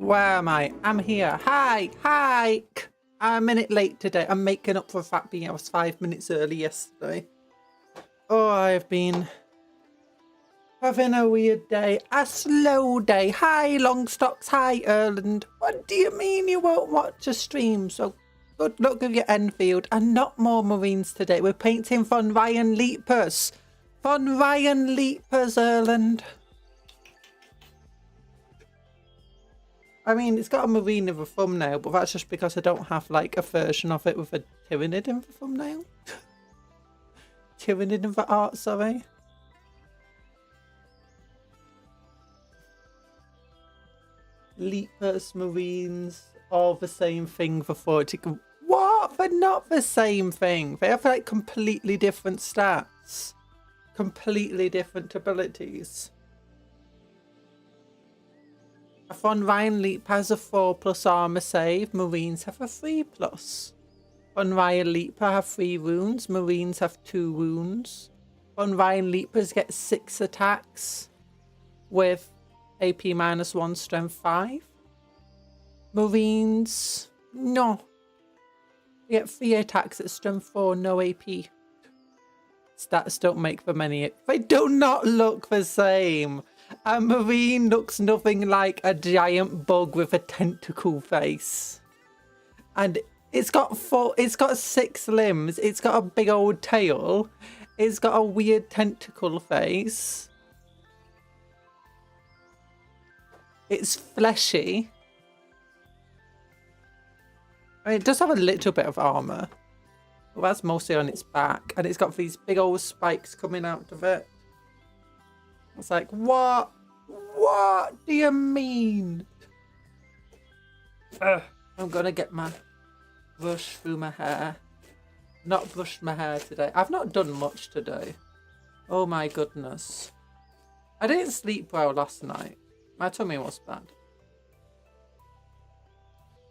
Where am I? I'm here. Hi! Hi! I'm a minute late today. I'm making up for the fact being I was 5 minutes early yesterday. Oh, I have been having a weird day. A slow day. Hi, Longstocks. Hi, Erland. What do you mean you won't watch a stream? So good luck with your Enfield. And not more Marines today. We're painting Von Ryan Leapers. Von Ryan Leapers, Erland. I mean, it's got a Marine in the thumbnail, but that's just because I don't have, like, a version of it with a Tyranid in the thumbnail. Tyranid in the art, sorry. Leapers, Marines, all the same thing for 40. What? They're not the same thing. They have, like, completely different stats. Completely different abilities. A Von Ryan Leap has a 4+ armor save. Marines have a 3+. Von Ryan Leaper have 3 wounds. Marines have 2 wounds. Von Ryan Leapers get 6 attacks with AP -1, strength 5. Marines, no. They get 3 attacks at strength 4, no AP. Stats don't make them any. They do not look the same. A Marine looks nothing like a giant bug with a tentacle face. And it's got 6 limbs. It's got a big old tail. It's got a weird tentacle face. It's fleshy. I mean, it does have a little bit of armor. Well, that's mostly on its back. And it's got these big old spikes coming out of it. It's like, what? What do you mean? I'm gonna get my brush through my hair. Not brushed my hair today. I've not done much today. Oh my goodness. I didn't sleep well last night. My tummy was bad.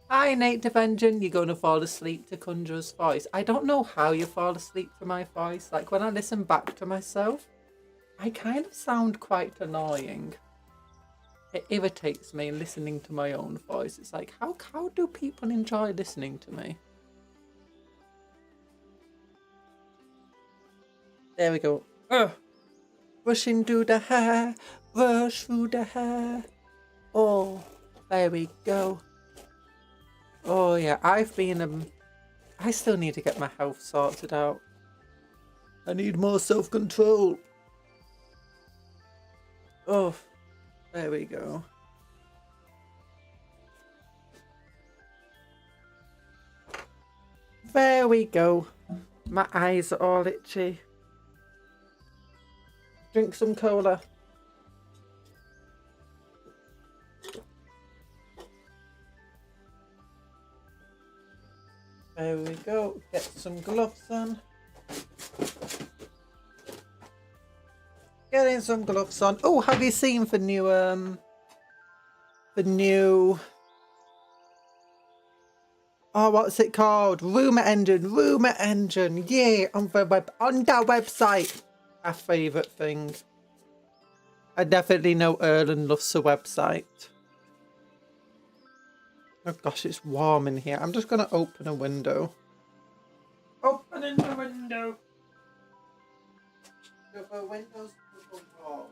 Hi, Native Engine. You're going to fall asleep to Conjuror's voice. I don't know how you fall asleep to my voice. Like, when I listen back to myself, I kind of sound quite annoying. It irritates me listening to my own voice. It's like, how do people enjoy listening to me? There we go. Rushing through the hair. Rush through the hair. Oh, there we go. Oh yeah, I've been I still need to get my health sorted out. I need more self-control. Oh, there we go. There we go. My eyes are all itchy. Drink some cola. There we go. Get some gloves on. Getting some gloves on. Oh, have you seen the new oh, what's it called? Rumor engine. Rumor engine. Yeah, on the website. Our favourite thing. I definitely know Erlen loves the website. Oh gosh, it's warm in here. I'm just going to open a window. Opening the window. The window's warm.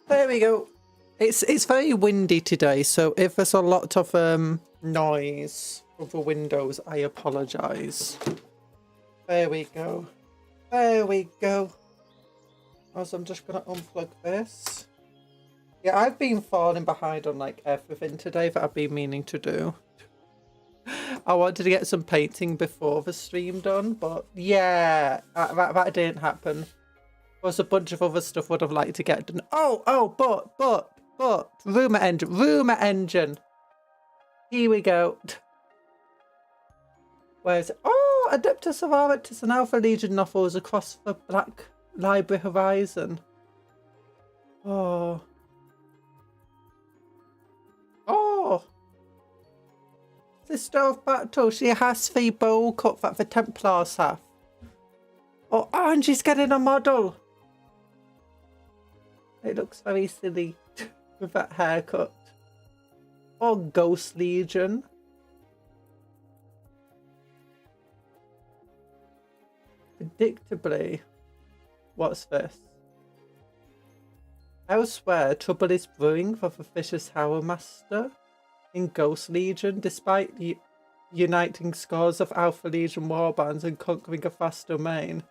There we go. It's very windy today, so if there's a lot of noise with the windows, I apologise. There we go. There we go. Also, I'm just gonna unplug this. Yeah, I've been falling behind on like everything today that I've been meaning to do. I wanted to get some painting before the stream done, but yeah, that didn't happen. Plus a bunch of other stuff would have liked to get done. But rumor engine. Here we go. Where's it? Oh, Adeptus of Arctus and Alpha Legion novels across the Black Library Horizon. Oh. Oh. Sister of Battle. She has the bowl cut that the Templars have. Oh, and she's getting a model. It looks very silly with that haircut. Oh, Ghost Legion. Predictably. What's this? Elsewhere, trouble is brewing for the Vicious Howler Master in Ghost Legion, despite uniting scores of Alpha Legion warbands and conquering a vast domain.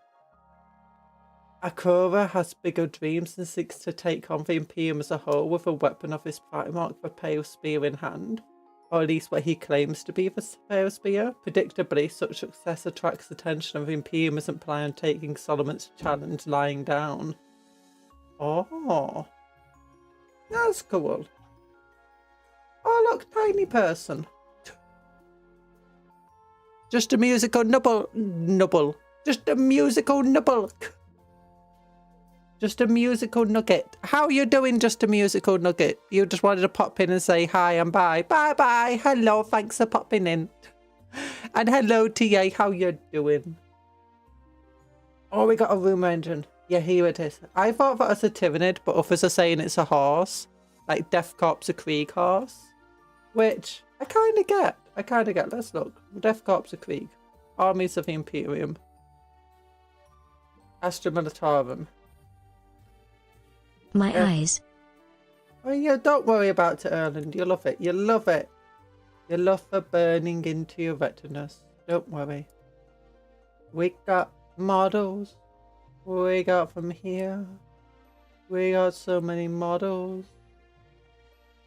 Akura has bigger dreams and seeks to take on the Imperium as a whole with a weapon of his Primarch, the Pale Spear, in hand. Or at least what he claims to be the Pale Spear. Predictably, such success attracts attention and the Imperium isn't planning on taking Solomon's challenge lying down. Oh. That's cool. Oh look, tiny person. Just a musical nubble. Just a musical nubble. Just a musical nugget. How you doing, just a musical nugget? You just wanted to pop in and say hi and bye. Bye. Hello, thanks for popping in. And hello, TA, how you doing? Oh, we got a rumour engine. Yeah, here it is. I thought that was a Tyranid, but others are saying it's a horse. Like Death Corps, a Krieg horse. Which I kind of get. Let's look. Death Corps, a Krieg. Armies of the Imperium. Astra Militarum. My eyes. Oh yeah, don't worry about it, Erland. You love it. You love it. You love the burning into your retinas. Don't worry. We got models. We got from here. We got so many models.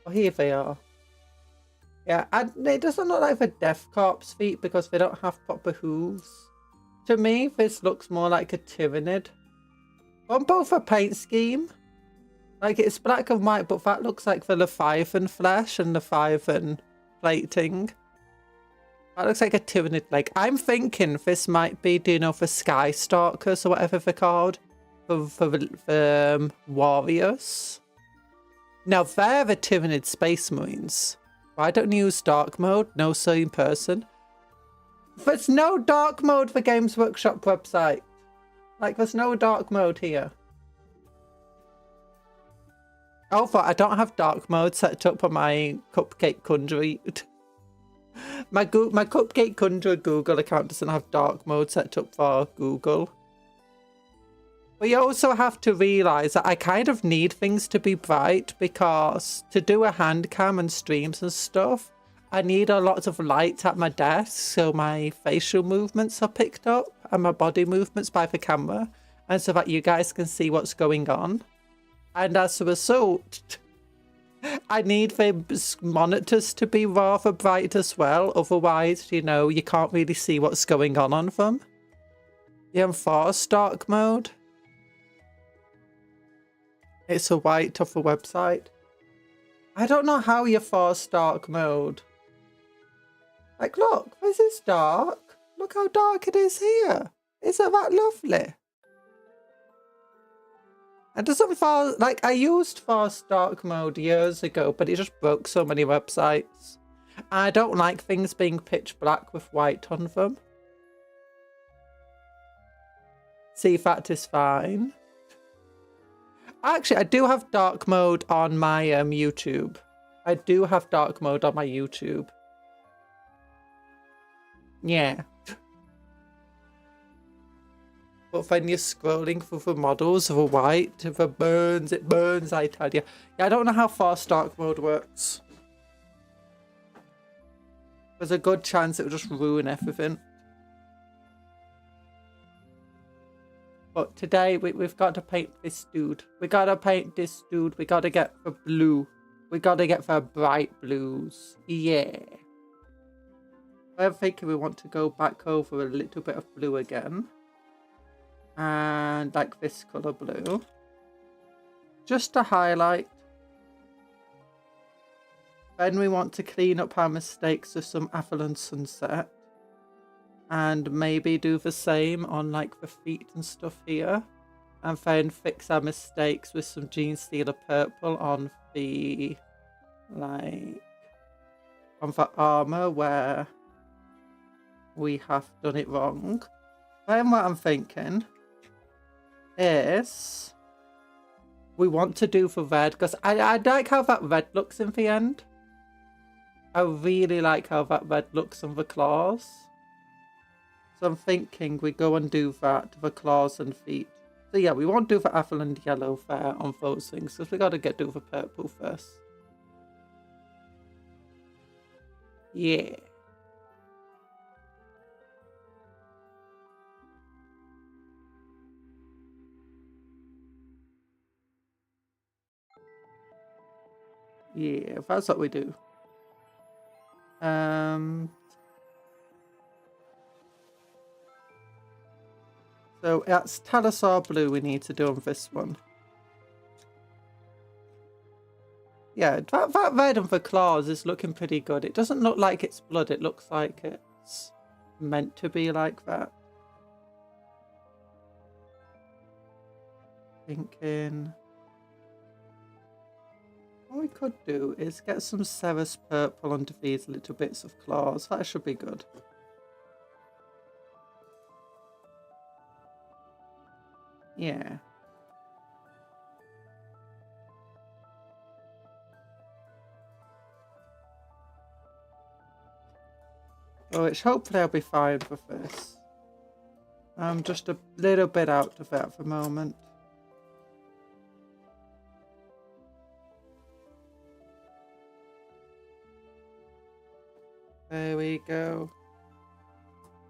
Oh, here they are. Yeah, and it doesn't look like the Death Corps feet because they don't have proper hooves. To me, this looks more like a Tyranid. On both a paint scheme. Like, it's black and white, but that looks like the Leviathan flesh and Leviathan plating. That looks like a Tyranid leg. I'm thinking this might be, do you know, for Sky Stalkers or whatever they're called? For warriors. Now, they're the Tyranid Space Marines. Why don't you use dark mode? No same person. There's no dark mode for Games Workshop website. Like, there's no dark mode here. Oh, but I don't have dark mode set up on my Cupcake Conjuror. My Cupcake Conjuror Google account doesn't have dark mode set up for Google. But you also have to realise that I kind of need things to be bright because to do a hand cam and streams and stuff, I need a lot of light at my desk so my facial movements are picked up and my body movements by the camera, and so that you guys can see what's going on. And as a result, I need the monitors to be rather bright as well. Otherwise, you know, you can't really see what's going on them. You enforce dark mode. It's a white off a website. I don't know how you force dark mode. Like, look, this is dark. Look how dark it is here. Isn't that lovely? It doesn't fall, like, I used fast dark mode years ago, but it just broke so many websites. I don't like things being pitch black with white on them. CFAT is fine. Actually, I do have dark mode on my YouTube. I do have dark mode on my YouTube. Yeah. But when you're scrolling through the models of a white, if it burns, I tell you. Yeah, I don't know how fast dark mode works. There's a good chance it will just ruin everything. But today, we've got to paint this dude. We gotta paint this dude. We gotta get the blue. We gotta get the bright blues. Yeah. I'm thinking we want to go back over a little bit of blue again. And like this colour blue. Just to highlight. Then we want to clean up our mistakes with some Avalon Sunset. and maybe do the same on like the feet and stuff here, and then fix our mistakes with some Gene Stealer purple on the like on the armor where we have done it wrong. Then what I'm thinking is we want to do for red, because I like how that red looks in the end. I really like how that red looks on the claws. So I'm thinking we go and do that, the claws and feet. So yeah, we won't do the apple and yellow there on those things, because we got to do the purple first. Yeah. Yeah, that's what we do. So that's Talasar blue we need to do on this one. Yeah, that red on the claws is looking pretty good. It doesn't look like it's blood. It looks like it's meant to be like that. Thinking what we could do is get some Ceres purple onto these little bits of claws. That should be good. Yeah. Oh, which hopefully I'll be fine with this. I'm just a little bit out of it at the moment. There we go.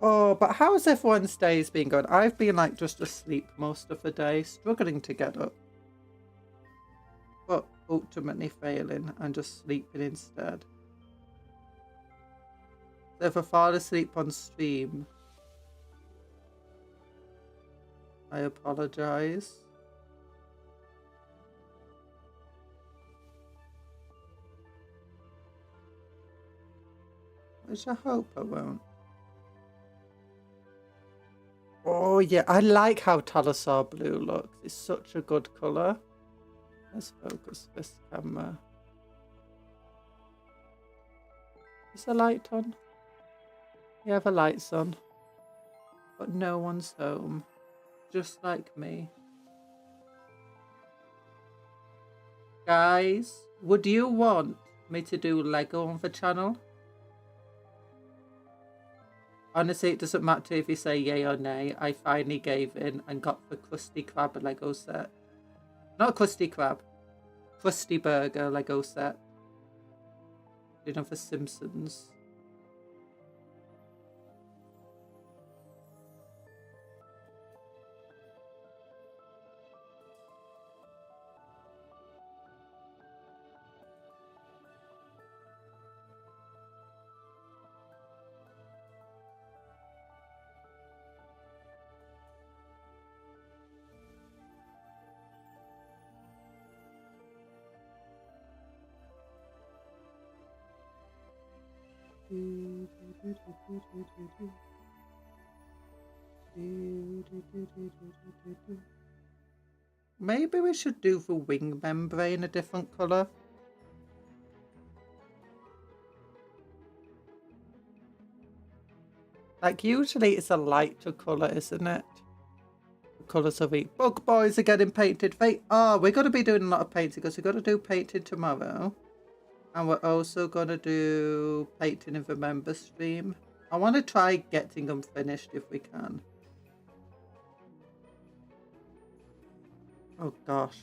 Oh, but how has everyone's days been going? I've been like just asleep most of the day, struggling to get up. But ultimately failing and just sleeping instead. So if I fall asleep on stream, I apologise. Which I hope I won't. Oh yeah, I like how Talasar blue looks. It's such a good colour. Let's focus this camera. Is the light on? Yeah, the light's on. But no one's home. Just like me. Guys, would you want me to do Lego on the channel? Honestly, it doesn't matter if you say yay or nay. I finally gave in and got the Krusty Krab Lego set. Not Krusty Krab. Krusty Burger Lego set. You know, for Simpsons. Maybe we should do the wing membrane a different colour. Like usually it's a lighter colour, isn't it? The colours of each. Bug boys are getting painted. They are. We're going to be doing a lot of painting because we're going to do painting tomorrow. And we're also going to do painting in the member stream. I want to try getting them finished if we can. Oh gosh.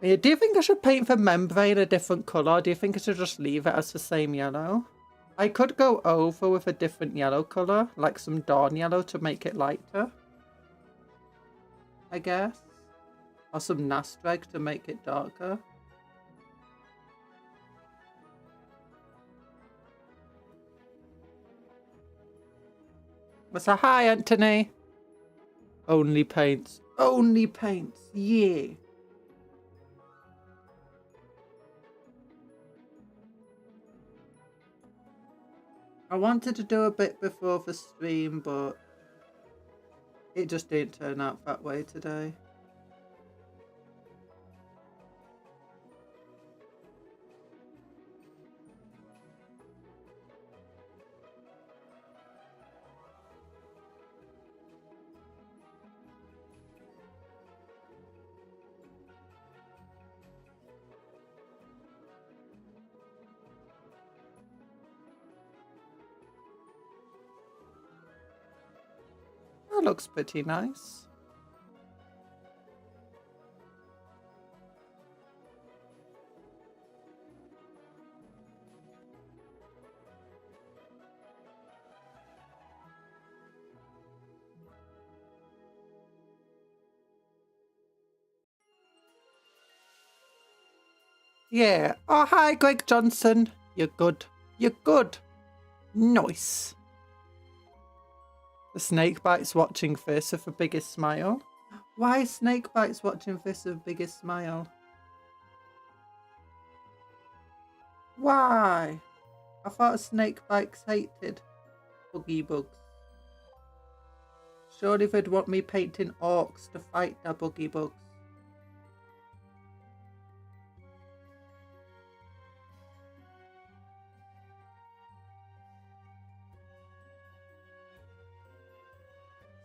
Yeah, do you think I should paint the membrane a different colour? Or do you think I should just leave it as the same yellow? I could go over with a different yellow colour, like some dawn yellow to make it lighter. I guess. Or some nastreg to make it darker. What's a hi, Anthony? Only paints. Only paints. Yeah. I wanted to do a bit before the stream, but it just didn't turn out that way today. That looks pretty nice. Yeah. Oh, hi, Greg Johnson. You're good. You're good. Nice. The snake bites watching this with the biggest smile. Why snake bites watching this with the biggest smile? Why? I thought snake bites hated boogie bugs. Surely they'd want me painting orcs to fight their boogie bugs.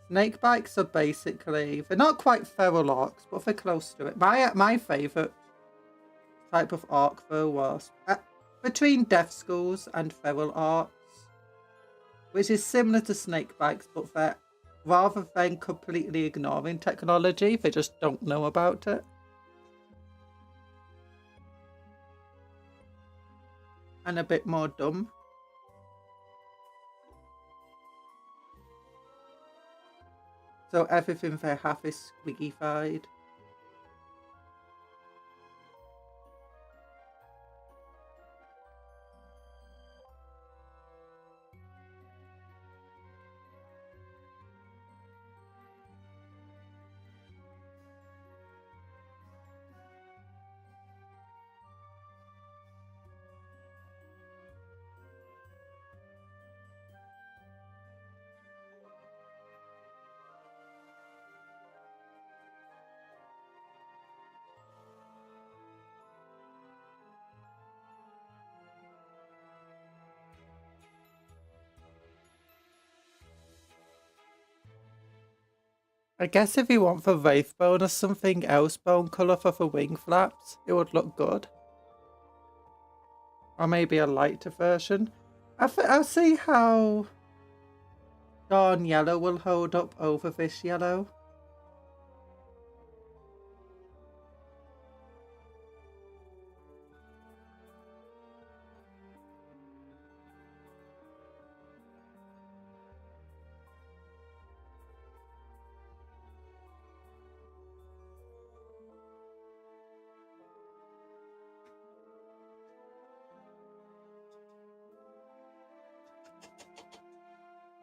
Snake bites are basically, they're not quite feral orcs, but they're close to it. My favourite type of orc though was between death schools and feral orcs, which is similar to snake bites, but they're, rather than completely ignoring technology, they just don't know about it. And a bit more dumb. So everything they have is squiggified. I guess if you want the wraith bone or something else bone colour for the wing flaps, it would look good. Or maybe a lighter version. I'll see how dawn yellow will hold up over this yellow.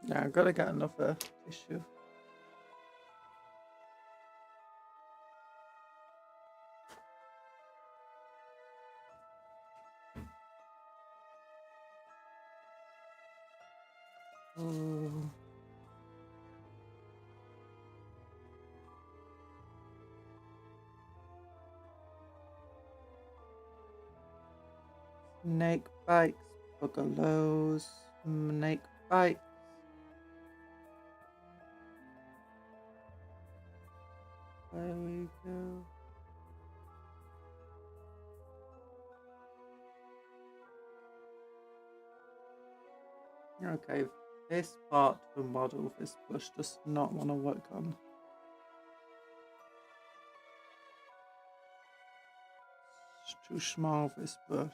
Yeah, I've got to get another tissue. Oh. Snake bites, bugalows, snake bites. There we go. Okay, this part of the model, this brush does not want to work on. It's too small, this brush.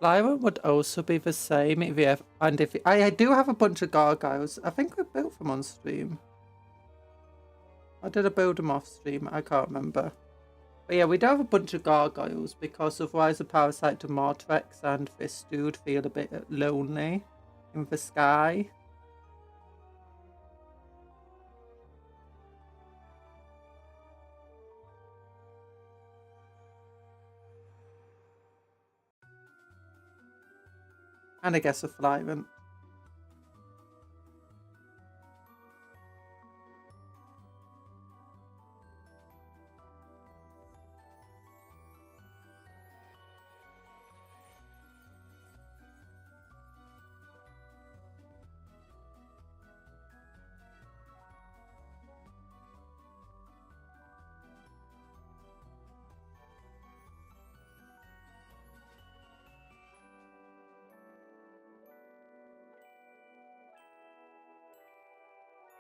Lyra would also be the same if you have, and if I do have a bunch of gargoyles. I think we built them on stream. Or did I build them off stream? I can't remember. But yeah, we do have a bunch of gargoyles because otherwise the parasite to Mortrex and this dude feel a bit lonely in the sky. And I guess a flyman.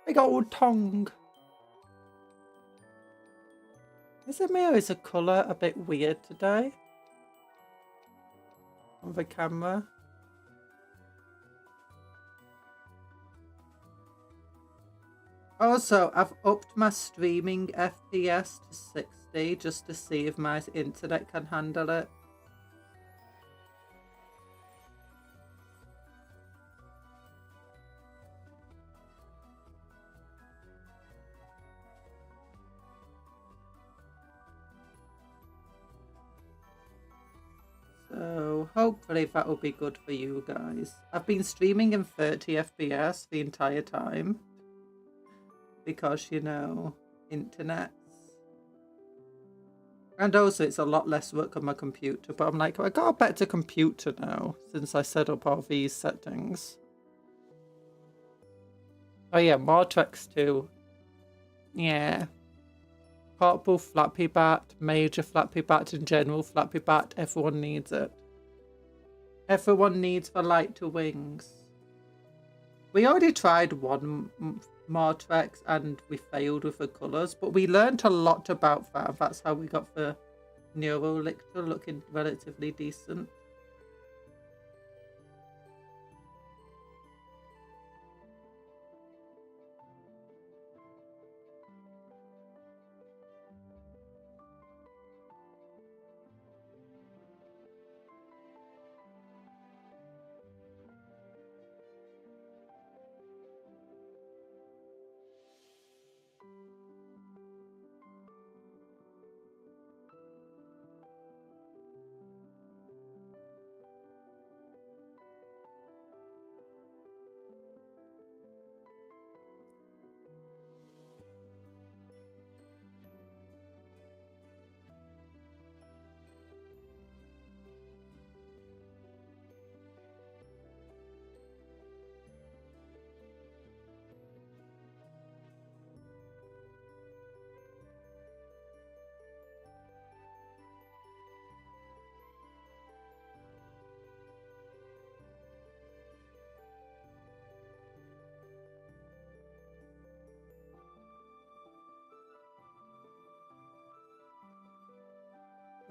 Big old tongue. Is it me or is the colour a bit weird today? On the camera. Also, I've upped my streaming FPS to 60 just to see if my internet can handle it. So hopefully that will be good for you guys. I've been streaming in 30 FPS the entire time because, you know, internet. And also it's a lot less work on my computer, but I'm like, I got a better computer now since I set up all these settings. Oh yeah, Mortrex too. Yeah. Portable flappy bat, major flappy bat in general, flappy bat, everyone needs it. Everyone needs the light to wings. We already tried one Mortrex and we failed with the colours, but we learned a lot about that. That's how we got the Neurolictor looking relatively decent.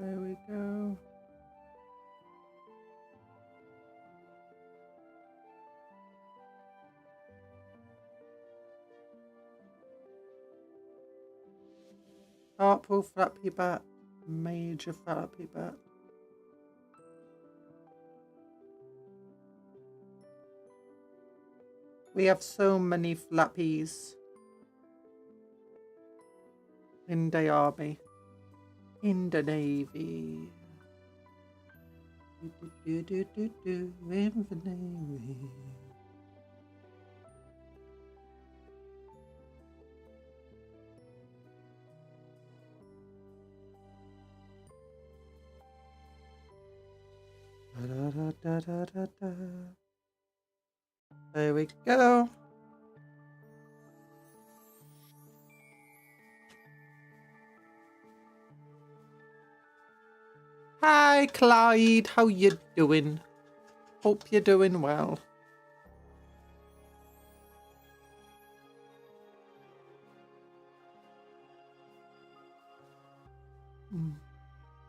There we go. Purple flappy bat, major flappy bat. We have so many flappies in the army, in the navy. In the navy. Da, da, da, da, da, da. There we go. Hi Clyde, how you doing? Hope you're doing well.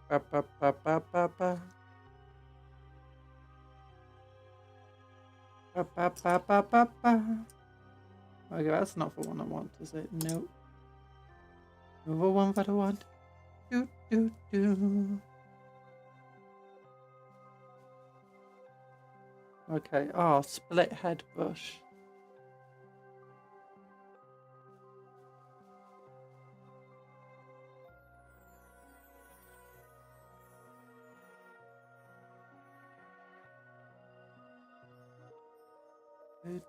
Ba, ba, ba, ba, ba, ba. Ba, ba, ba, ba, ba, ba. Okay, that's not the one I want, is it? No. The one that I want. Do, do, do. Okay, oh, split head bush. It's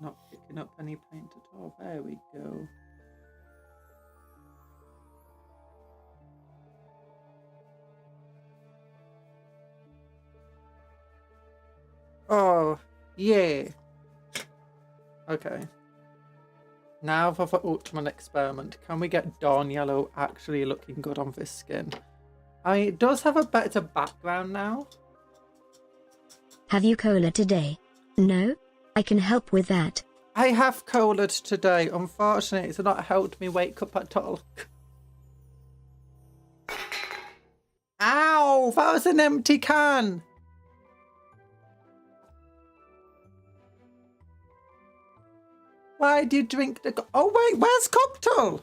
not picking up any paint at all. There we go. Oh, yeah. Okay. Now for the ultimate experiment. Can we get Dawn Yellow actually looking good on this skin? It does have a better background now. Have you cola today? No? I can help with that. I have colored today. Unfortunately, it's not helped me wake up at all. Ow! That was an empty can! Why do you drink the... Oh wait, where's Cuptle?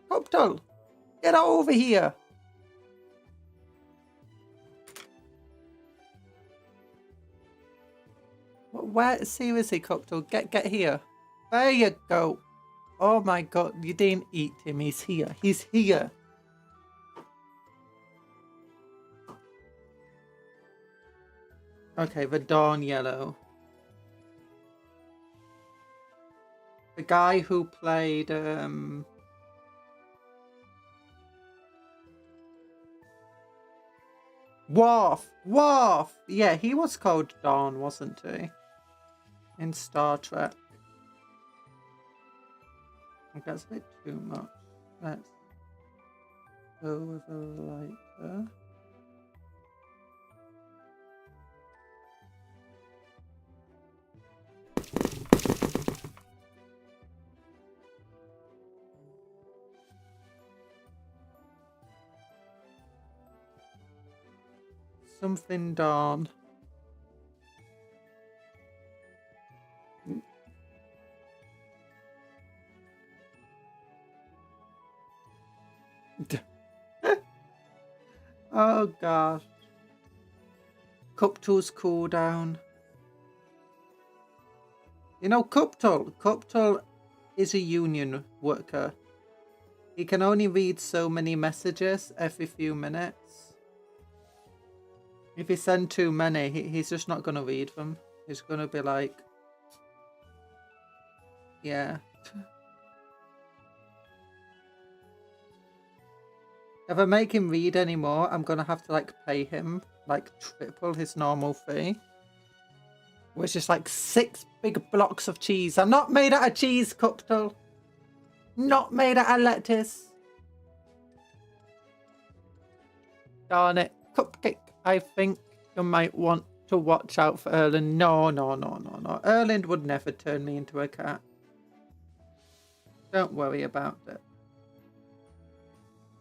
Cuptle, get over here. Where? Seriously, Cuptle, get here. There you go. Oh my god, you didn't eat him. He's here. He's here. Okay, the Dawn Yellow. The guy who played Worf. Yeah, he was called Dawn, wasn't he? In Star Trek. I think that's a bit too much. Let's go with a lighter. Something Dawn. Oh gosh. Cuptle's cooldown. You know, Cuptle is a union worker. He can only read so many messages every few minutes. If he sends too many, he's just not going to read them. He's going to be like, yeah. If I make him read anymore, I'm going to have to like pay him like triple his normal fee. Which is like 6 big blocks of cheese. I'm not made out of cheese, Cuptle. Not made out of lettuce. Darn it. Cupcake, I think you might want to watch out for Erland. No. Erland would never turn me into a cat. Don't worry about it.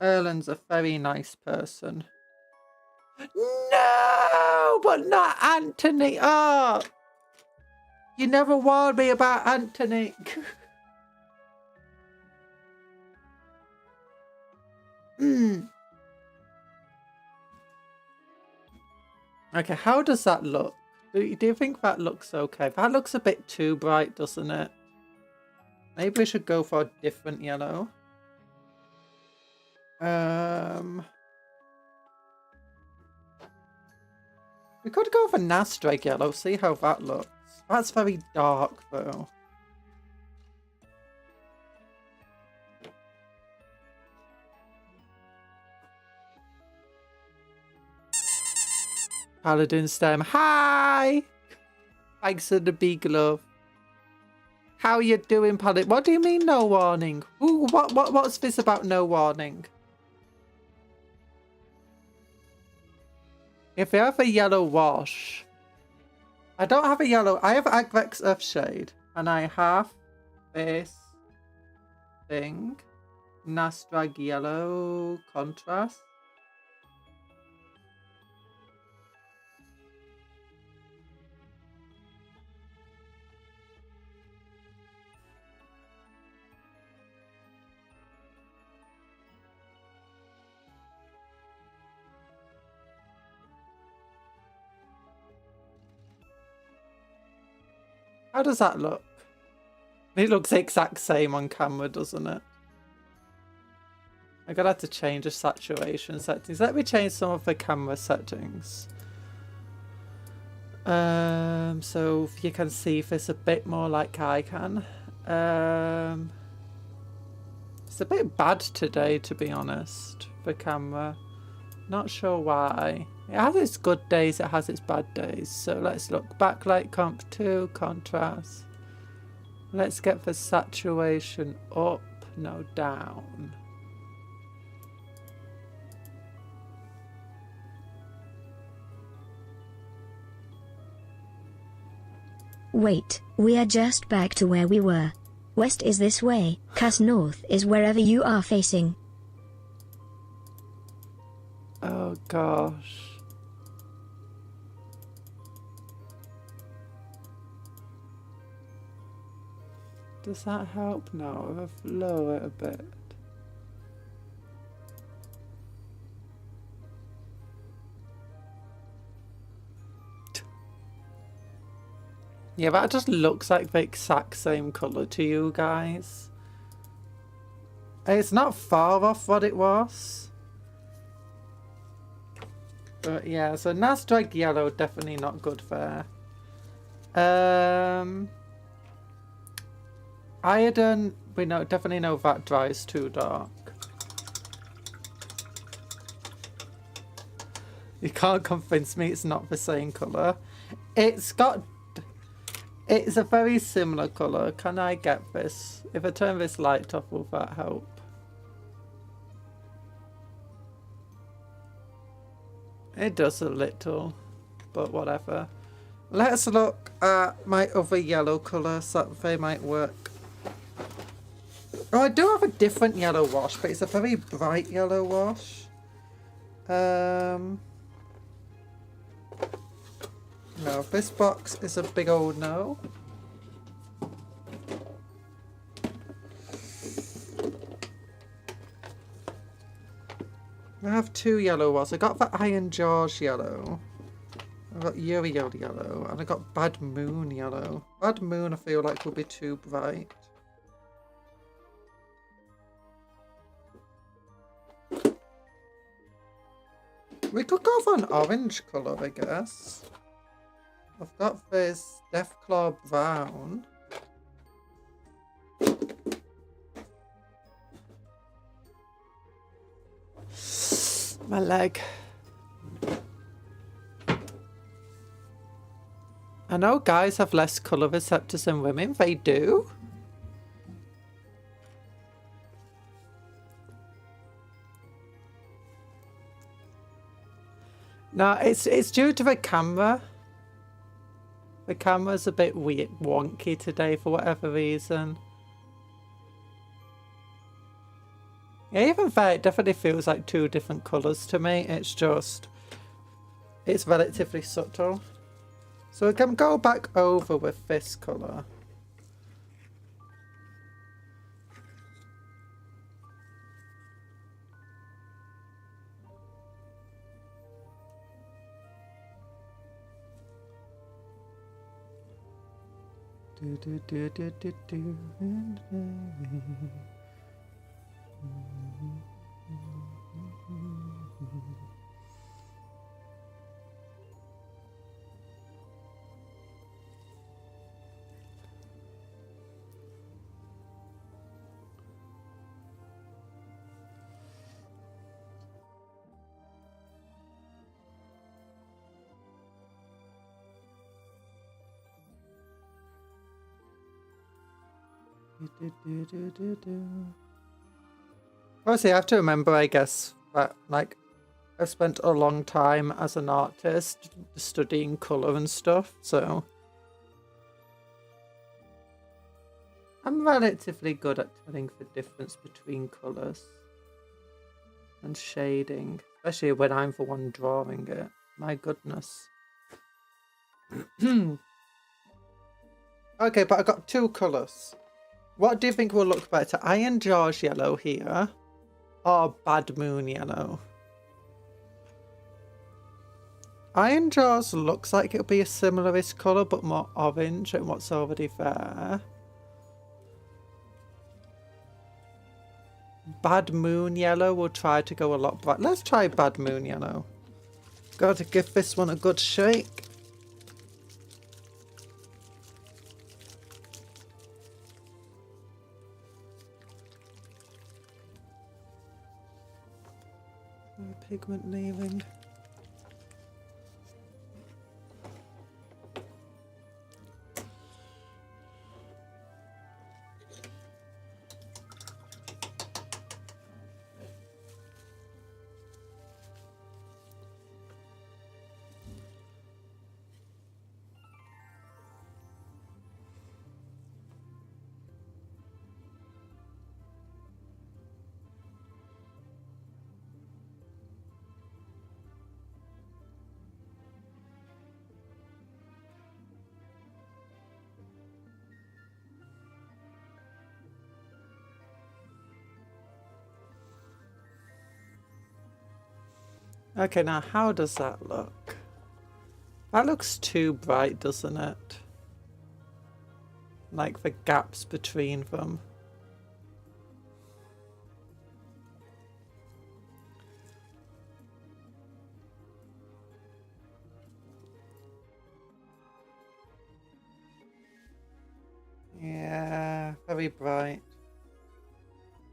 Erland's a very nice person. No, but not Anthony. Oh, you never warned me about Anthony. Okay, how does that look? Do you think that looks okay? That looks a bit too bright, doesn't it? Maybe we should go for a different yellow. We could go for Nastreg yellow, see how that looks. That's very dark though. Paladin stem. Hi! Thanks for the big love. How you doing, Paladin? What do you mean no warning? Ooh, what's this about no warning? If you have a yellow wash. I don't have a yellow. I have Agvex Earthshade. And I have this thing. Nastrag yellow contrast. How does that look? It looks the exact same on camera, doesn't it? I'm gonna have to change the saturation settings. Let me change some of the camera settings. So if you can see this a bit more like I can. It's a bit bad today, to be honest, the camera. Not sure why. It has its good days, it has its bad days. So let's look. Backlight comp 2, contrast. Let's get the saturation up, no, down. Wait, we are just back to where we were. West is this way, cuz north is wherever you are facing. Oh gosh. Does that help? No, I've lowered it a bit. Yeah, that just looks like the exact same colour to you guys. It's not far off what it was. But yeah, so Nasdaq yellow, definitely not good there. Iodine, we definitely know that dries too dark. You can't convince me it's not the same colour. It's a very similar colour. Can I get this? If I turn this light off, will that help? It does a little, but whatever. Let's look at my other yellow colours, so that they might work. Oh, I do have a different yellow wash, but it's a very bright yellow wash. No, this box is a big old no. I have two yellow ones. I got the Iron George yellow. I got Uriel yellow, and I got Bad Moon yellow. Bad Moon I feel like would be too bright. We could go for an orange colour, I guess. I've got this Deathclaw Brown. My leg. I know guys have less colour receptors than women. They do. No, it's due to the camera. The camera's a bit weird, wonky today for whatever reason. Yeah, even there, it definitely feels like two different colours to me. It's relatively subtle. So we can go back over with this colour. Obviously, I have to remember, I guess, that like I've spent a long time as an artist studying colour and stuff, so I'm relatively good at telling the difference between colours and shading, especially when I'm the one drawing it. My goodness. Okay, but I got two colours. What do you think will look better? Iron George yellow here or Bad Moon yellow? Iron Jaws looks like it'll be a similarish colour, but more orange than what's already there. Bad Moon Yellow will try to go a lot bright. Let's try Bad Moon Yellow. Gotta give this one a good shake. Pigment leaving. Okay, now how does that look? That looks too bright, doesn't it? Like the gaps between them. Yeah, very bright.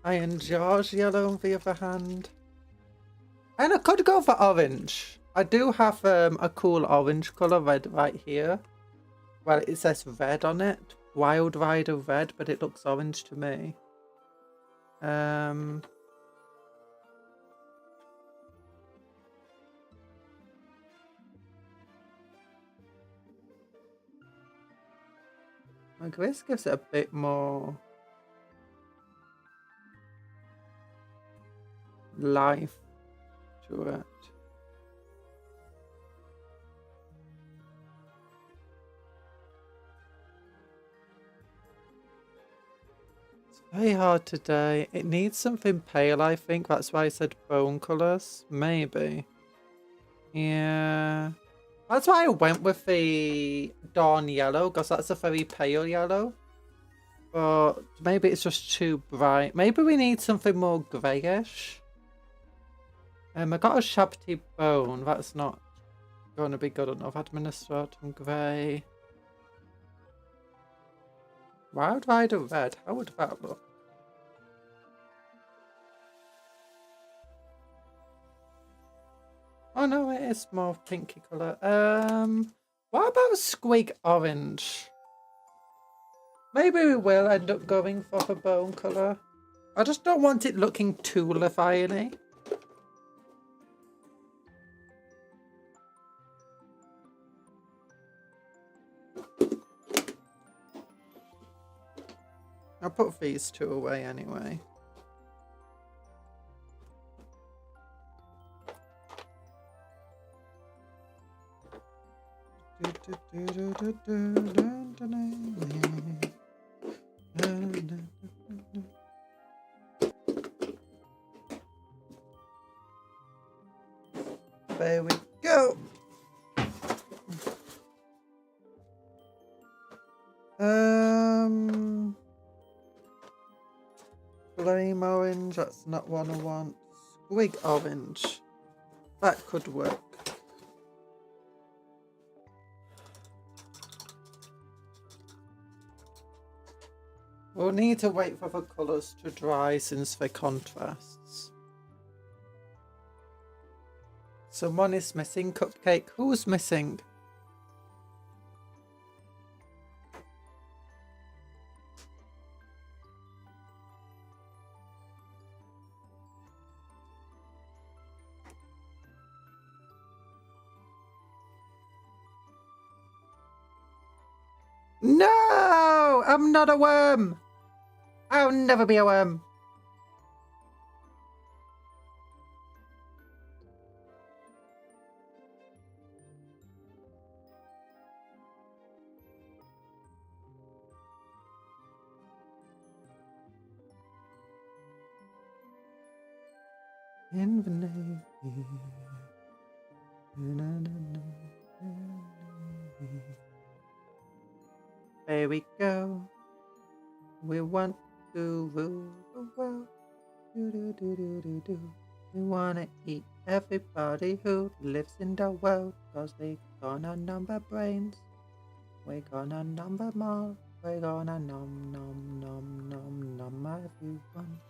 Iron Jaws yellow on the other hand. And I could go for orange. I do have a cool orange colour red right here. Well, it says red on it. Wild Rider red, but it looks orange to me. Like this gives it a bit more life to it. It's very hard today. It needs something pale, I think. That's why I said bone colours. Maybe. Yeah. That's why I went with the Dawn Yellow, because that's a very pale yellow. But maybe it's just too bright. Maybe we need something more greyish. I got a Shabty Bone. That's not going to be good enough. Administratum Grey. Wild Rider Red. How would that look? Oh no, it is more pinky colour. What about Squig Orange? Maybe we will end up going for the bone colour. I just don't want it looking too Leviathan-y. I'll put these two away anyway. There we go. Flame orange, that's not one I want. Squig orange. That could work. We'll need to wait for the colours to dry since they're contrasts. Someone is missing. Cupcake. Who's missing? No! I'm not a worm! I'll never be a worm. There we go. We want to rule the world. Do, do, do, do, do, do. We wanna eat everybody who lives in the world, 'cause we gonna number brains. We're gonna number more. We're gonna nom nom nom nom nom everyone.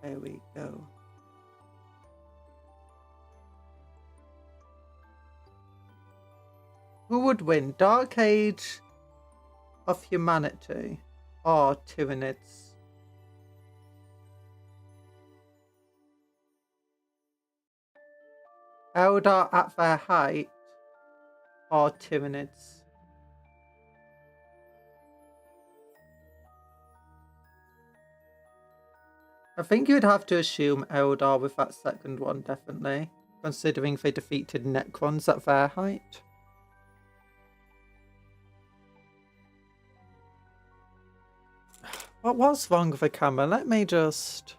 There we go. Who would win, Dark Age of Humanity or Tyranids? Eldar at their height or Tyranids? I think you'd have to assume Eldar with that second one, definitely, considering they defeated Necrons at their height. What was wrong with the camera? Let me just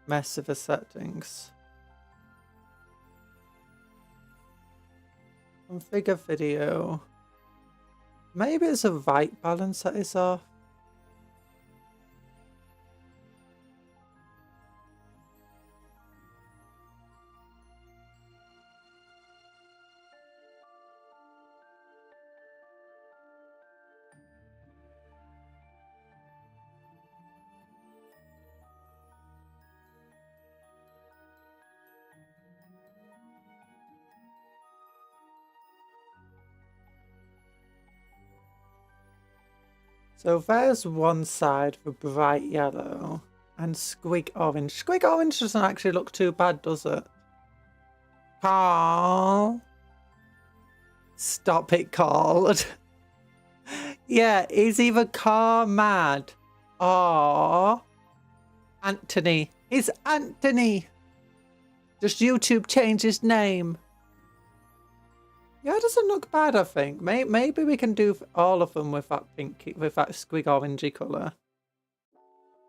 mess with the settings. Configure video. Maybe it's a white balance that is off. So there's one side for bright yellow and squig orange. Squig orange doesn't actually look too bad, does it? Carl. Stop it, Carl. Yeah, he's either car mad or Anthony. He's Anthony. Just YouTube changed his name. Yeah, it doesn't look bad, I think. Maybe we can do all of them with that pink, with that squig orangey colour.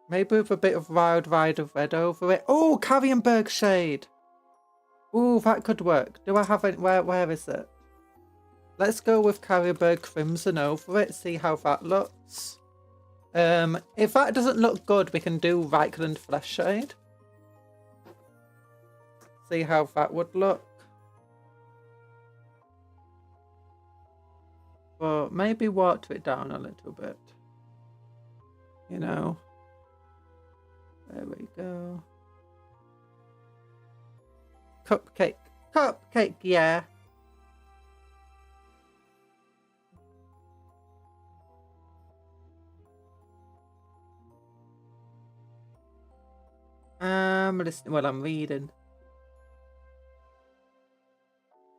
Maybe with a bit of Wild Rider red over it. Oh, Carrienberg shade. Oh, that could work. Do I have it? Where is it? Let's go with Carrienberg crimson over it. See how that looks. If that doesn't look good, we can do Reichland flesh shade. See how that would look. But maybe water it down a little bit. You know. There we go. Cupcake. Cupcake, yeah. Listening while I'm reading.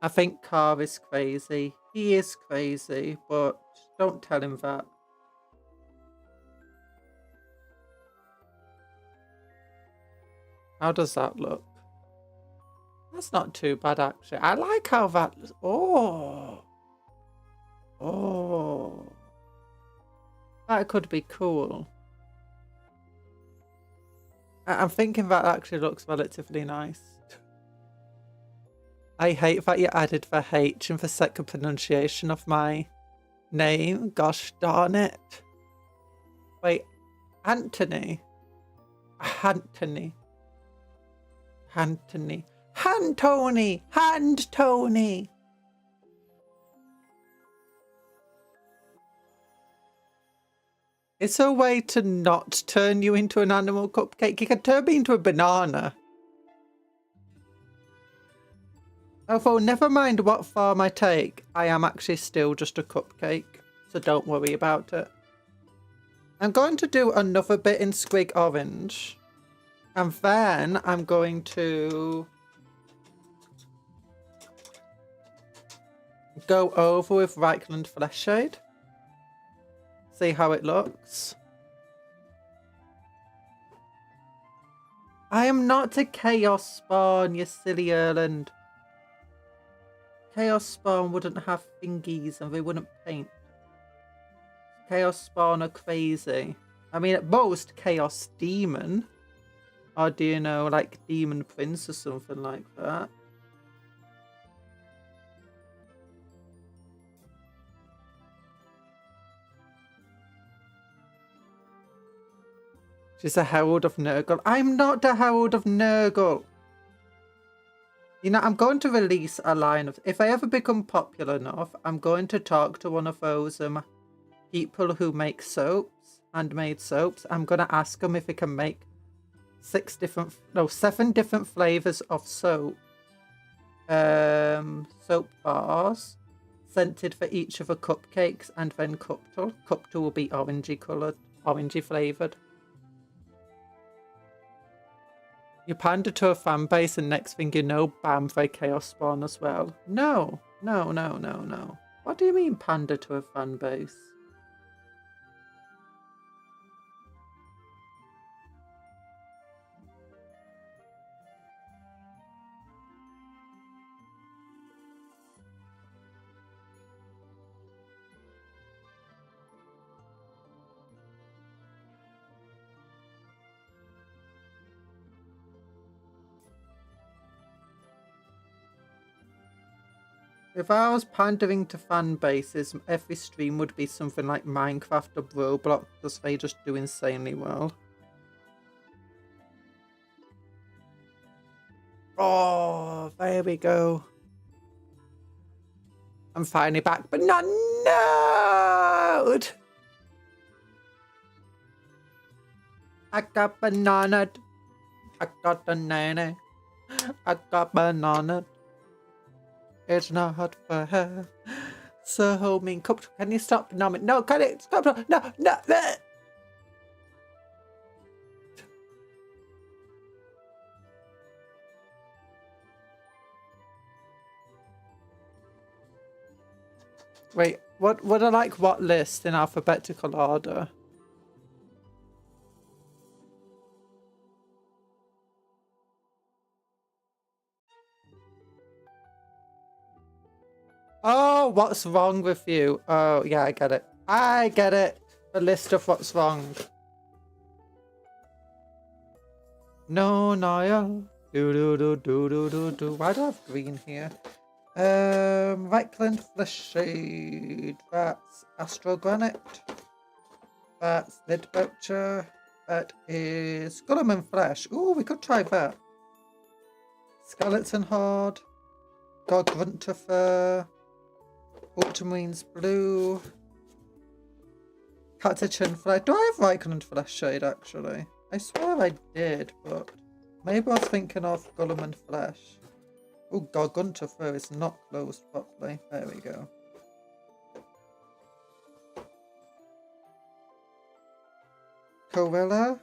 I think Carr is crazy. He is crazy, but don't tell him that. How does that look? That's not too bad, actually. I like how that looks. Oh. Oh. That could be cool. I'm thinking that actually looks relatively nice. I hate that you added the H in the second pronunciation of my name. Gosh darn it. Wait, Anthony. Anthony. Anthony. Hand-Tony. Hand-Tony. It's a way to not turn you into an animal cupcake. You can turn me into a banana. Although, never mind what form I take, I am actually still just a cupcake. So don't worry about it. I'm going to do another bit in squig orange. And then I'm going to go over with Reichland Flesh Shade. See how it looks. I am not a Chaos Spawn, you silly Erland. Chaos Spawn wouldn't have thingies and they wouldn't paint. Chaos Spawn are crazy. I mean, at most, Chaos Demon. Or do you know, like Demon Prince or something like that. She's a herald of Nurgle. I'm not a herald of Nurgle. You know, I'm going to release a line of... If I ever become popular enough, I'm going to talk to one of those people who make soaps, handmade soaps. I'm going to ask them if they can make 7 different flavours of soap. Soap bars, scented for each of the cupcakes, and then Cuptle. Cuptle will be orangey coloured, orangey flavoured. You pander to a fan base, and next thing you know, bam, they chaos spawn as well. No. What do you mean pander to a fan base? If I was pandering to fan bases, every stream would be something like Minecraft or Roblox, because they just do insanely well. Oh, there we go. I'm finally back, but not node. I got banana. I got banana. I got banana. It's not for her. So mean, Cuptle, can you stop? No, can it stop? No. Wait, what would I like? What list in alphabetical order? Oh, what's wrong with you? Oh, yeah, I get it. I get it. The list of what's wrong. No, Naya. Do. Why do I have green here? Reichland Flesh Shade. That's Astral Granite. That's Lid Butcher. That is Guilliman Flesh. Ooh, we could try that. Skeleton Horde. Grunter Fur. Ultramarines Blue. Catachin Flesh. Do I have Reichland Flesh Shade actually? I swear I did, but maybe I was thinking of Guilliman Flesh. Oh god, Gunter Fur is not closed properly. There we go. Corella.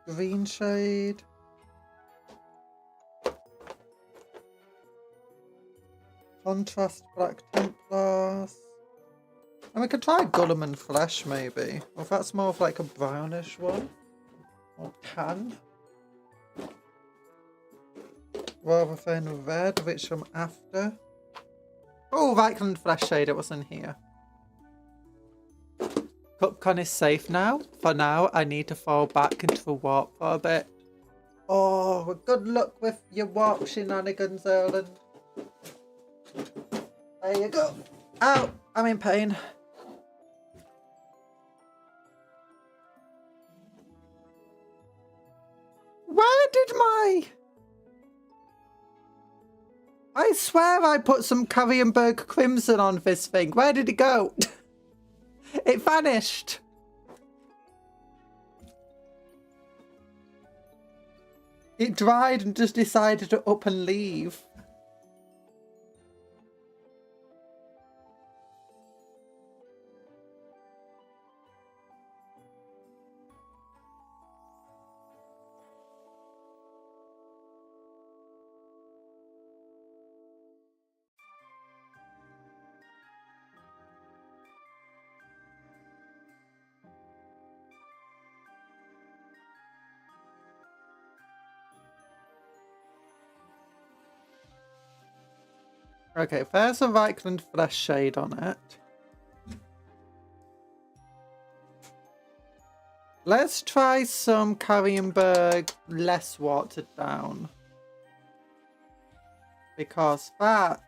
Green Shade. Contrast Black Templars. And we could try Guilliman Flesh maybe. Or if that's more of like a brownish one. Or tan. Rather than red, which I'm after. Oh, Reichland Flesh Shade, it wasn't here. Cupcon is safe now. For now, I need to fall back into the warp for a bit. Oh, well, good luck with your warp shenanigans, Erland. There you go. Ow, I'm in pain. Where did my... I swear I put some Carrienberg Crimson on this thing. Where did it go? It vanished. It dried and just decided to up and leave. Okay, there's a Reichland Flesh Shade on it. Let's try some Carrienberg less watered down. Because that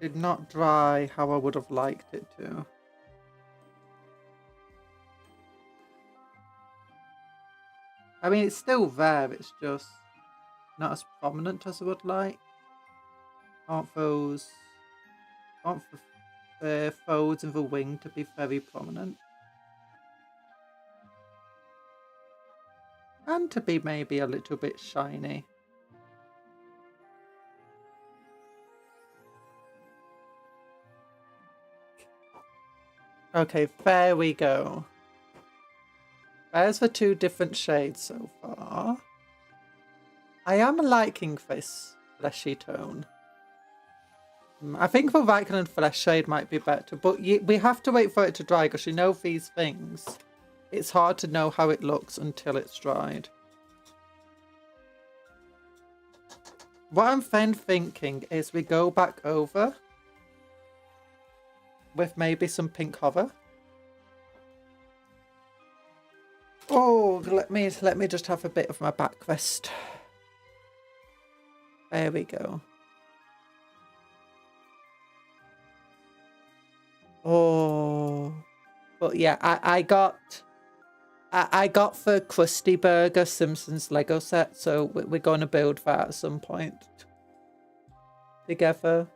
did not dry how I would have liked it to. I mean, it's still there, it's just not as prominent as I would like. Aren't the folds in the wing to be very prominent? And to be maybe a little bit shiny. Okay, there we go. There's the 2 different shades so far. I am liking this fleshy tone. I think the Viking flesh shade might be better, but we have to wait for it to dry because you know these things. It's hard to know how it looks until it's dried. What I'm then thinking is we go back over with maybe some pink hover. Oh, let me just have a bit of my back rest. There we go. Oh, but yeah, I got the Krusty Burger Simpsons Lego set, so we're going to build that at some point together.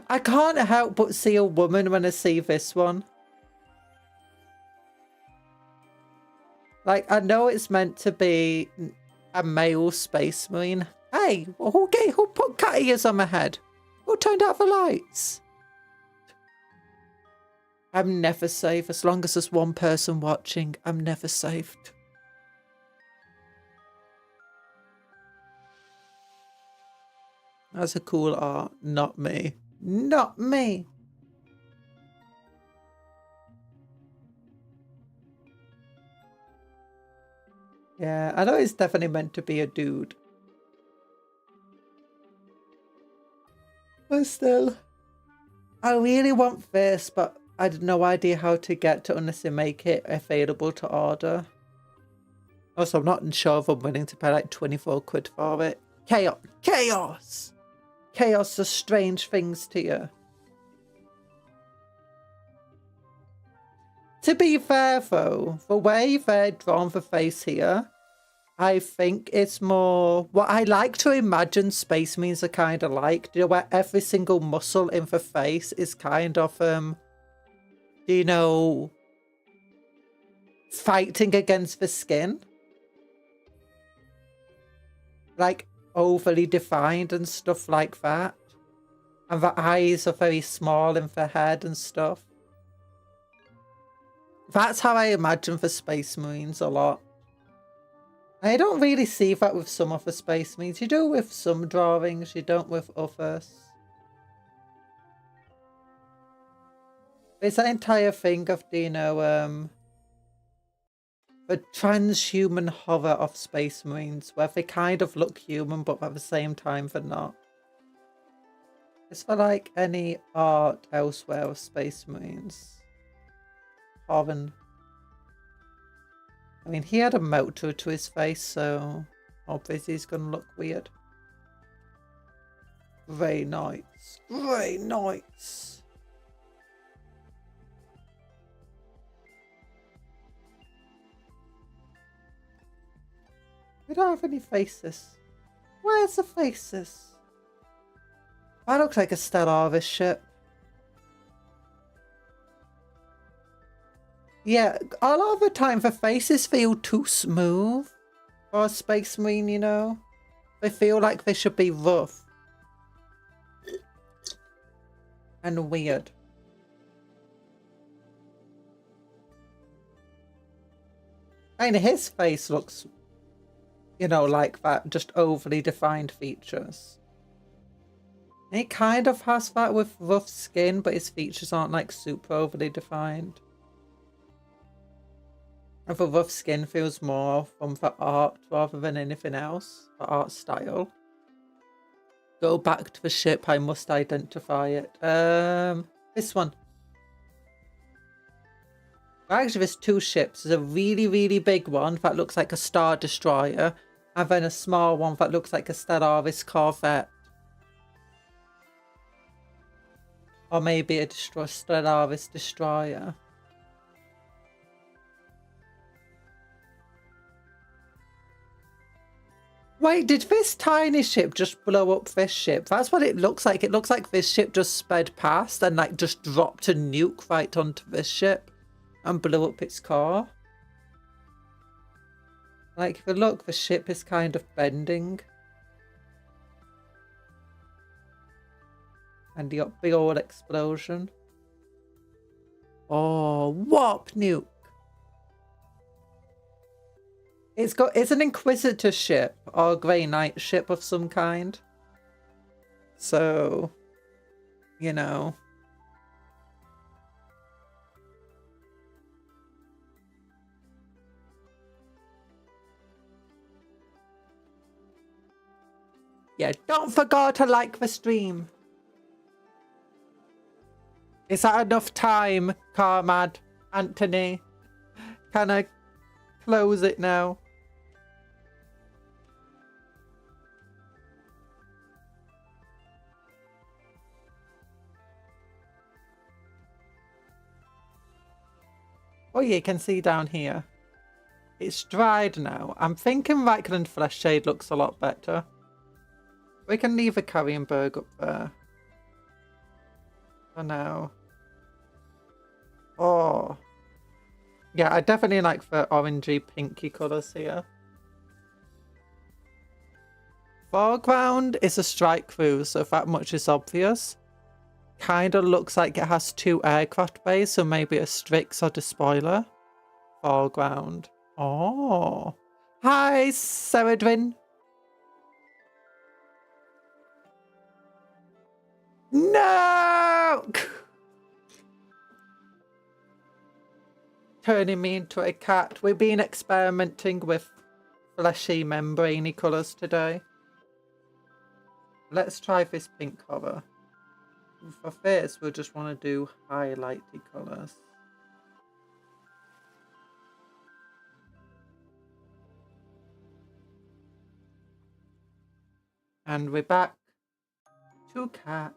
I can't help but see a woman when I see this one. Like, I know it's meant to be a male space marine. Hey, who put cat ears on my head? Who turned out the lights? I'm never safe. As long as there's one person watching, I'm never safe. That's a cool art. Not me. Not me. Yeah, I know it's definitely meant to be a dude. But still, I really want this, but I had no idea how to get to unless they make it available to order. Also, I'm not sure if I'm willing to pay like 24 quid for it. Chaos! Chaos! Chaos does strange things to you. To be fair though, the way they've drawn the face here, I think it's more what I like to imagine space marines are kind of like. You know, where every single muscle in the face is kind of, you know, fighting against the skin. Like, overly defined and stuff like that. And the eyes are very small in the head and stuff. That's how I imagine the Space Marines a lot. I don't really see that with some of the Space Marines. You do with some drawings, you don't with others. It's that entire thing of, you know, the transhuman horror of Space Marines, where they kind of look human, but at the same time they're not. Is there like any art elsewhere of Space Marines? Foreign. I mean, he had a motor to his face, so obviously he's gonna look weird. Grey Knights. Grey Knights. We don't have any faces. Where's the faces? That looks like a Stellaris ship. Yeah, a lot of the time the faces feel too smooth for a Space Marine, you know? They feel like they should be rough. And weird. I mean, his face looks, you know, like that, just overly defined features. He kind of has that with rough skin, but his features aren't like super overly defined. And the rough skin feels more from the art rather than anything else, the art style. Go back to the ship, I must identify it. This one. Actually, there's two ships. There's a really, really big one that looks like a Star Destroyer, and then a small one that looks like a Stellaris Corvette. Or maybe a Stellaris destroyer. Wait, did this tiny ship just blow up this ship? That's what it looks like. It looks like this ship just sped past and like just dropped a nuke right onto this ship and blew up its car. Like, if you look, the ship is kind of bending. And you got big old explosion. Oh, warp nuke. It's an Inquisitor ship or a Grey Knight ship of some kind. So, you know. Yeah, don't forget to like the stream. Is that enough time, Carmad, Anthony? Can I close it now? Oh, you can see down here. It's dried now. I'm thinking Reichland Flesh Shade looks a lot better. We can leave a Carrienberg up there. For now. Oh. Yeah, I definitely like the orangey pinky colours here. Foreground is a strike cruise, so if that much is obvious. Kinda looks like it has 2 aircraft bays, so maybe a Strix or Despoiler. Foreground. Oh. Hi, Seredwin. No! Turning me into a cat. We've been experimenting with fleshy membraney colours today. Let's try this pink colour. For this, we'll just want to do highlighty colours. And we're back to cat.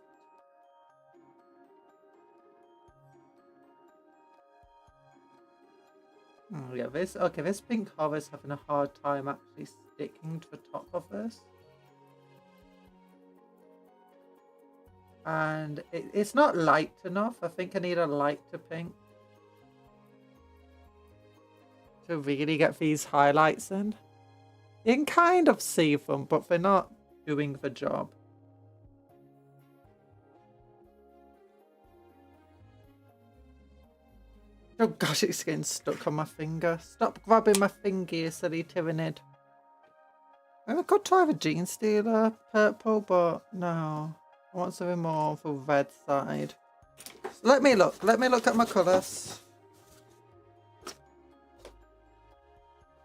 Oh yeah, this pink color is having a hard time actually sticking to the top of this. And it's not light enough. I think I need a lighter pink to really get these highlights in. You can kind of see them, but they're not doing the job. Oh gosh, it's getting stuck on my finger. Stop grabbing my finger, you silly tyrannid. I could try the Gene Stealer purple, but no. I want something more for red side. So let me look at my colours.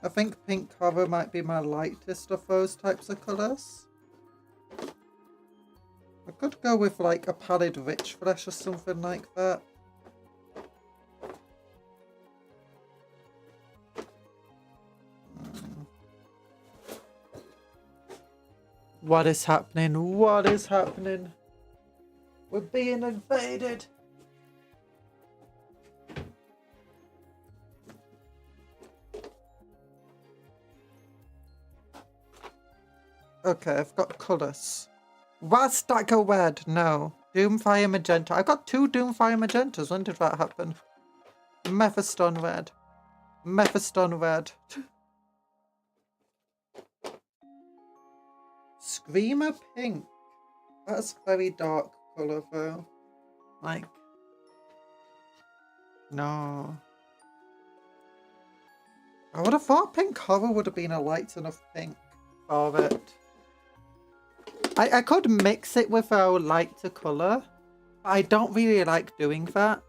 I think pink cover might be my lightest of those types of colours. I could go with like a pallid rich flesh or something like that. What is happening? What is happening? We're being invaded. Okay, I've got colours. Wastacker Red, no. Doomfire Magenta. I got 2 Doomfire Magentas. When did that happen? Mephiston Red. Mephiston Red. Screamer Pink. That's a very dark colour though. Like, no. I would have thought pink cover would have been a light enough pink for it. I could mix it with a lighter colour, but I don't really like doing that.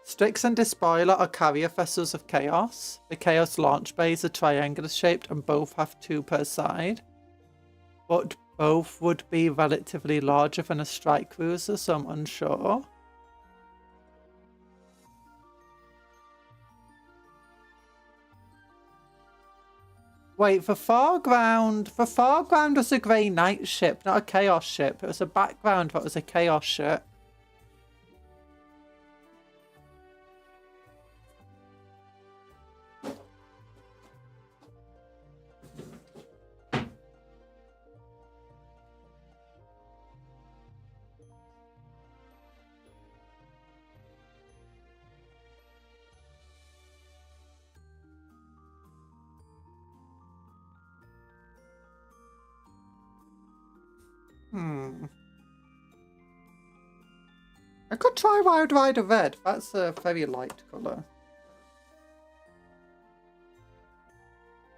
Strix and Despoiler are carrier vessels of Chaos. The Chaos launch bays are triangular shaped and both have 2 per side. But both would be relatively larger than a strike cruiser, so I'm unsure. Wait, the foreground was a Grey Knight ship, not a Chaos ship. It was a background that was a Chaos ship. I could try Wild Rider Red. That's a very light colour.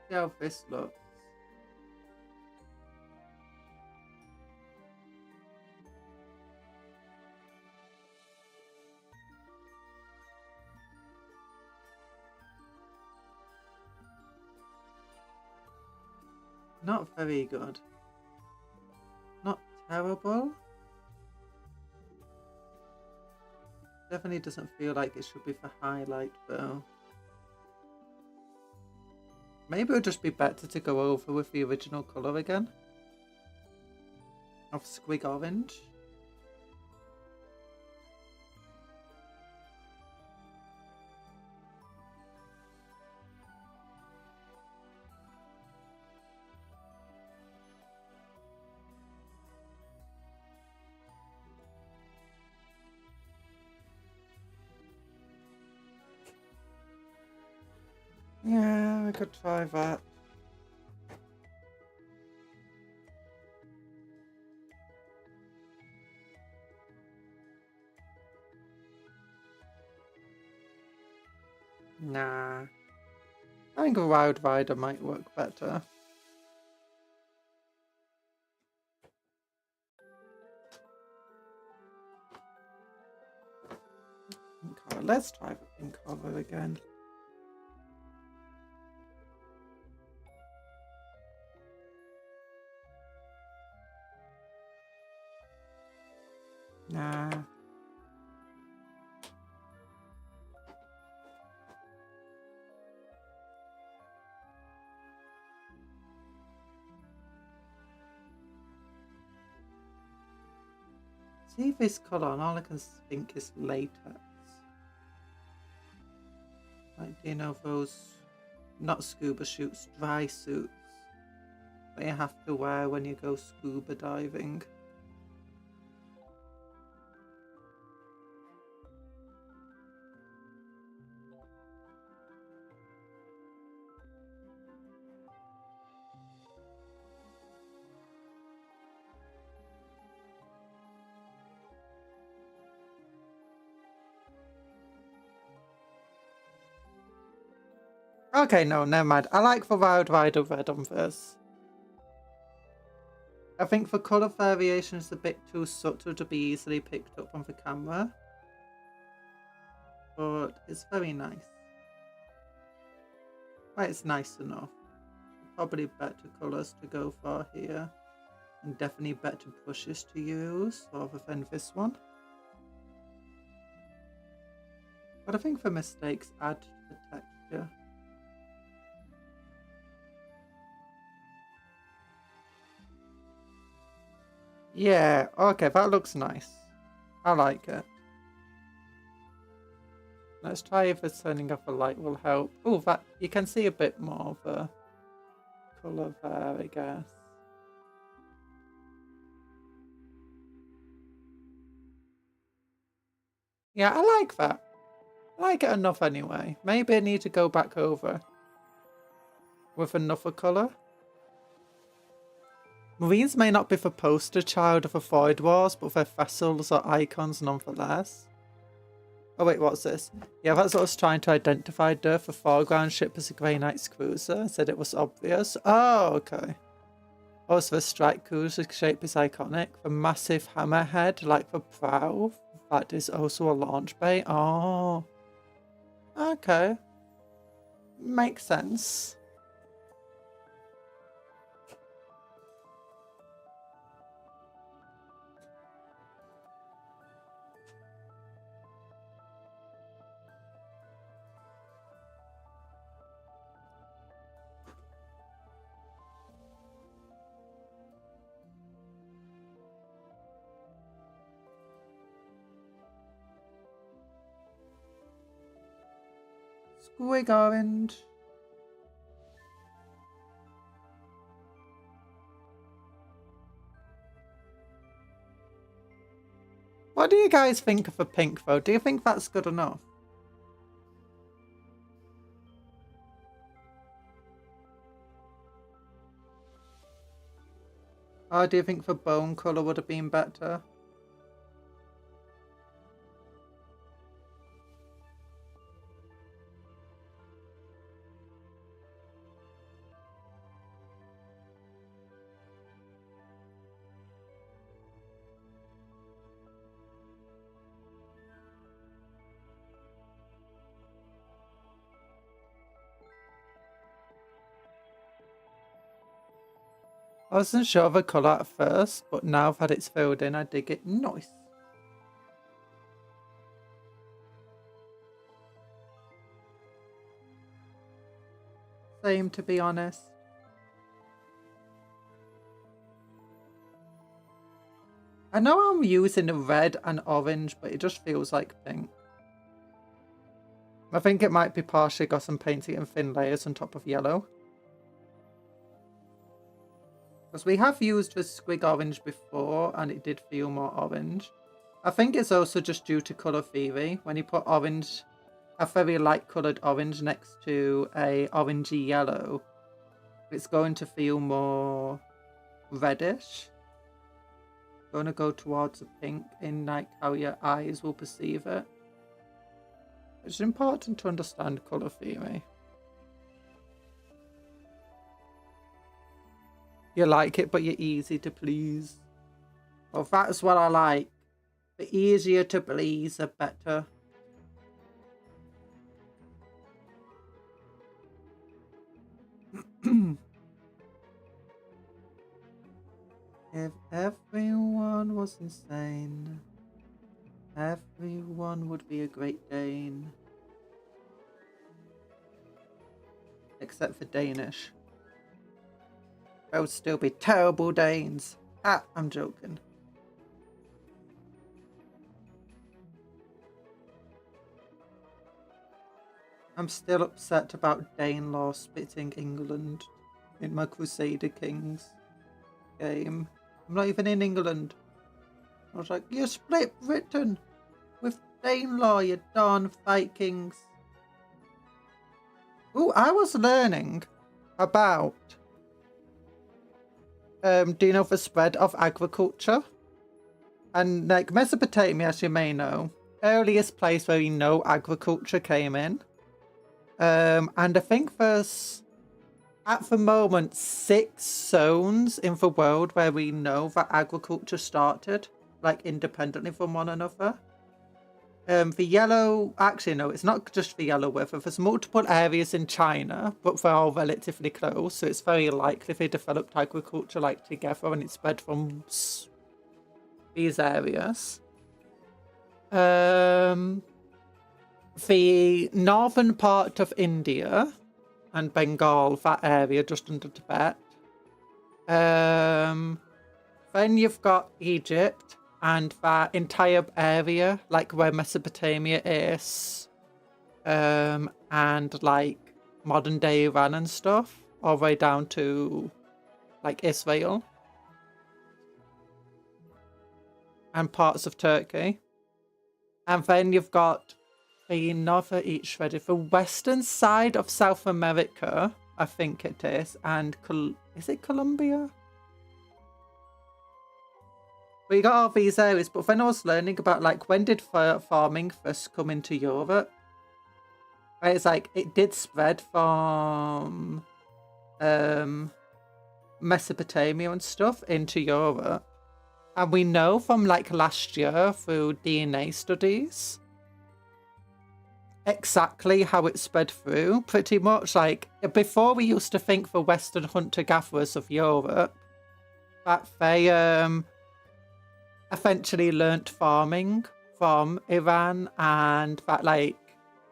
See how this looks. Not very good. Not terrible. Definitely doesn't feel like it should be for highlight though. Maybe it would just be better to go over with the original colour again. Of Squig Orange. Yeah, I could try that. Nah. I think a Wild Rider might work better. Pink colour. Let's try the pink colour again. Nah. See this colour and all I can think is latex. Like, do you know those, not scuba suits, dry suits that you have to wear when you go scuba diving? Okay, no, never mind. I like the Wild Rider Red on this. I think the colour variation is a bit too subtle to be easily picked up on the camera. But it's very nice. Well, it's nice enough. Probably better colours to go for here. And definitely better brushes to use rather than this one. But I think the mistakes add to the texture. Yeah, okay, that looks nice. I like it. Let's try if it's turning off the light will help. Oh, that you can see a bit more of the colour there, I guess. Yeah, I like that. I like it enough anyway. Maybe I need to go back over with another colour. Marines may not be the poster child of the Void Wars, but their vessels are icons nonetheless. Oh wait, what's this? Yeah, that's what I was trying to identify there. The foreground ship is a Grey Knight's cruiser. I said it was obvious. Oh, okay. Also, the strike cruiser shape is iconic. The massive hammerhead, like the prow, that is also a launch bay. Oh. Okay. Makes sense. squig orange. What do you guys think of a pink though? Do you think that's good enough? Or do you think the bone colour would have been better? I wasn't sure of the colour at first, but now that it's filled in, I dig it. Nice. Same, to be honest. I know I'm using red and orange, but it just feels like pink. I think it might be partially got some painting in thin layers on top of yellow. Because we have used the squig orange before and it did feel more orange. I think it's also just due to colour theory. When you put orange, a very light coloured orange next to a orangey yellow, it's going to feel more reddish. Going to go towards a pink in like how your eyes will perceive it. It's important to understand colour theory. You like it, but you're easy to please. Well, that's what I like. The easier to please, the better. If everyone was insane, everyone would be a Great Dane. Except for Danish. They would still be terrible Danes. Ah, I'm joking. I'm still upset about Danelaw spitting England in my Crusader Kings game. I'm not even in England. I was like, you split Britain with Danelaw, you darn Vikings. Ooh, I was learning about, do you know the spread of agriculture? And like Mesopotamia, as you may know, earliest place where we know agriculture came in. And I think there's, at the moment, 6 zones in the world where we know that agriculture started, like independently from one another. The yellow, actually no, it's not just the yellow river. There's multiple areas in China, but they're all relatively close, so it's very likely they developed agriculture like together and it spread from these areas. The northern part of India and Bengal, that area just under Tibet. Then you've got Egypt and that entire area, like where Mesopotamia is, and like modern day Iran and stuff, all the way down to like Israel and parts of Turkey. And then you've got the northern each ready, the western side of South America, I think it is, and is it Colombia? We got all these areas, but when I was learning about like when did farming first come into Europe, right, it's like it did spread from Mesopotamia and stuff into Europe, and we know from like last year through DNA studies exactly how it spread through. Pretty much like before, we used to think the Western hunter-gatherers of Europe that they eventually learnt farming from Iran, and that like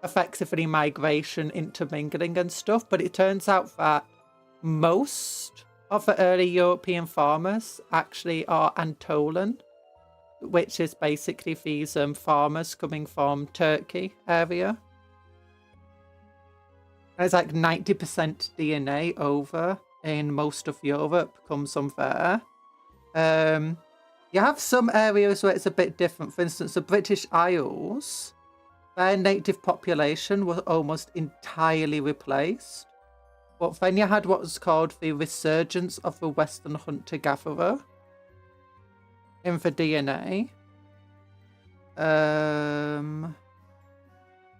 effectively migration, intermingling and stuff. But it turns out that most of the early European farmers actually are Anatolian, which is basically these farmers coming from Turkey area. It's like 90% DNA over in most of Europe becomes unfair. You have some areas where it's a bit different. For instance, the British Isles, their native population was almost entirely replaced. But then you had what was called the resurgence of the Western hunter-gatherer in the DNA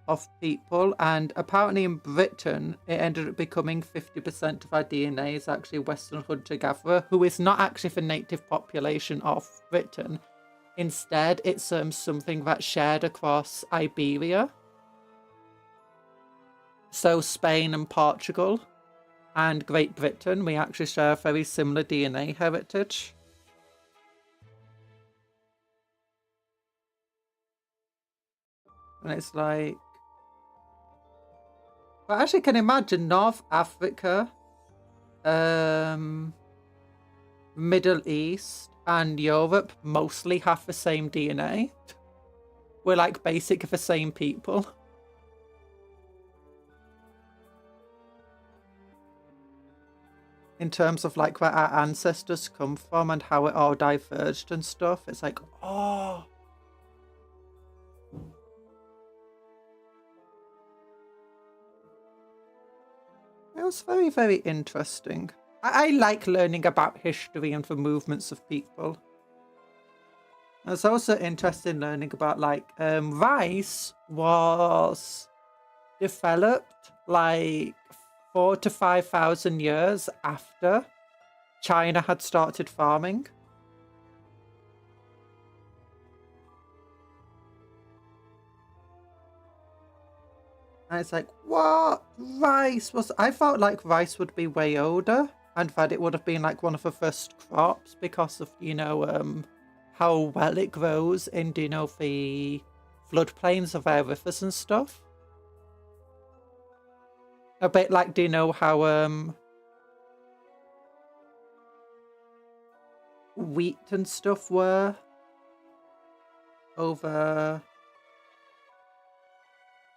of people, and apparently in Britain it ended up becoming 50% of our DNA is actually Western hunter-gatherer, who is not actually the native population of Britain. Instead, it's something that's shared across Iberia. So Spain and Portugal and Great Britain, we actually share a very similar DNA heritage. And it's like... But I actually can imagine North Africa, Middle East, and Europe mostly have the same DNA. We're like basically the same people. In terms of like where our ancestors come from and how it all diverged and stuff. It's like, oh. It was very, very interesting. I like learning about history and the movements of people. I was also interested in learning about like rice was developed like 4,000 to 5,000 years after China had started farming. And it's like, what? Rice was... I felt like rice would be way older and that it would have been like one of the first crops because of, you know, how well it grows in, you know, the floodplains of our rivers and stuff. A bit like, do you know how wheat and stuff were over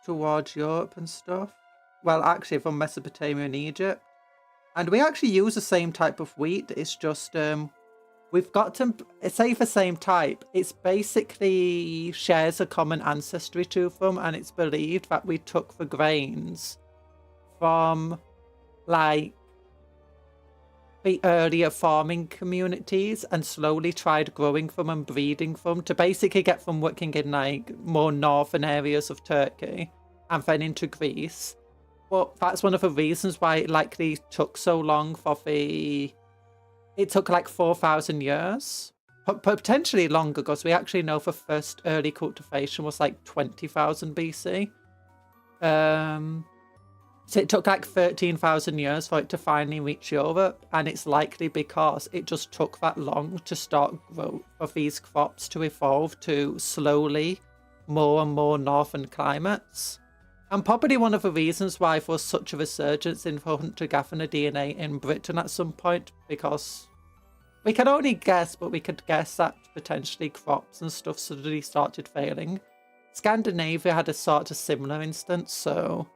towards Europe and stuff? Well, actually from Mesopotamia and Egypt. And we actually use the same type of wheat. It's just we've got to say the same type. It's basically shares a common ancestry to them, and it's believed that we took the grains from like the earlier farming communities and slowly tried growing them and breeding them to basically get them working in like more northern areas of Turkey and then into Greece. But that's one of the reasons why it likely took so long for the... It took like 4,000 years. Potentially longer, because we actually know the first early cultivation was like 20,000 BC. So it took like 13,000 years for it to finally reach Europe, and it's likely because it just took that long to start growth of these crops to evolve to slowly more and more northern climates. And probably one of the reasons why there was such a resurgence in hunter-gatherer DNA in Britain at some point, because we can only guess, but we could guess that potentially crops and stuff suddenly started failing. Scandinavia had a sort of similar instance, so...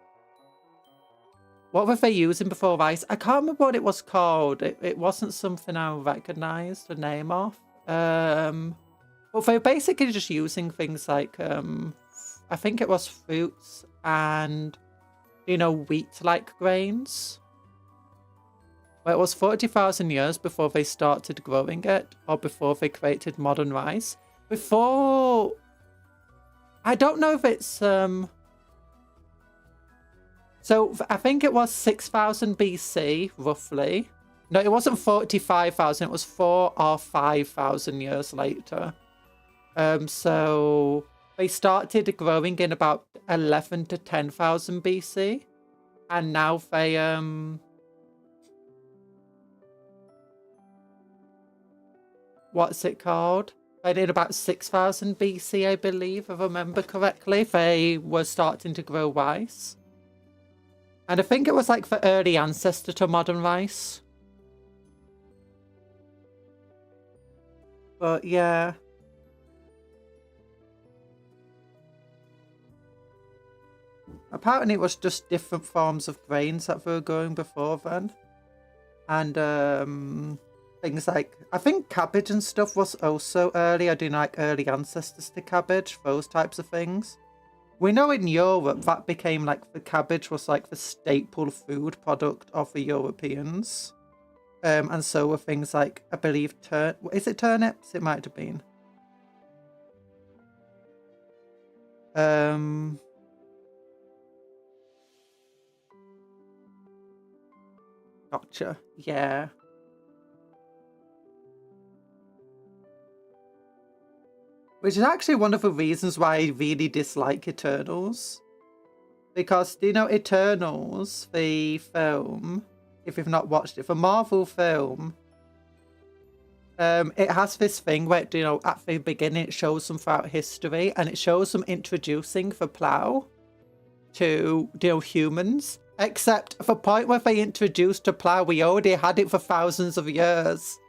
What were they using before rice? I can't remember what it was called. It wasn't something I recognised the name of. But they were basically just using things like, I think it was fruits and, you know, wheat-like grains. Well, it was 40,000 years before they started growing it, or before they created modern rice. Before... I don't know if it's... So I think it was 6,000 BC, roughly. No, it wasn't 45,000. It was 4 or 5,000 years later. So they started growing in about 11 to 10,000 BC. And now they... What's it called? They did about 6,000 BC, I believe, if I remember correctly. They were starting to grow rice. And I think it was like the early ancestor to modern rice. But yeah. apparently it was just different forms of grains that were growing before then. And things like, I think cabbage and stuff was also early. I do like early ancestors to cabbage, those types of things. We know in Europe that became like the cabbage was like the staple food product of the Europeans. And so were things like, I believe, is it turnips? It might have been. Gotcha. Yeah. Which is actually one of the reasons why I really dislike Eternals. Because, do you know, Eternals, the film, if you've not watched it, the Marvel film, it has this thing where, you know, at the beginning it shows them throughout history, and it shows them introducing the plough to, you know, humans. Except the point where they introduced the plough, we already had it for thousands of years.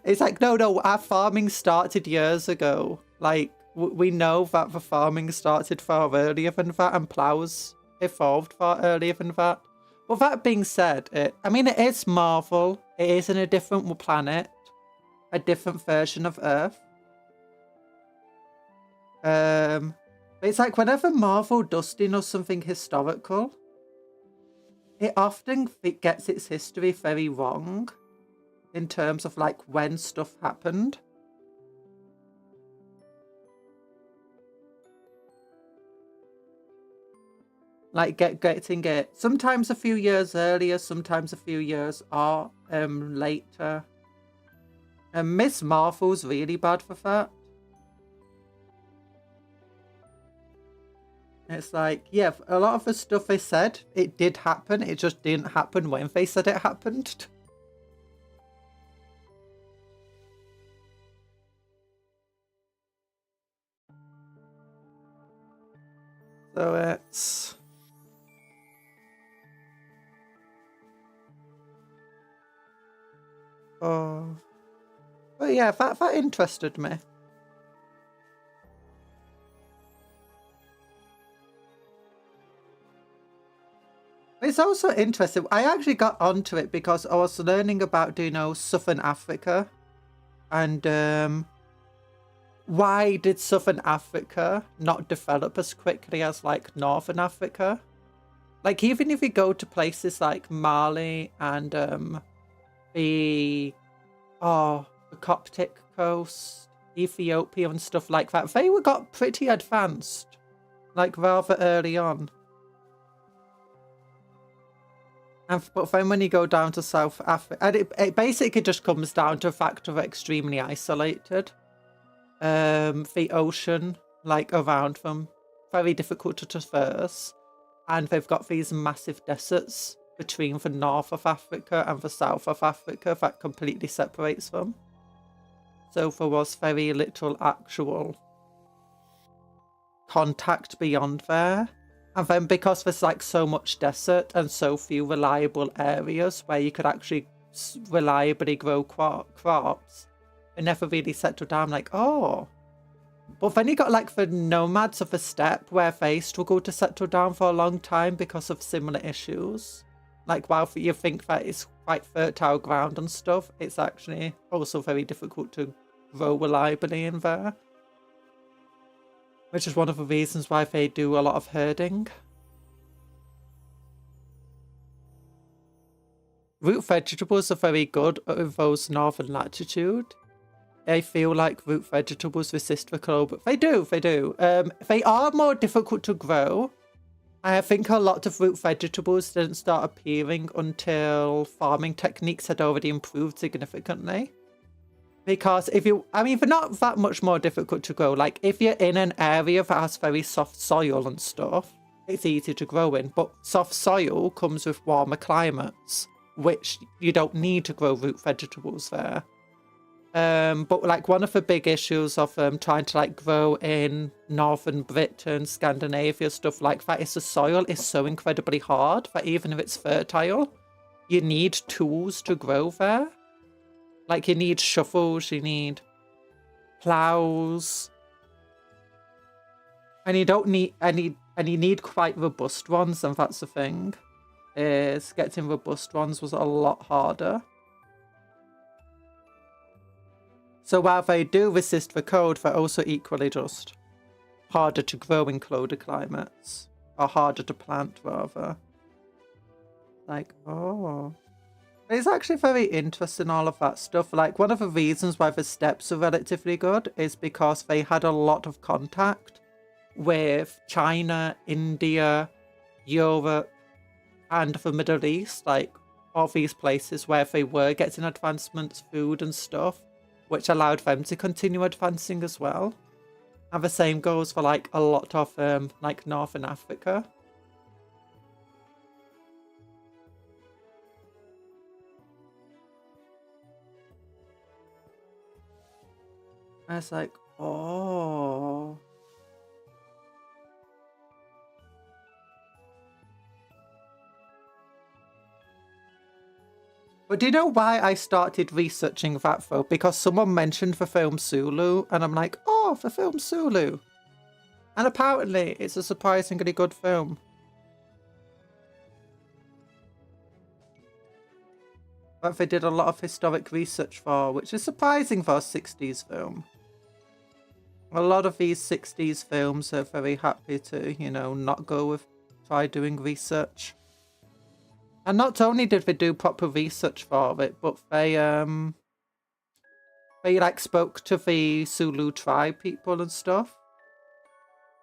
It's like, no, our farming started years ago. Like, we know that the farming started far earlier than that, and ploughs evolved far earlier than that. But that being said, it is Marvel. It is in a different planet, a different version of Earth. It's like whenever Marvel does, you know, something historical, it often gets its history very wrong in terms of like when stuff happened. Like getting it sometimes a few years earlier, sometimes a few years later. And Miss Marvel's really bad for that. It's like, yeah, a lot of the stuff they said, it did happen. It just didn't happen when they said it happened. So it's... Oh. But yeah, that interested me. It's also interesting. I actually got onto it because I was learning about, you know, Southern Africa. And why did Southern Africa not develop as quickly as, like, Northern Africa? Like, even if you go to places like Mali and the Coptic coast, Ethiopia and stuff like that, they got pretty advanced, like, rather early on. But then when you go down to South Africa, and it basically just comes down to a fact of extremely isolated. The ocean, like, around them, very difficult to traverse. And they've got these massive deserts between the north of Africa and the south of Africa that completely separates them. So there was very little actual contact beyond there. And then because there's like so much desert and so few reliable areas where you could actually reliably grow crops, it never really settled down like, oh. But then you got like the nomads of the steppe where they struggled to settle down for a long time because of similar issues. Like while you think that it's quite fertile ground and stuff, it's actually also very difficult to grow reliably in there. Which is one of the reasons why they do a lot of herding. Root vegetables are very good in those northern latitude. I feel like root vegetables resist the cold, but they do. They are more difficult to grow. I think a lot of root vegetables didn't start appearing until farming techniques had already improved significantly. Because they're not that much more difficult to grow. Like, if you're in an area that has very soft soil and stuff, it's easy to grow in. But soft soil comes with warmer climates, which you don't need to grow root vegetables there. But, like, one of the big issues of trying to, like, grow in northern Britain, Scandinavia, stuff like that, is the soil is so incredibly hard that even if it's fertile, you need tools to grow there. Like, you need shovels, you need plows. And you don't need And you need quite robust ones, and that's the thing. Is getting robust ones was a lot harder. So while they do resist the cold, they're also equally just harder to grow in colder climates. Or harder to plant, rather. Like, oh. It's actually very interesting, all of that stuff. Like, one of the reasons why the steppes are relatively good is because they had a lot of contact with China, India, Europe, and the Middle East. Like, all these places where they were getting advancements, food and stuff, which allowed them to continue advancing as well. And the same goes for, like, a lot of, like, Northern Africa. And it's like, oh. But do you know why I started researching that, though? Because someone mentioned the film Sulu, and I'm like, oh, the film Sulu. And apparently, it's a surprisingly good film. That they did a lot of historic research for, which is surprising for a 60s film. A lot of these 60s films are very happy to, you know, not go with, try doing research. And not only did they do proper research for it, but they like spoke to the Zulu tribe people and stuff.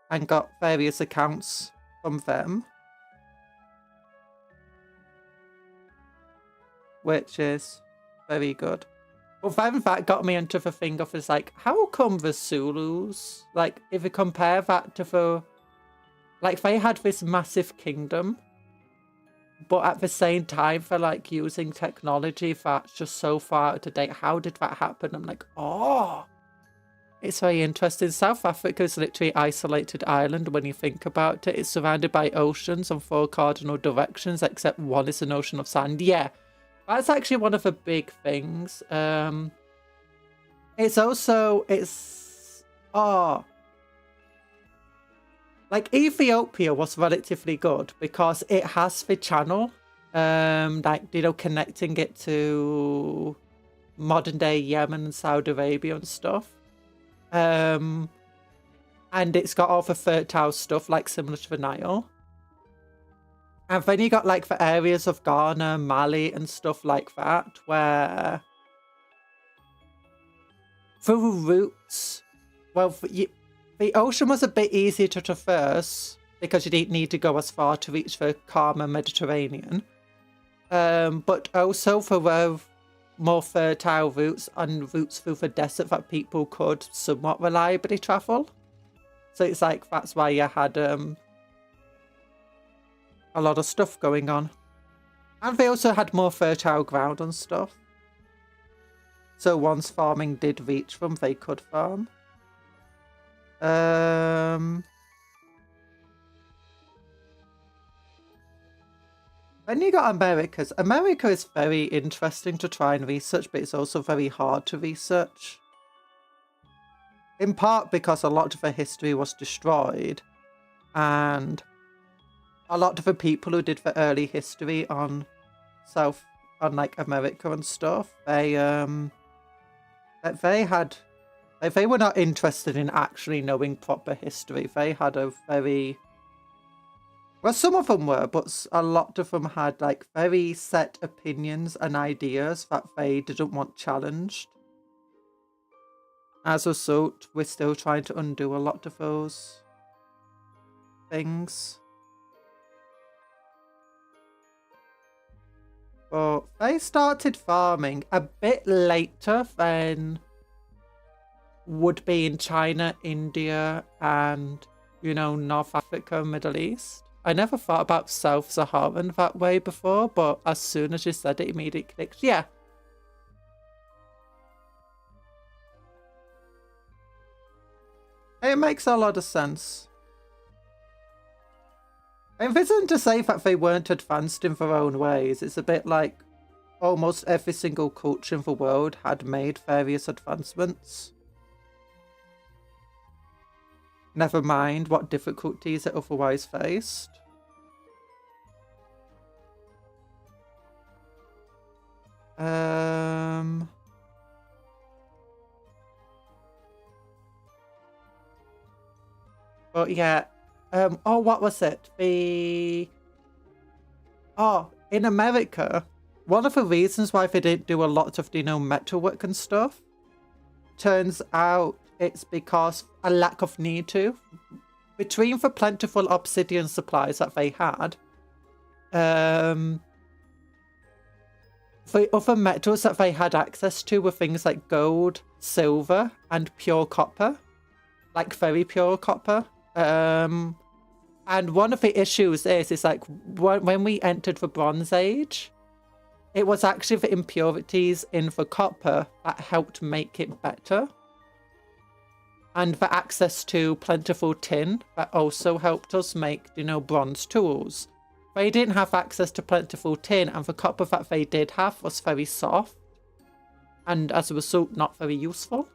And got various accounts from them. Which is very good. But then that got me into the thing of, is like, how come the Zulus, like, if you compare that to the, like, they had this massive kingdom, but at the same time, they're, like, using technology that's just so far out of date. How did that happen? I'm like, oh, it's very interesting. South Africa is literally an isolated island when you think about it. It's surrounded by oceans on 4 cardinal directions, except one is an ocean of sand. Yeah. That's actually one of the big things. It's also, like, Ethiopia was relatively good because it has the channel, like, you know, connecting it to modern day Yemen and Saudi Arabia and stuff. And it's got all the fertile stuff, like, similar to the Nile. And then you got, like, the areas of Ghana, Mali, and stuff like that, where the routes, well, the ocean was a bit easier to traverse because you didn't need to go as far to reach the calmer Mediterranean. But also there were more fertile routes and routes through the desert that people could somewhat reliably travel. So it's like, that's why you had a lot of stuff going on. And they also had more fertile ground and stuff. So once farming did reach them, they could farm. Then you got Americas. America is very interesting to try and research, but it's also very hard to research. In part because a lot of the history was destroyed, and a lot of the people who did the early history on like America and stuff, they were not interested in actually knowing proper history. They had a very, well, some of them were, but a lot of them had, like, very set opinions and ideas that they didn't want challenged. As a result, we're still trying to undo a lot of those things. But they started farming a bit later than would be in China, India, and, you know, North Africa, Middle East. I never thought about South Saharan that way before, but as soon as you said it, immediately clicked. Yeah. It makes a lot of sense. It isn't to say that they weren't advanced in their own ways. It's a bit like almost every single culture in the world had made various advancements. Never mind what difficulties it otherwise faced. But yeah, oh, what was it? In America, one of the reasons why they didn't do a lot of, metalwork and stuff, turns out it's because a lack of need to. Between the plentiful obsidian supplies that they had, the other metals that they had access to were things like gold, silver, and pure copper. Like very pure copper. And one of the issues is like when we entered the Bronze Age, it was actually the impurities in the copper that helped make it better. And the access to plentiful tin that also helped us make, bronze tools. They didn't have access to plentiful tin, and the copper that they did have was very soft. And as a result, not very useful.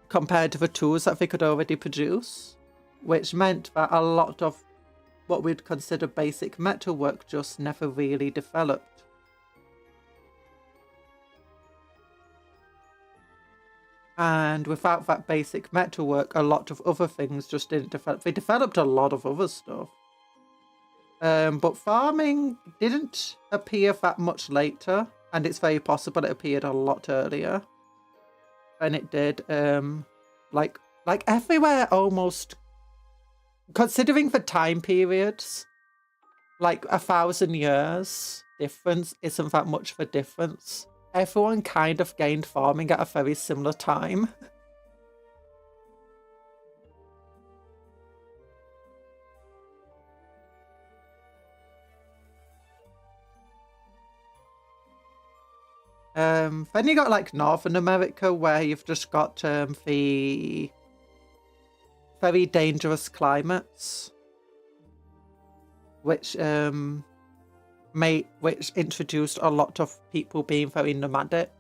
Compared to the tools that they could already produce. Which meant that a lot of what we'd consider basic metalwork just never really developed. And without that basic metalwork, a lot of other things just didn't develop. They developed a lot of other stuff. But farming didn't appear that much later. And it's very possible it appeared a lot earlier than it did. Like everywhere almost. Considering the time periods, like 1,000 years difference isn't that much of a difference. Everyone kind of gained farming at a very similar time. Then you got like Northern America, where you've just got the very dangerous climates, which introduced a lot of people being very nomadic.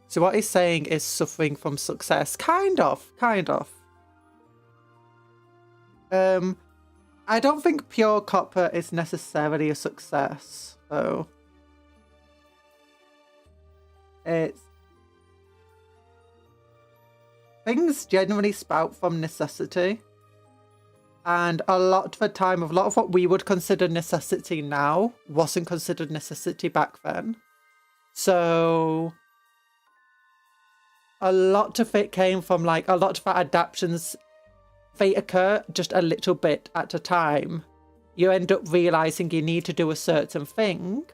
So what he's saying is suffering from success. Kind of. I don't think pure copper is necessarily a success, though. Things generally spout from necessity. And a lot of the time, a lot of what we would consider necessity now wasn't considered necessity back then. So a lot of it came from like a lot of our adaptations, they occur just a little bit at a time. You end up realizing you need to do a certain thing.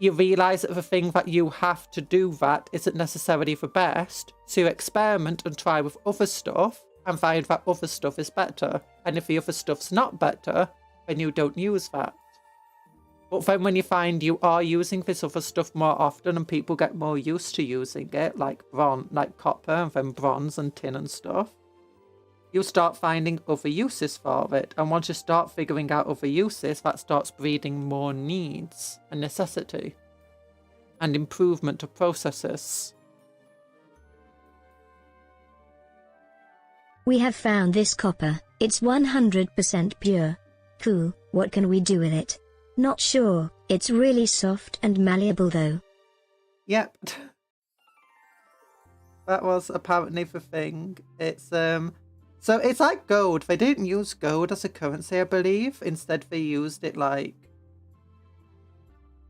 You realize that the thing that you have to do that isn't necessarily the best. So you experiment and try with other stuff and find that other stuff is better. And if the other stuff's not better, then you don't use that. But then when you find you are using this other stuff more often and people get more used to using it, like copper and then bronze and tin and stuff, you'll start finding other uses for it. And once you start figuring out other uses, that starts breeding more needs and necessity and improvement of processes. We have found this copper. It's 100% pure. Cool, what can we do with it? Not sure. It's really soft and malleable though. Yep. That was apparently the thing. It's so it's like gold. They didn't use gold as a currency, I believe. Instead they used it like,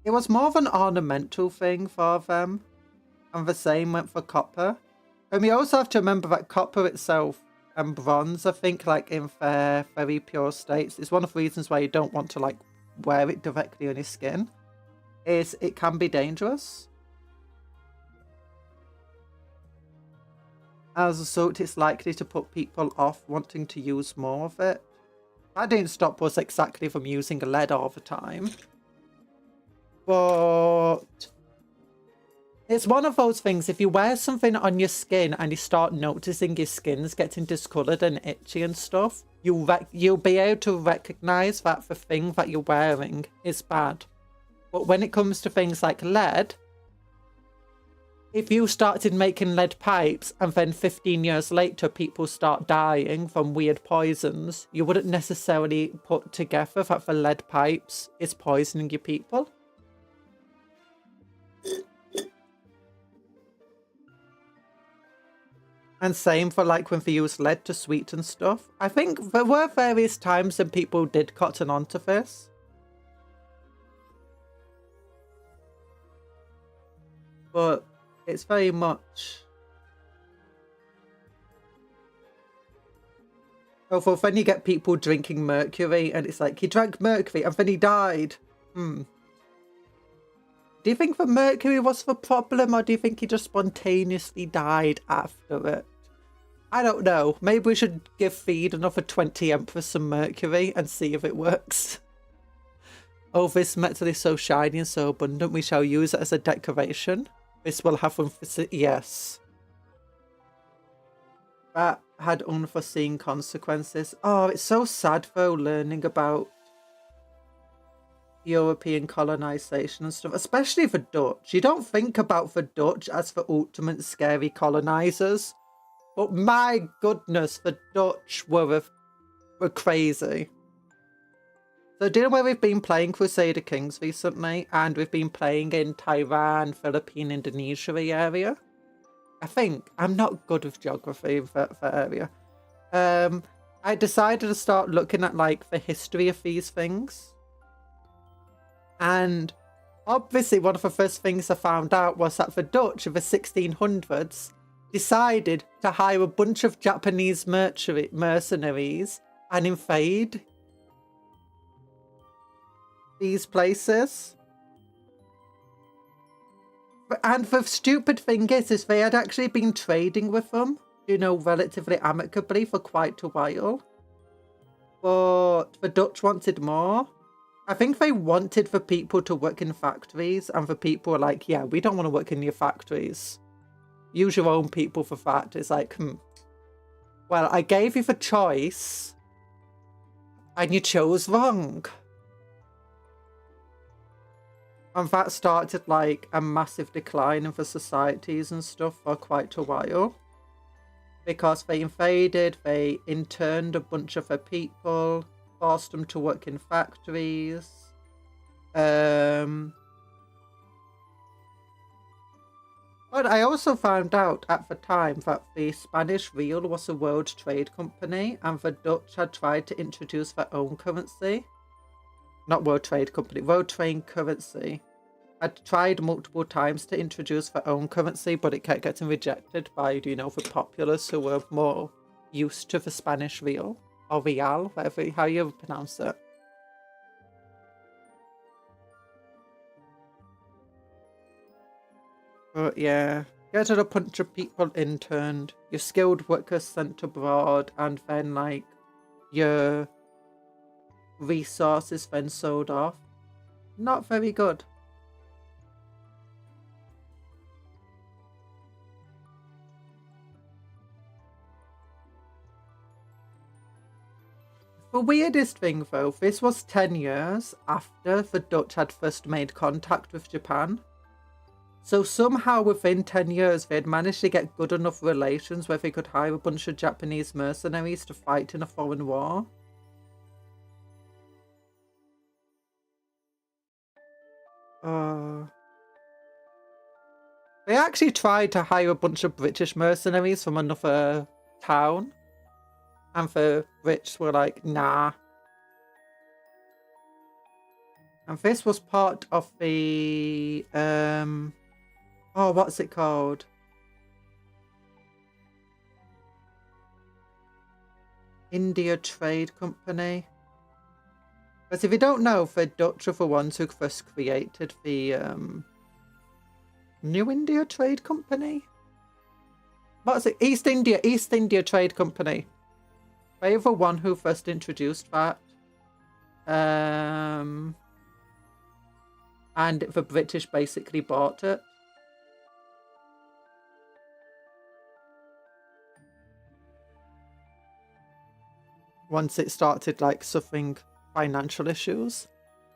it was more of an ornamental thing for them. And the same went for copper. And we also have to remember that copper itself and bronze, I think, like in their very pure states, is one of the reasons why you don't want to like wear it directly on your skin, is it can be dangerous. As a result, it's likely to put people off wanting to use more of it. That didn't stop us exactly from using lead all the time. But it's one of those things, if you wear something on your skin and you start noticing your skin's getting discoloured and itchy and stuff, you'll be able to recognise that the thing that you're wearing is bad. But when it comes to things like lead, if you started making lead pipes and then 15 years later people start dying from weird poisons, you wouldn't necessarily put together that the lead pipes is poisoning your people. And same for like when they use lead to sweeten stuff. I think there were various times when people did cotton onto this. But it's very much... Although then you get people drinking mercury and it's like, he drank mercury and then he died. Do you think the mercury was the problem, or do you think he just spontaneously died after it? I don't know. Maybe we should give Feed another 20 Empress some mercury and see if it works. Oh, this metal is so shiny and so abundant, we shall use it as a decoration. This will have yes. That had unforeseen consequences. Oh, it's so sad though, learning about European colonization and stuff, especially the Dutch. You don't think about the Dutch as the ultimate scary colonizers, but my goodness, the Dutch were crazy. So do you know where we've been playing Crusader Kings recently, and we've been playing in Taiwan, Philippine, Indonesia area? I think. I'm not good with geography in that area. I decided to start looking at like the history of these things. And obviously one of the first things I found out was that the Dutch of the 1600s decided to hire a bunch of Japanese mercenaries and invade these places. And the stupid thing is they had actually been trading with them, you know, relatively amicably for quite a while. But the Dutch wanted more. I think they wanted the people to work in factories, and the people were like, yeah, we don't want to work in your factories. Use your own people for that. It's like, well, I gave you the choice and you chose wrong. And that started like a massive decline in the societies and stuff for quite a while. Because they invaded, they interned a bunch of their people, forced them to work in factories. But I also found out at the time that the Spanish real was a world trade company, and the Dutch had tried to introduce their own currency. Not world trade company, world trade currency. Had tried multiple times to introduce their own currency, but it kept getting rejected by, you know, the populace who were more used to the Spanish real, or real, whatever, how you pronounce it. But yeah, get a bunch of people interned, your skilled workers sent abroad, and then like your resources then sold off. Not very good. The weirdest thing though, this was 10 years after the Dutch had first made contact with Japan. So somehow within 10 years they had managed to get good enough relations where they could hire a bunch of Japanese mercenaries to fight in a foreign war. They actually tried to hire a bunch of British mercenaries from another town. And the Brits were like, nah. And this was part of the, oh, what's it called? India Trade Company. Because if you don't know, the Dutch are the ones who first created the New India Trade Company? What's it? East India Trade Company. They were the one who first introduced that. And the British basically bought it. Once it started like suffering financial issues.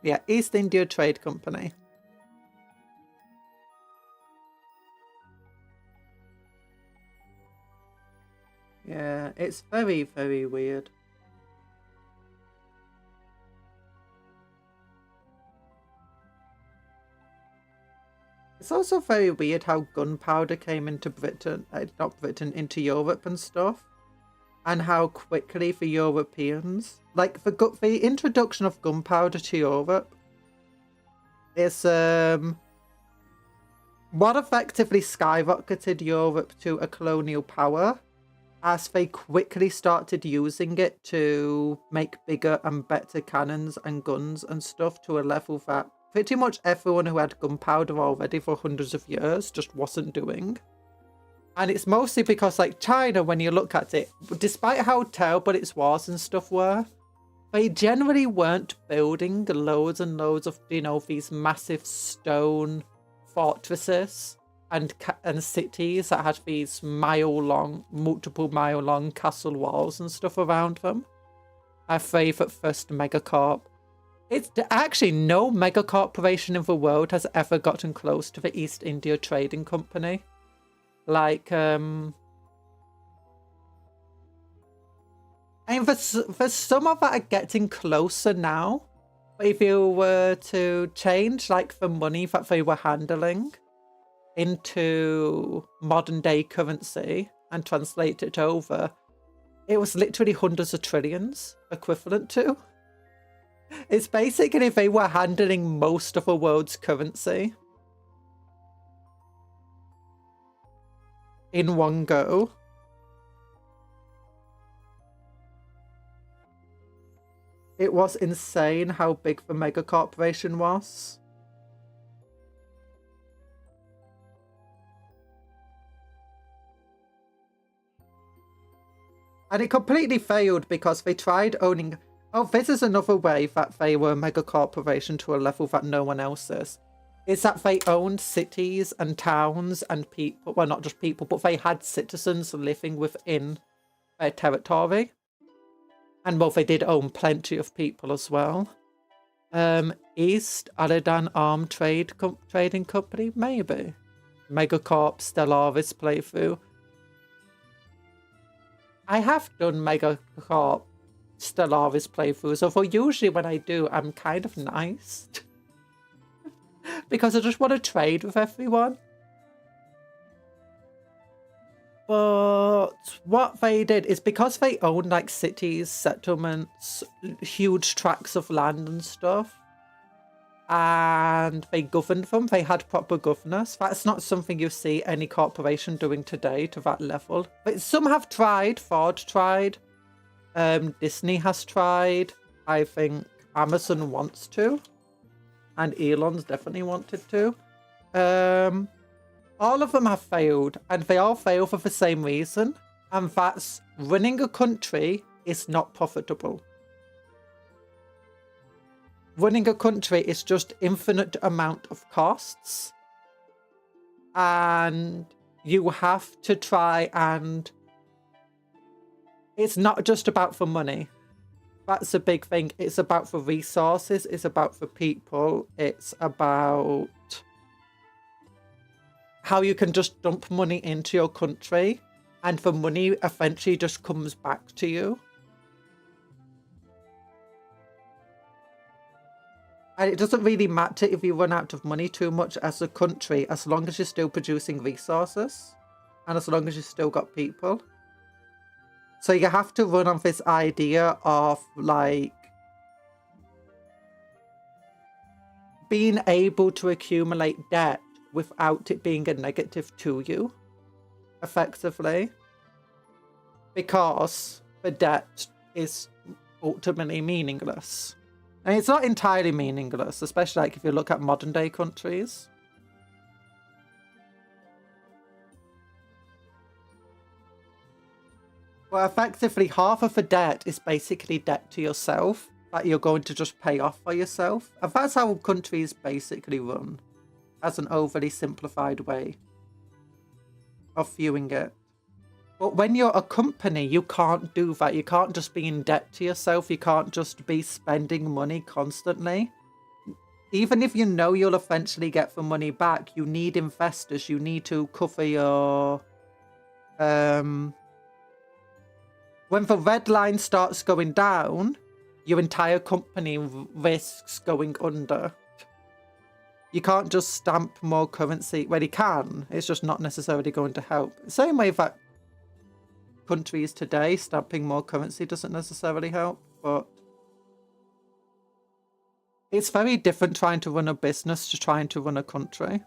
Yeah, East India Trade Company. Yeah, it's very, very weird. It's also very weird how gunpowder came into Britain, not Britain, into Europe and stuff. And how quickly for Europeans, like the introduction of gunpowder to Europe is what effectively skyrocketed Europe to a colonial power as they quickly started using it to make bigger and better cannons and guns and stuff to a level that pretty much everyone who had gunpowder already for hundreds of years just wasn't doing. And it's mostly because, like, China, when you look at it, despite how terrible its wars and stuff were, they generally weren't building loads and loads of, you know, these massive stone fortresses and cities that had these multiple mile long castle walls and stuff around them. Our favourite first megacorp. It's actually no megacorporation in the world has ever gotten close to the East India Trading Company. Like, I mean, there's some of that are getting closer now. But if you were to change, like, the money that they were handling into modern day currency and translate it over, it was literally hundreds of trillions equivalent to. It's basically they were handling most of the world's currency in one go. It was insane how big the mega corporation was. And it completely failed because they tried owning... Oh, this is another way that they were a mega corporation to a level that no one else is. Is that they owned cities and towns and people, well, not just people, but they had citizens living within their territory. And well, they did own plenty of people as well. East Aladan Arm Trading Company, maybe. Megacorp Stellaris playthrough. I have done Megacorp Stellaris playthroughs, although usually when I do, I'm kind of nice. Because I just want to trade with everyone. But what they did is because they owned like cities, settlements, huge tracts of land and stuff, and they governed them, they had proper governors. That's not something you see any corporation doing today to that level. But some have tried. Ford tried. Disney has tried. I think Amazon wants to. And Elon's definitely wanted to. All of them have failed, and they all fail for the same reason, and that's running a country is not profitable. Running a country is just infinite amount of costs, and you have to try and... It's not just about the money. That's a big thing. It's about the resources, it's about the people, it's about... how you can just dump money into your country and the money eventually just comes back to you. And it doesn't really matter if you run out of money too much as a country, as long as you're still producing resources and as long as you've still got people. So you have to run on this idea of like being able to accumulate debt without it being a negative to you, effectively, because the debt is ultimately meaningless. And it's not entirely meaningless, especially like if you look at modern day countries. Well, effectively, half of the debt is basically debt to yourself that you're going to just pay off for yourself. And that's how countries basically run. As an overly simplified way of viewing it. But when you're a company, you can't do that. You can't just be in debt to yourself. You can't just be spending money constantly. Even if you know you'll eventually get the money back, you need investors. You need to cover your When the red line starts going down, your entire company risks going under. You can't just stamp more currency. Well, you can. It's just not necessarily going to help. Same way that countries today, stamping more currency doesn't necessarily help, but it's very different trying to run a business to trying to run a country.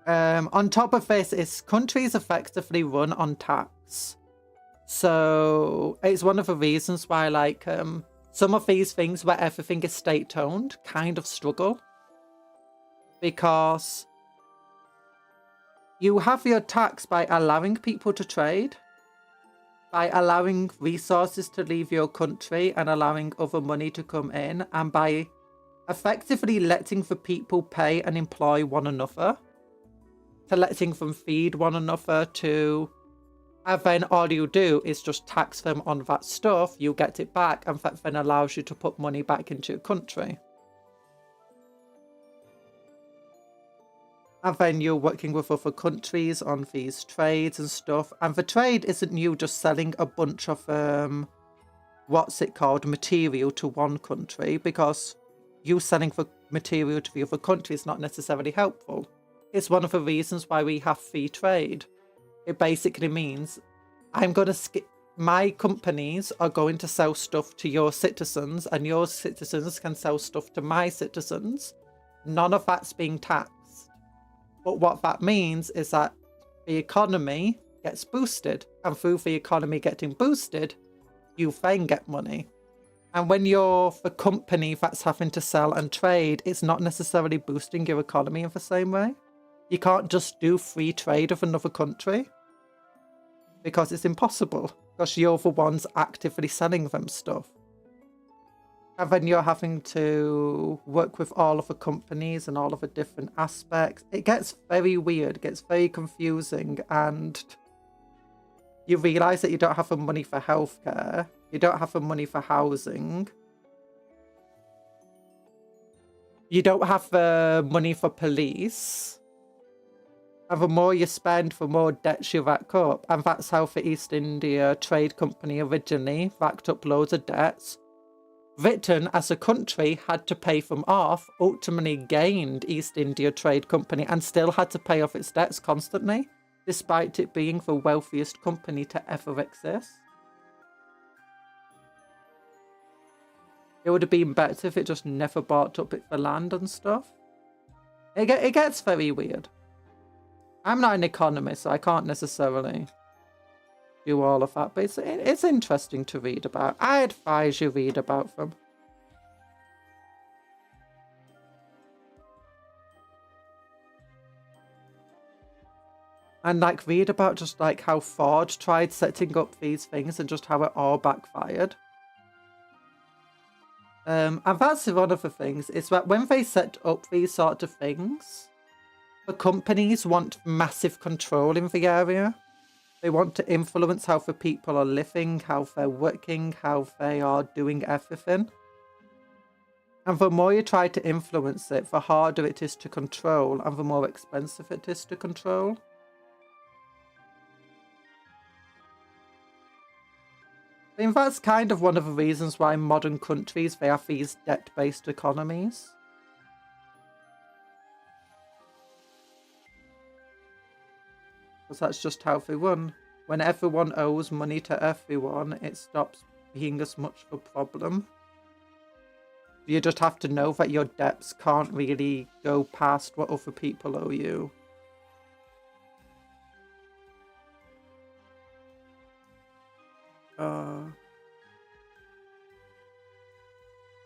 On top of this, is countries effectively run on tax. So it's one of the reasons why, like, some of these things where everything is state-owned kind of struggle. Because you have your tax by allowing people to trade, by allowing resources to leave your country and allowing other money to come in, and by effectively letting the people pay and employ one another, to letting them feed one another, to... And then all you do is just tax them on that stuff, you get it back, and that then allows you to put money back into your country. And then you're working with other countries on these trades and stuff. And the trade isn't you just selling a bunch of, material to one country, because you selling the material to the other country is not necessarily helpful. It's one of the reasons why we have free trade. It basically means my companies are going to sell stuff to your citizens, and your citizens can sell stuff to my citizens. None of that's being taxed. But what that means is that the economy gets boosted, and through the economy getting boosted, you then get money. And when you're the company that's having to sell and trade, it's not necessarily boosting your economy in the same way. You can't just do free trade with another country, because it's impossible, because you're the ones actively selling them stuff. And then you're having to work with all of the companies and all of the different aspects. It gets very weird, it gets very confusing, and you realise that you don't have the money for healthcare, you don't have the money for housing, you don't have the money for police. And the more you spend, the more debts you rack up. And that's how the East India Trade Company originally racked up loads of debts. Britain, as a country, had to pay them off, ultimately gained East India Trade Company, and still had to pay off its debts constantly, despite it being the wealthiest company to ever exist. It would have been better if it just never bought up the land and stuff. It gets very weird. I'm not an economist, so I can't necessarily do all of that, but it's interesting to read about. I advise you read about them. And like read about just like how Ford tried setting up these things and just how it all backfired. And that's one of the things, is that when they set up these sort of things, the companies want massive control in the area. They want to influence how the people are living, how they're working, how they are doing everything. And the more you try to influence it, the harder it is to control, and the more expensive it is to control. I mean, that's kind of one of the reasons why modern countries, they have these debt-based economies. Because that's just how they run. When everyone owes money to everyone, it stops being as much of a problem. You just have to know that your debts can't really go past what other people owe you.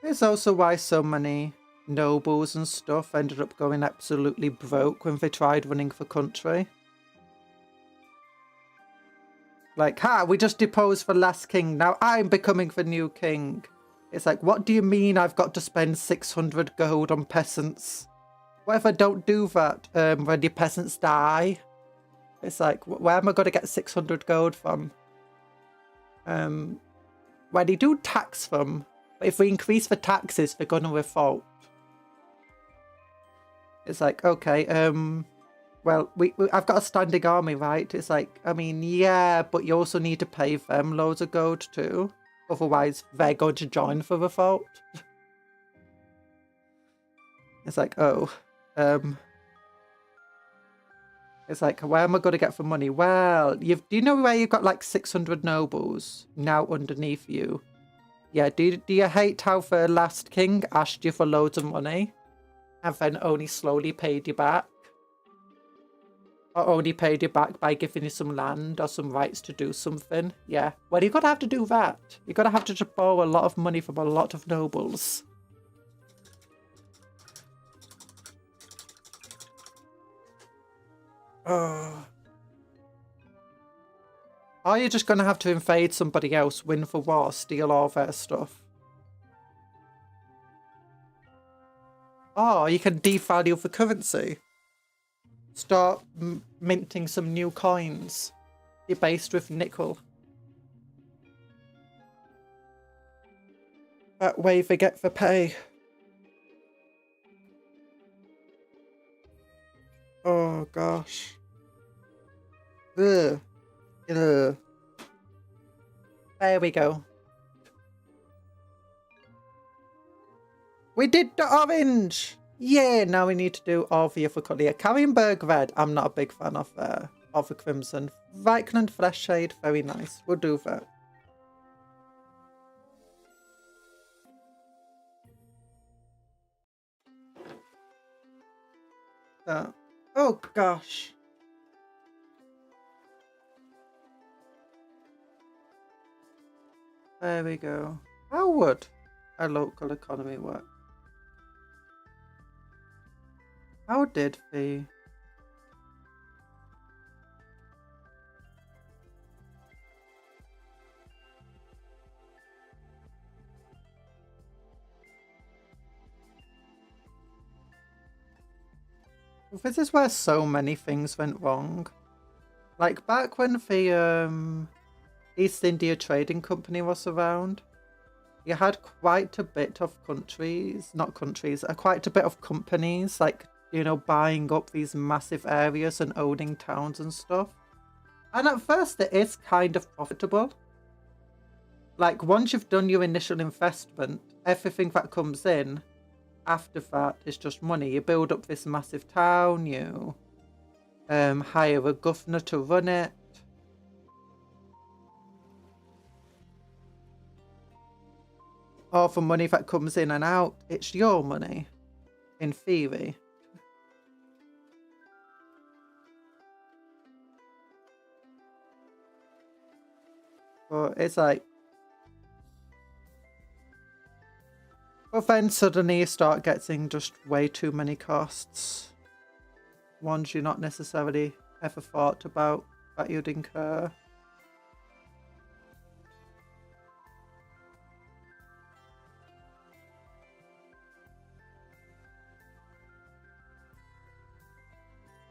It's also why so many nobles and stuff ended up going absolutely broke when they tried running the country. Like, we just deposed the last king, now I'm becoming the new king. It's like, what do you mean I've got to spend 600 gold on peasants? What if I don't do that when the peasants die? It's like, where am I going to get 600 gold from? Well, they do tax them, but if we increase the taxes, they're going to revolt. It's like, okay, well, well, I've got a standing army, right? It's like, I mean, yeah, but you also need to pay them loads of gold too. Otherwise, they're going to join for the fault. It's like, oh, it's like, where am I going to get the money? Well, do you know where you've got like 600 nobles now underneath you? Yeah, do you hate how the last king asked you for loads of money and then only slowly paid you back? Or only paid you back by giving you some land or some rights to do something? Yeah, well, you're going to have to do that. You're going to have to borrow a lot of money from a lot of nobles. Oh. Or you're just going to have to invade somebody else, win the war, steal all their stuff. Or you can devalue the currency. Start minting some new coins. You're based with nickel. That way they get the pay. Oh gosh. Ugh. Ugh. There we go. We did the orange! Yeah, now we need to do all the other colour. Yeah, Karienberg red, I'm not a big fan of the crimson. Vikland flesh shade, very nice. We'll do that. Oh gosh. There we go. How would a local economy work? How did the... This is where so many things went wrong. Like back when the East India Trading Company was around, you had quite a bit of countries, not countries, quite a bit of companies, like, you know, buying up these massive areas and owning towns and stuff. And at first it is kind of profitable. Like, once you've done your initial investment, everything that comes in after that is just money. You build up this massive town, you hire a governor to run it. All the money that comes in and out, it's your money, in theory. But it's like... But then suddenly you start getting just way too many costs. Ones you're not necessarily ever thought about that you'd incur.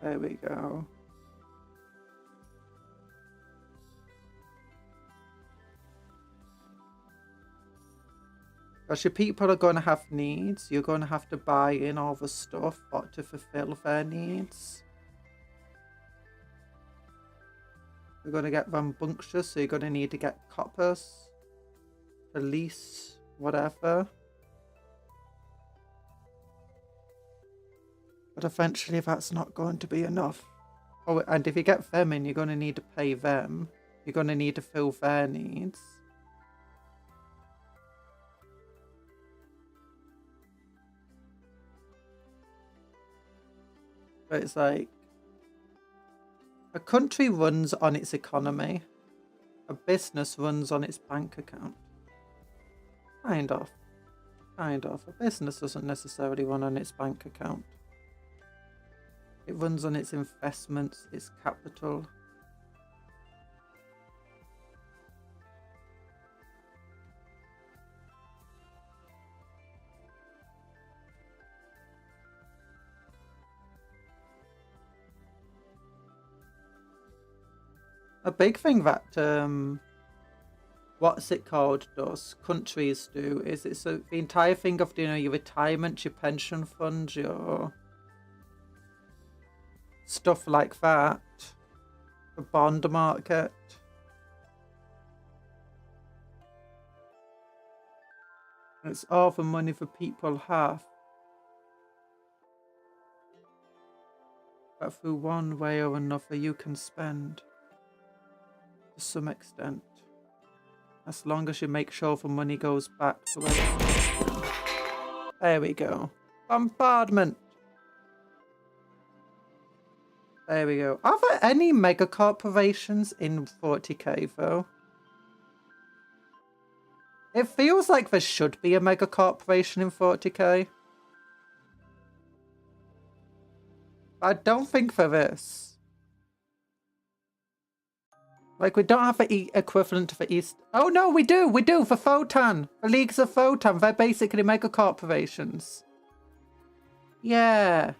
There we go. Because your people are going to have needs. You're going to have to buy in all the stuff to fulfill their needs. You're going to get rambunctious, so you're going to need to get coppers, police, whatever. But eventually that's not going to be enough. Oh, and if you get famine, you're going to need to pay them. You're going to need to fill their needs. But it's like, a country runs on its economy. A business runs on its bank account. Kind of. Kind of. A business doesn't necessarily run on its bank account. It runs on its investments, its capital. A big thing that, what's it called, does, countries do, is it's the entire thing of, you know, your retirement, your pension fund, your... stuff like that. The bond market. It's all the money the people have. But through one way or another you can spend. To some extent. As long as you make sure the money goes back to where it comes from. There we go. Bombardment. There we go. Are there any mega corporations in 40k though? It feels like there should be a mega corporation in 40k. I don't think there is. Like, we don't have the equivalent to the East. Oh no, we do! We do! For Photon! The Leagues of Photon, they're basically mega corporations. Yeah.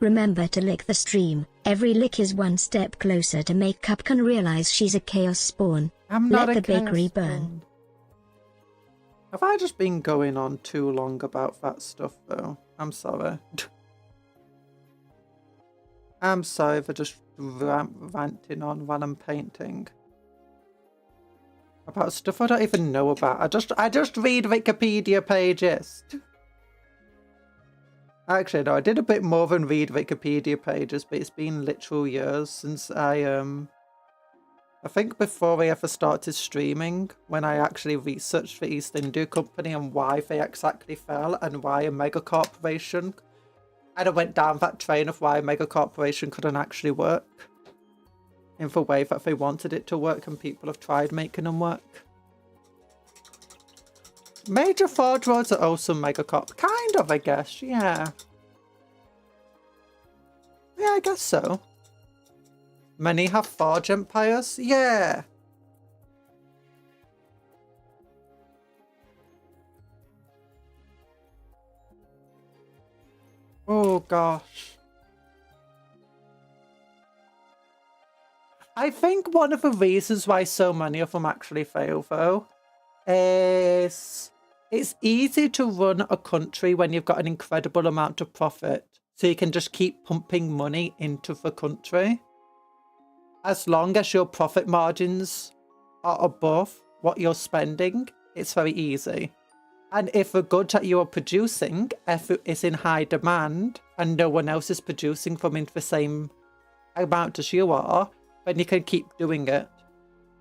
Remember to lick the stream. Every lick is one step closer to make Cupcake realize she's a chaos spawn. I'm not Let a the bakery chaos burn. spawn. Have I just been going on too long about that stuff though? I'm sorry. I'm sorry for just ranting on while I'm painting. About stuff I don't even know about. I just read Wikipedia pages. Actually, no, I did a bit more than read Wikipedia pages, but it's been literal years since I think before I ever started streaming, when I actually researched the East India Company and why they exactly fell and why a mega corporation, and I went down that train of why a mega corporation couldn't actually work in the way that they wanted it to work, and people have tried making them work. Major Forge Roads are also mega corp. Kind of, I guess, yeah. Yeah, I guess so. Many have Forge Empires? Yeah. Oh, gosh. I think one of the reasons why so many of them actually fail, though, is it's easy to run a country when you've got an incredible amount of profit. So you can just keep pumping money into the country. As long as your profit margins are above what you're spending, it's very easy. And if the goods that you are producing is in high demand and no one else is producing them in the same amount as you are, then you can keep doing it.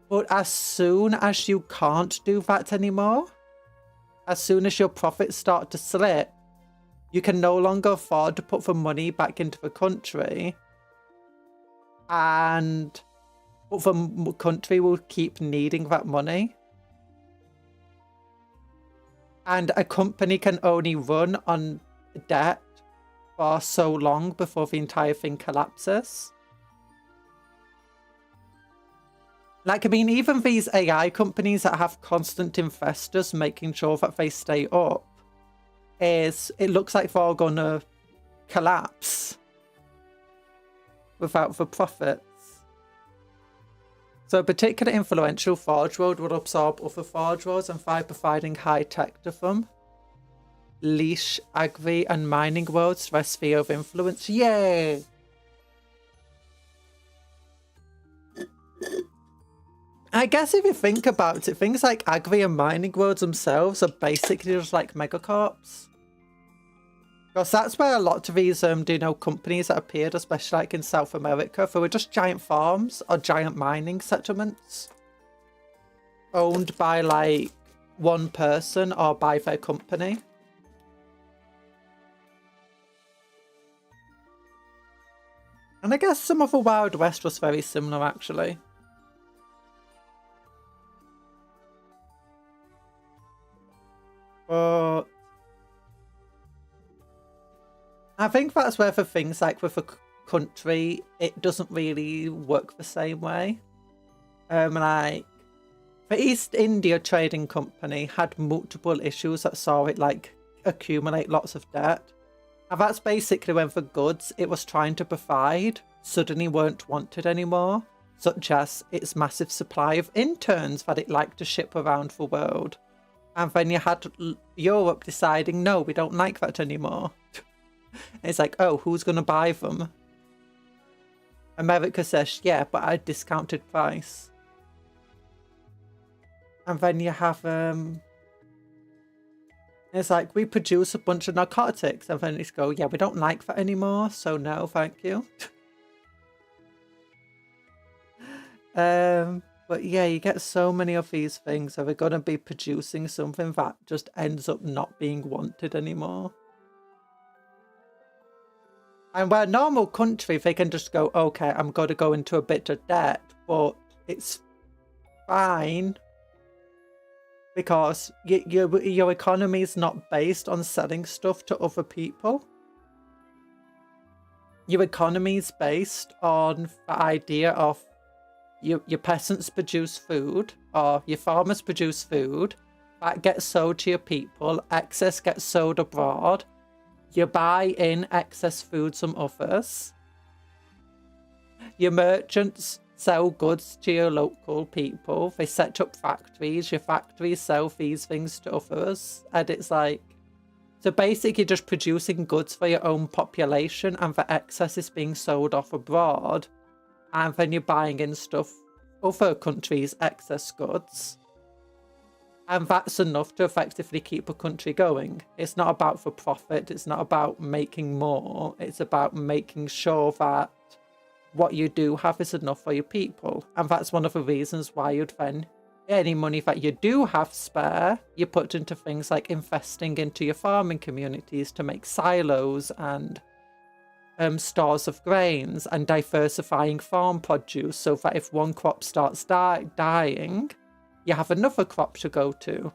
But as soon as you can't do that anymore, as soon as your profits start to slip, you can no longer afford to put the money back into the country. And the country will keep needing that money. And a company can only run on debt for so long before the entire thing collapses. Like, I mean, even these AI companies that have constant investors making sure that they stay up, it looks like they're all gonna collapse without the profits. So a particular influential Forge World will absorb other Forge Worlds and by providing high tech to them. Leash, agri, and mining worlds, their sphere of influence. Yay! I guess if you think about it, things like agri and mining worlds themselves are basically just like megacorps. Because that's where a lot of these companies that appeared, especially like in South America, they were just giant farms or giant mining settlements owned by like one person or by their company. And I guess some of the Wild West was very similar actually. But I think that's where for things like with a country, it doesn't really work the same way. Like the East India Trading Company had multiple issues that saw it like accumulate lots of debt. And that's basically when the goods it was trying to provide suddenly weren't wanted anymore, such as its massive supply of interns that it liked to ship around the world. And then you had Europe deciding, no, we don't like that anymore. It's like, oh, who's going to buy them? America says, yeah, but at a discounted price. And then you have, it's like, we produce a bunch of narcotics. And then it's go, yeah, we don't like that anymore. So no, thank you. But yeah, you get so many of these things. So they're going to be producing something that just ends up not being wanted anymore. And where a normal country, they can just go, okay, I'm going to go into a bit of debt, but it's fine because your economy is not based on selling stuff to other people. Your economy is based on the idea of your peasants produce food, or your farmers produce food, that gets sold to your people, excess gets sold abroad, you buy in excess food from others, your merchants sell goods to your local people, they set up factories, your factories sell these things to others, and it's like, so basically you're just producing goods for your own population and the excess is being sold off abroad. And then you're buying in stuff, other countries' excess goods. And that's enough to effectively keep a country going. It's not about for profit. It's not about making more. It's about making sure that what you do have is enough for your people. And that's one of the reasons why you'd then, any money that you do have spare, you put into things like investing into your farming communities to make silos and stores of grains and diversifying farm produce so that if one crop starts dying, you have another crop to go to.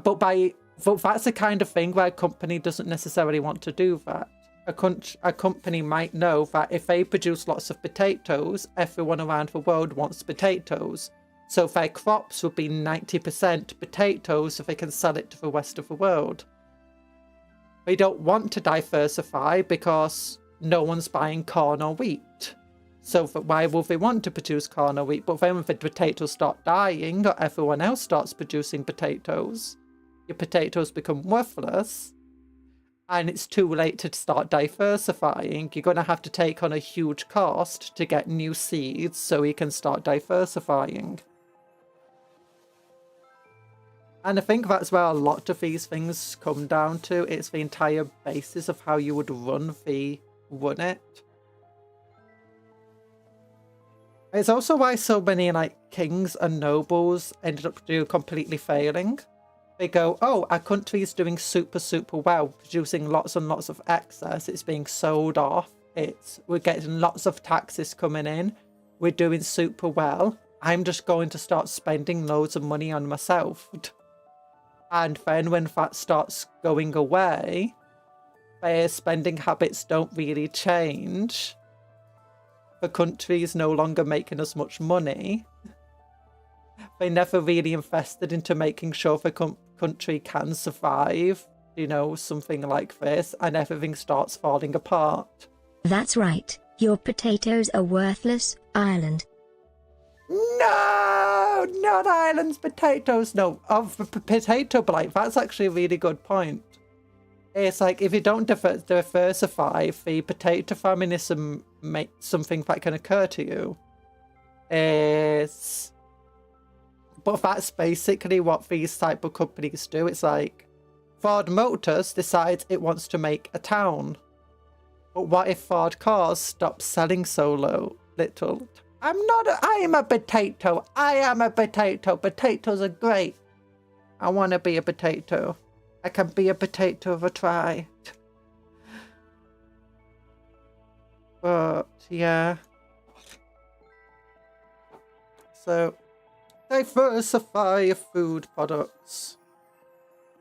But that's the kind of thing where a company doesn't necessarily want to do that. A company might know that if they produce lots of potatoes, everyone around the world wants potatoes. So their crops would be 90% potatoes so they can sell it to the rest of the world. They don't want to diversify because no one's buying corn or wheat. So why will they want to produce corn or wheat? But then when the potatoes start dying or everyone else starts producing potatoes, your potatoes become worthless and it's too late to start diversifying. You're going to have to take on a huge cost to get new seeds so you can start diversifying. And I think that's where a lot of these things come down to. It's the entire basis of how you would run it. It's also why so many kings and nobles ended up completely failing. They go, oh, our country's doing super, super well, producing lots and lots of excess. It's being sold off. We're getting lots of taxes coming in. We're doing super well. I'm just going to start spending loads of money on myself. And then when that starts going away, their spending habits don't really change. The country is no longer making as much money. They never really invested into making sure the country can survive, something like this, and everything starts falling apart. That's right. Your potatoes are worthless, Ireland. No, not Ireland's potatoes. No, of the potato blight. That's actually a really good point. It's like if you don't diversify, the potato famine is something that can occur to you. But that's basically what these type of companies do. It's like Ford Motors decides it wants to make a town. But what if Ford cars stop selling so little? I am a potato. I am a potato. Potatoes are great. I want to be a potato. I can be a potato if I try. But, yeah. So, diversify your food products.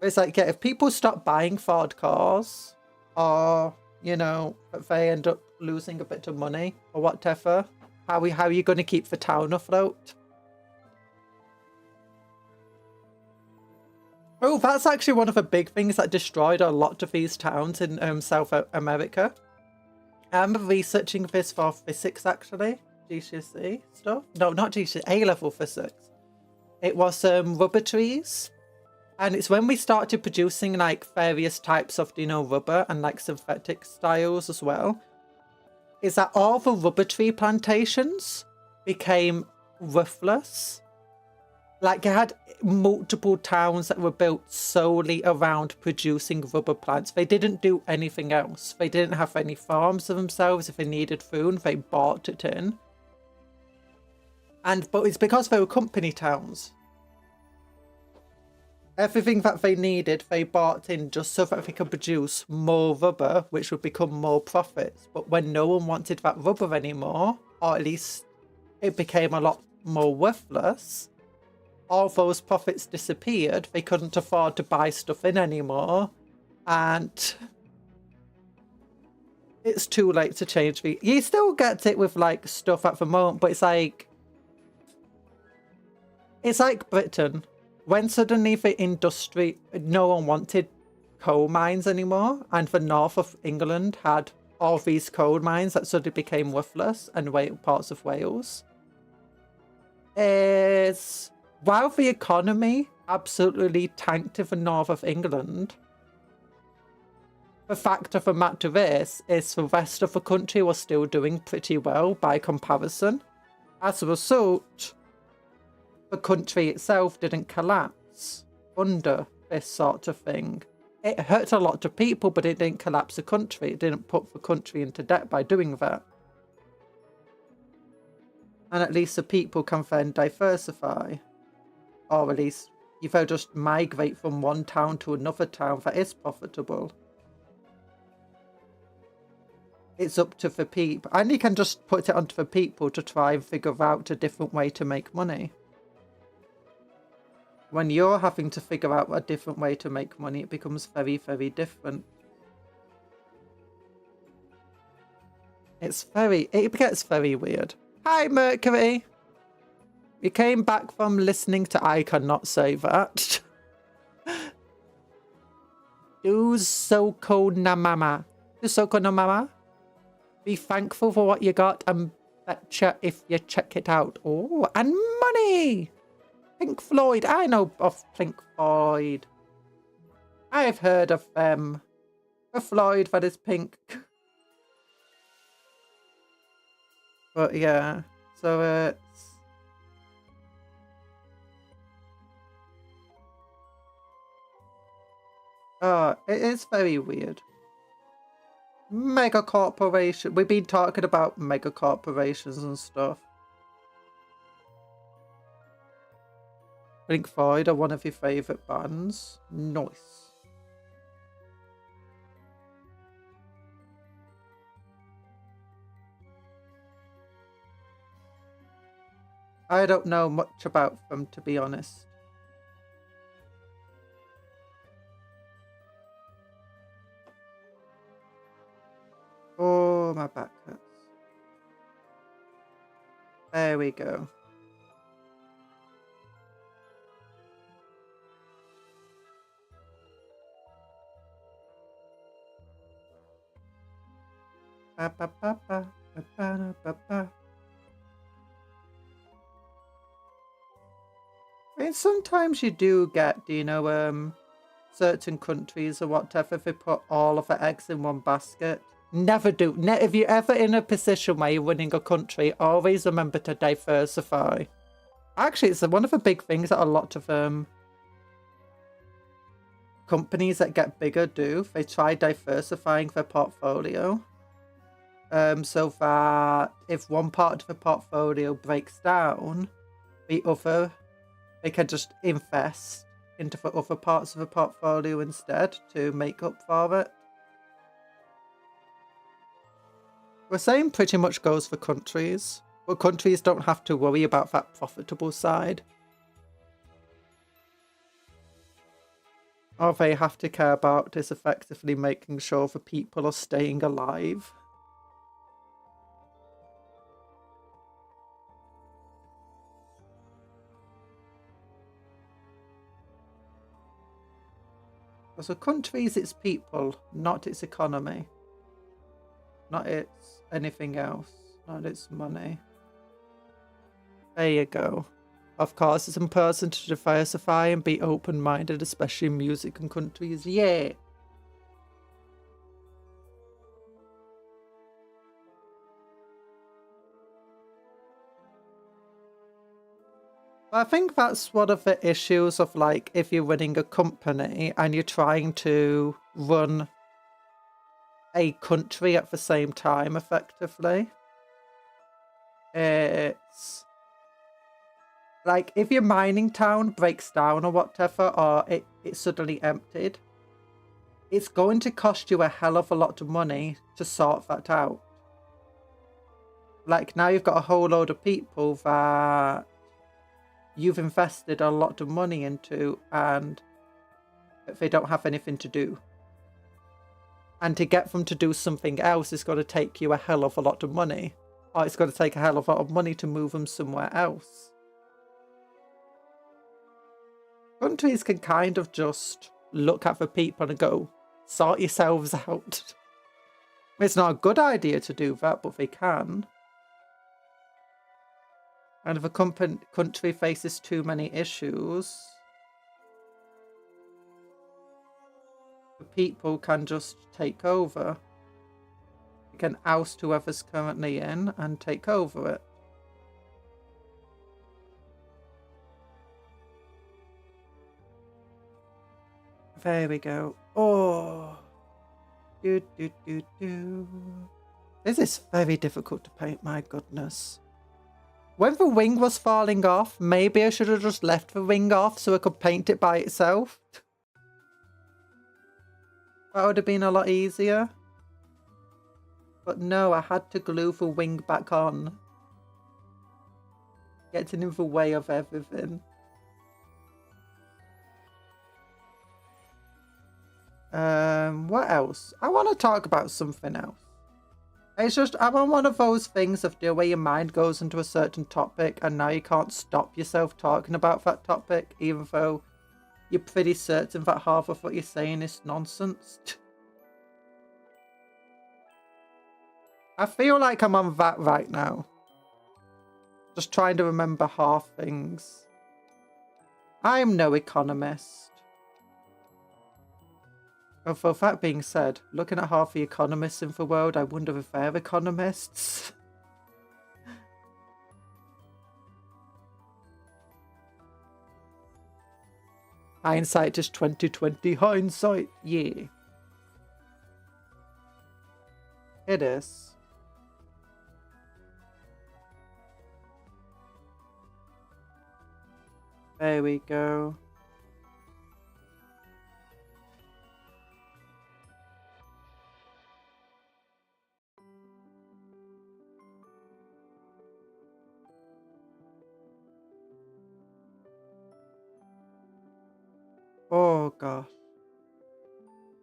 It's like, yeah, if people stop buying Ford cars, or, if they end up losing a bit of money, or whatever, how are you going to keep the town afloat? Oh, that's actually one of the big things that destroyed a lot of these towns in South America. I'm researching this for physics, actually. GCSE stuff. No, not GCSE, A-level physics. It was rubber trees. And it's when we started producing like various types of, you know, rubber and like synthetic styles as well, is that all the rubber tree plantations became worthless. Like you had multiple towns that were built solely around producing rubber plants. They didn't do anything else. They didn't have any farms of themselves. If they needed food, they bought it in. But it's because they were company towns. Everything that they needed, they bought in just so that they could produce more rubber, which would become more profits. But when no one wanted that rubber anymore, or at least it became a lot more worthless, all those profits disappeared. They couldn't afford to buy stuff in anymore. And it's too late to change. You still get it with like stuff at the moment, but it's like Britain. When suddenly the industry, no one wanted coal mines anymore, and the north of England had all these coal mines that suddenly became worthless, and parts of Wales. While the economy absolutely tanked in the north of England, the fact of the matter is the rest of the country was still doing pretty well by comparison. As a result, the country itself didn't collapse under this sort of thing. It hurt a lot of people, but it didn't collapse the country. It didn't put the country into debt by doing that. And at least the people can then diversify. Or at least you can just migrate from one town to another town that is profitable. It's up to the people. And you can just put it onto the people to try and figure out a different way to make money. When you're having to figure out a different way to make money, it becomes very, very different. It gets very weird. Hi, Mercury! We came back from listening to I Cannot Say That. Usoko na mama. Usoko no mama. Be thankful for what you got and betcha if you check it out. Oh, and money! Pink Floyd. I know of Pink Floyd. I've heard of them. A Floyd that is pink. But yeah, so it's... Oh, it is very weird. Mega corporation. We've been talking about mega corporations and stuff. Pink Floyd are one of your favourite bands. Nice. I don't know much about them, to be honest. Oh, my back hurts. There we go. Ba, ba, ba, ba, ba, ba, ba, ba. I mean, sometimes you do get, you know, certain countries or whatever, they put all of their eggs in one basket. Never do. If you're ever in a position where you're running a country, always remember to diversify. Actually, it's one of the big things that a lot of companies that get bigger do. They try diversifying their portfolio. So that if one part of the portfolio breaks down, the other, they can just invest into the other parts of the portfolio instead to make up for it. The same pretty much goes for countries, but countries don't have to worry about that profitable side. All they have to care about is effectively making sure the people are staying alive. So countries, it's people, not its economy. Not its anything else. Not its money. There you go. Of course, it's important to diversify and be open-minded, especially in music and countries. Yeah. I think that's one of the issues of, like, if you're running a company and you're trying to run a country at the same time effectively. It's like if your mining town breaks down or whatever, or it's suddenly emptied, it's going to cost you a hell of a lot of money to sort that out. Like now you've got a whole load of people that you've invested a lot of money into and they don't have anything to do. And to get them to do something else is going to take you a hell of a lot of money. Or it's going to take a hell of a lot of money to move them somewhere else. Countries can kind of just look at the people and go, sort yourselves out. It's not a good idea to do that, but they can. And if a country faces too many issues, the people can just take over. You can oust whoever's currently in and take over it. There we go. Oh. This is very difficult to paint, my goodness. When the wing was falling off, maybe I should have just left the wing off so I could paint it by itself. That would have been a lot easier. But no, I had to glue the wing back on. Getting in the way of everything. What else? I want to talk about something else. It's just, I'm on one of those things of the way your mind goes into a certain topic and now you can't stop yourself talking about that topic, even though you're pretty certain that half of what you're saying is nonsense. I feel like I'm on that right now. Just trying to remember half things. I'm no economist. Although that being said, looking at half the economists in the world, I wonder if they're economists. Hindsight is 2020 hindsight, yeah. It is. There we go. Oh gosh.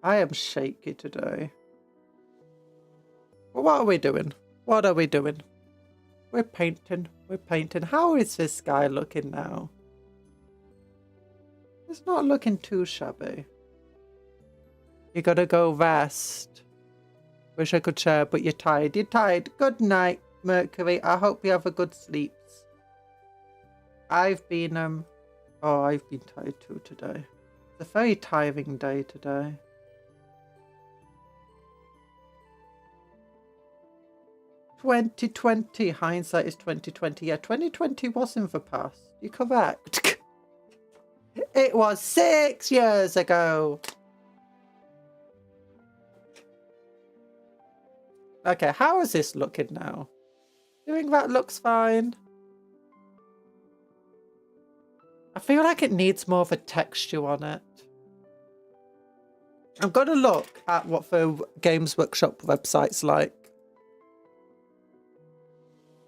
I am shaky today. Well, what are we doing? What are we doing? We're painting. We're painting. How is this guy looking now? It's not looking too shabby. You gotta go rest. Wish I could share, but you're tired. You're tired. Good night, Mercury. I hope you have a good sleep. I've been tired too today. It's a very tiring day today. "2020, hindsight is 2020. Yeah, 2020 was in the past. You're correct. It was 6 years ago. Okay, how is this looking now? I think that looks fine. I feel like it needs more of a texture on it. I'm going to look at what the Games Workshop website's like.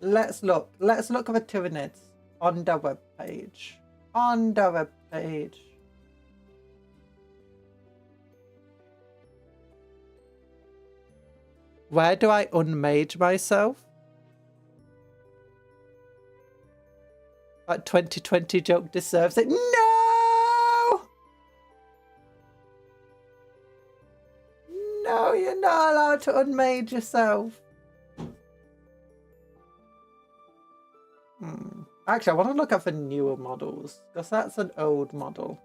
Let's look. Let's look at the Tyranids on the webpage. On the webpage. Where do I unmage myself? That 2020 joke deserves it. No! No, you're not allowed to unmage yourself. Actually, I want to look at the newer models, because that's an old model.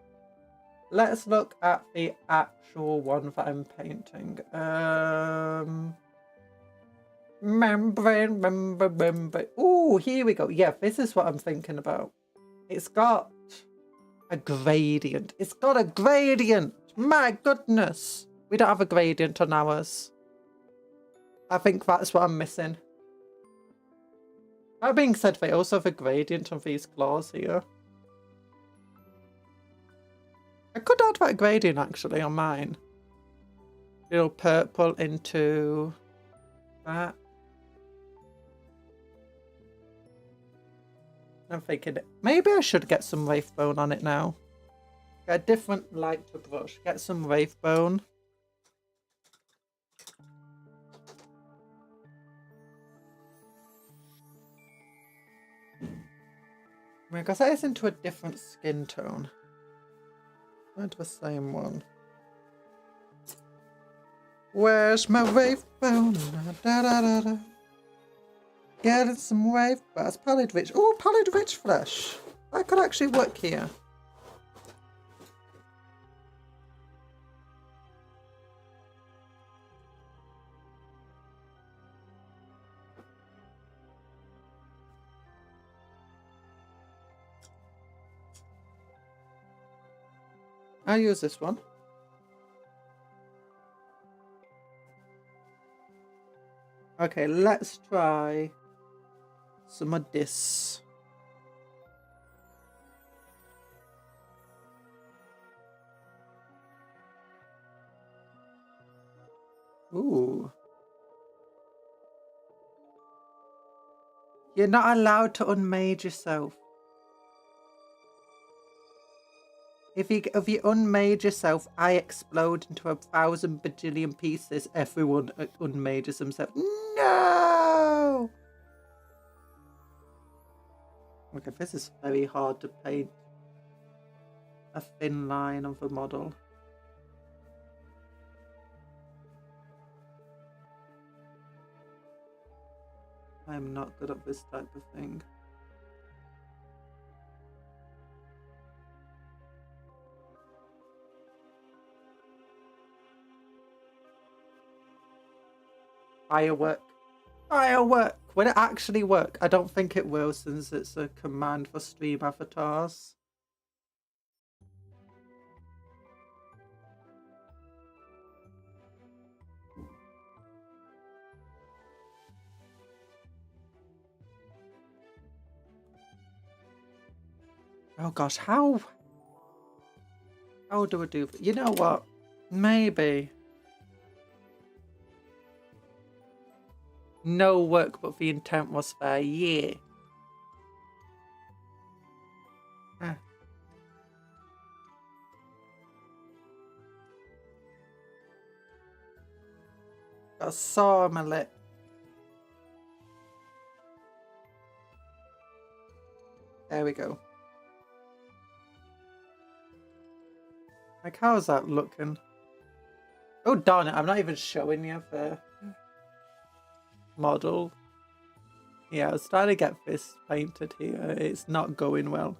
Let's look at the actual one that I'm painting. Membrane. Ooh, here we go. Yeah, this is what I'm thinking about. It's got a gradient. It's got a gradient. My goodness. We don't have a gradient on ours. I think that's what I'm missing. That being said, they also have a gradient on these claws here. I could add that gradient actually on mine. Little purple into that. I'm thinking maybe I should get some wraith bone on it now. Get a different light to brush. Get some wraith bone. Because that is into a different skin tone. Not the same one. Where's my wraith bone? Da, da, da, da. Getting some wraith bone. Pallid rich. Oh, pallid rich flesh. That could actually work here. I'll use this one. Okay, let's try some of this. Ooh. You're not allowed to unmage yourself. If you unmage yourself, I explode into 1,000 bajillion pieces. Everyone unmages themselves. No! Okay, this is very hard to paint a thin line of a model. I'm not good at this type of thing. Firework. Firework! Will it actually work? I don't think it will, since it's a command for stream avatars. Oh gosh, how do I do that? You know what? Maybe. No work, but the intent was there. Yeah. Got a saw on my lip. There we go. Like, how's that looking? Oh darn it! I'm not even showing you the model. Yeah, I was trying to get this painted here. It's not going well.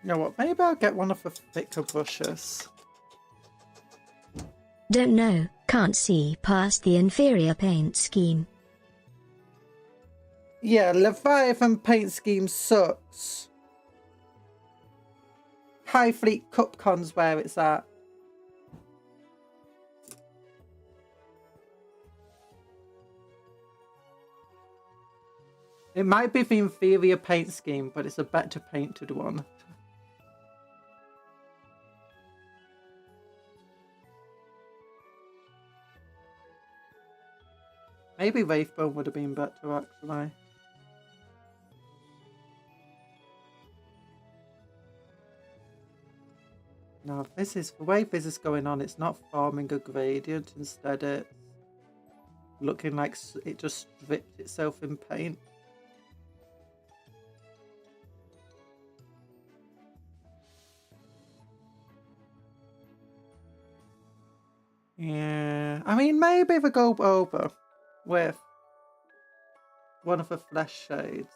You know what? Maybe I'll get one of the thicker brushes. Don't know, can't see past the inferior paint scheme. Yeah, Leviathan paint scheme sucks. High Fleet Cupcon's where it's at. It might be the inferior paint scheme, but it's a better painted one. Maybe Wraithbone would have been better, actually. No, this is the way this is going on. It's not forming a gradient. Instead, it's looking like it just stripped itself in paint. Yeah, I mean, maybe if I go over with one of the flesh shades.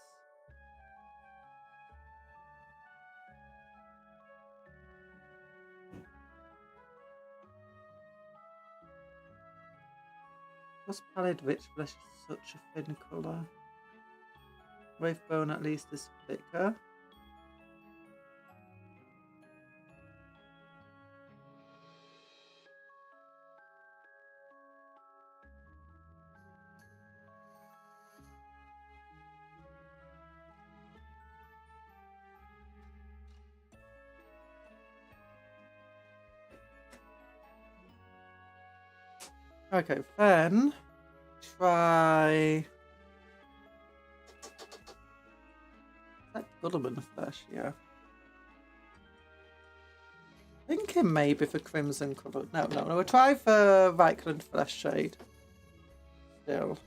Plus pallid rich flesh is such a thin colour. Wave bone at least is thicker. Okay, then try. Is that Gulliman flesh? Yeah. Thinking maybe for crimson colour. No. We'll try for Reichland flesh shade. Still.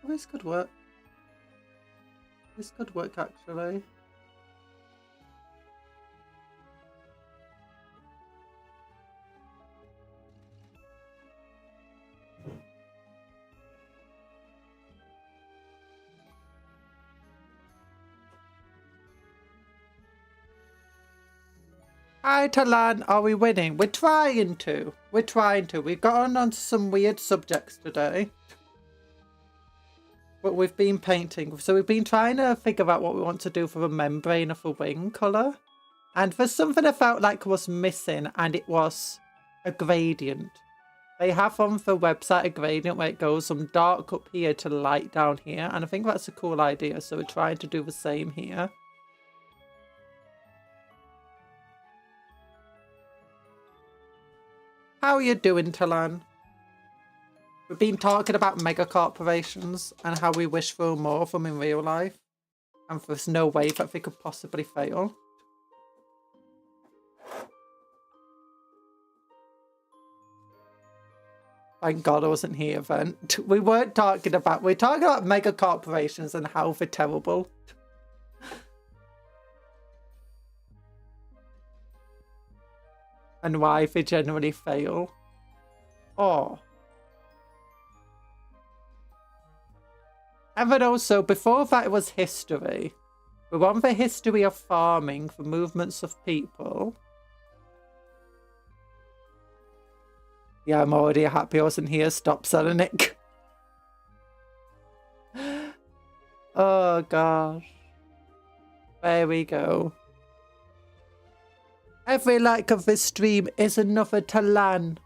Oh, this could work. This could work actually. Hi Talan, are we winning? We're trying to. We've gone on to some weird subjects today. But we've been painting. So we've been trying to figure out what we want to do for the membrane of the wing colour. And there's something I felt like was missing, and it was a gradient. They have on the website a gradient where it goes from dark up here to light down here. And I think that's a cool idea. So we're trying to do the same here. How are you doing, Talan? We've been talking about mega corporations and how we wish for more of them in real life. And there's no way that they could possibly fail. Thank God I wasn't here then. We we're talking about mega corporations and how they're terrible. And why they generally fail. Oh. And then also, before that it was history. We want the history of farming, the movements of people. Yeah, I'm already happy I wasn't here. Stop selling it. Oh, gosh. There we go. Every like of this stream is another Talan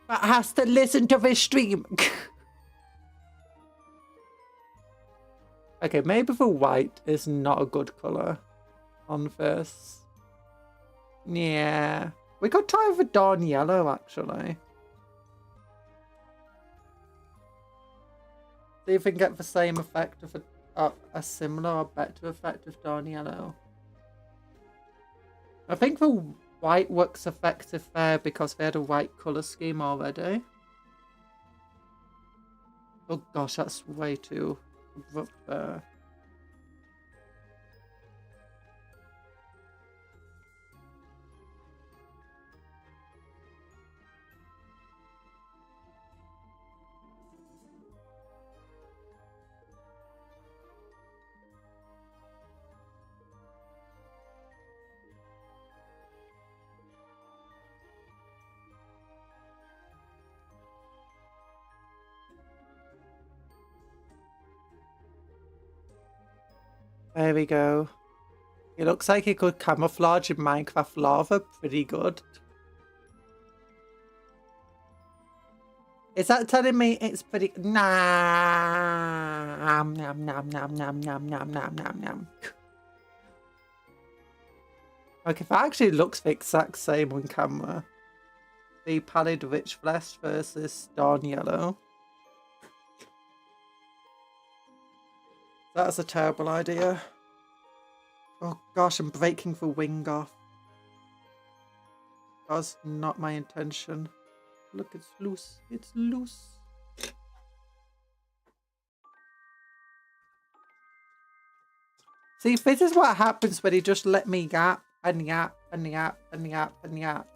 that has to listen to this stream. Okay, maybe the white is not a good colour on this. Yeah. We could try the dawn yellow, actually. See if we can get the same effect of a similar or better effect of dawn yellow. I think the white works effective there because they had a white colour scheme already. Oh gosh, that's way too abrupt there. There we go. It looks like it could camouflage in Minecraft lava pretty good. Is that telling me it's pretty? Nah. Nom nom nom nom nom nom nom nom nom. Like, if it actually looks the exact same on camera. The pallid rich flesh versus dawn yellow. That's a terrible idea. Oh gosh, I'm breaking the wing off. That's not my intention. Look, it's loose. It's loose. See, this is what happens when you just let me yap and yap and yap and yap and yap.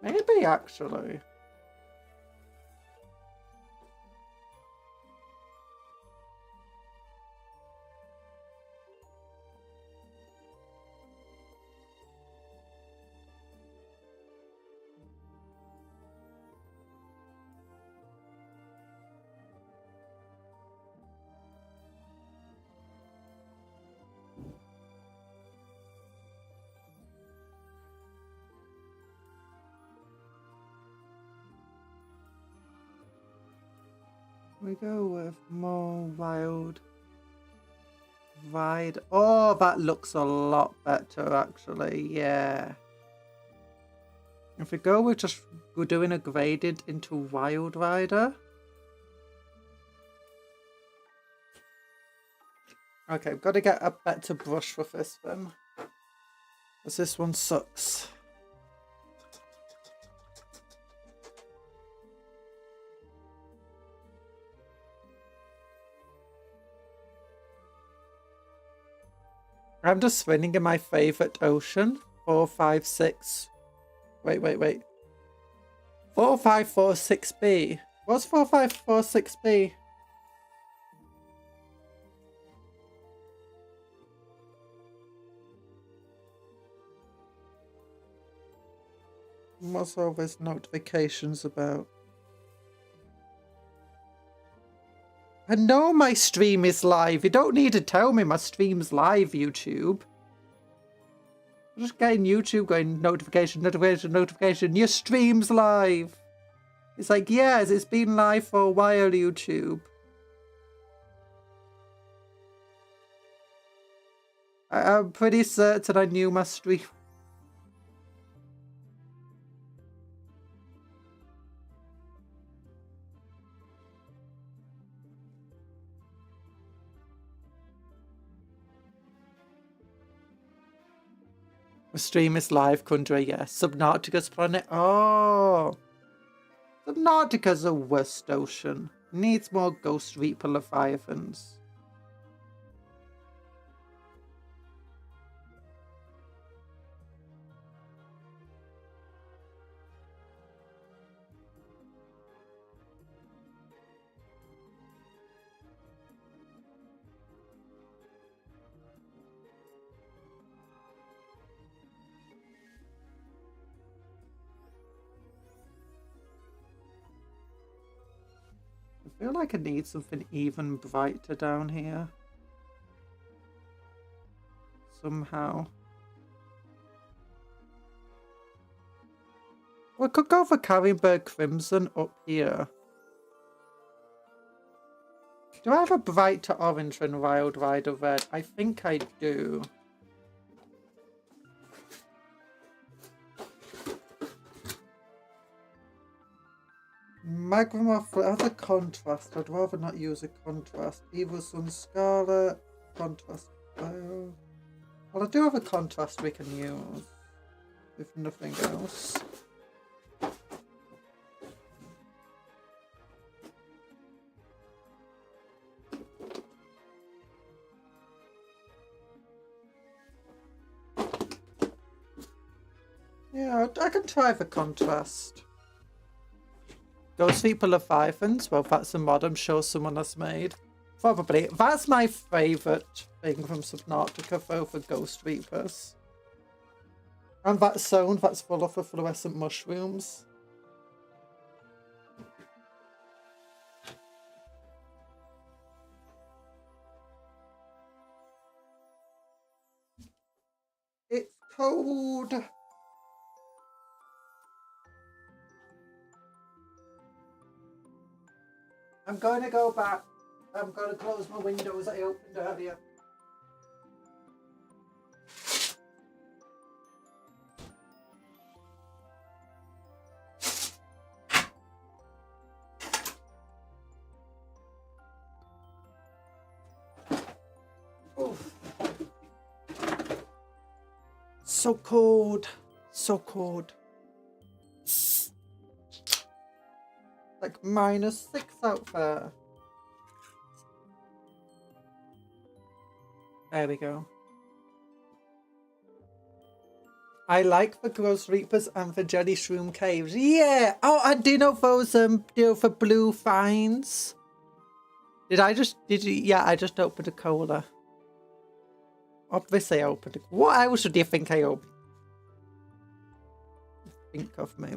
Maybe, actually. We go with more wild. Ride. Oh, that looks a lot better, actually. Yeah. If we go with just doing a graded into Wild Rider. Okay, I've got to get a better brush for this then. Because this one sucks. I'm just swimming in my favourite ocean. 4, 5, 6. Wait. 4546B. What's 4546B? What's all these notifications about? I know my stream is live. You don't need to tell me my stream's live, YouTube. I'm just getting YouTube going, notification. Your stream's live. It's like, yes, it's been live for a while, YouTube. I'm pretty certain I knew my stream. The stream is live, Conjuror, yes. Subnautica's planet. Oh. Subnautica's the worst ocean. Needs more Ghost Reaper Leviathans. I feel like I need something even brighter down here. Somehow. We could go for Carringberg Crimson up here. Do I have a brighter orange than Wild Rider Red? I think I do. Magma has a contrast. I'd rather not use a contrast. Evil Sun Scarlet. Contrast. Well, I do have a contrast we can use. If nothing else. Yeah, I can try the contrast. Ghost Reaper Leviathans, well, that's a mod I'm sure someone has made. Probably. That's my favourite thing from Subnautica, though, for Ghost Reapers. And that zone that's full of fluorescent mushrooms. It's cold. I'm going to go back. I'm going to close my windows I opened earlier. Oof. So cold. So cold. Like -6 out there. There we go. I like the Gross Reapers and the Jelly Shroom Caves. Yeah! Oh, I do know those, for blue finds. Yeah, I just opened a cola. Obviously I opened it. What else do you think I opened? Think of me.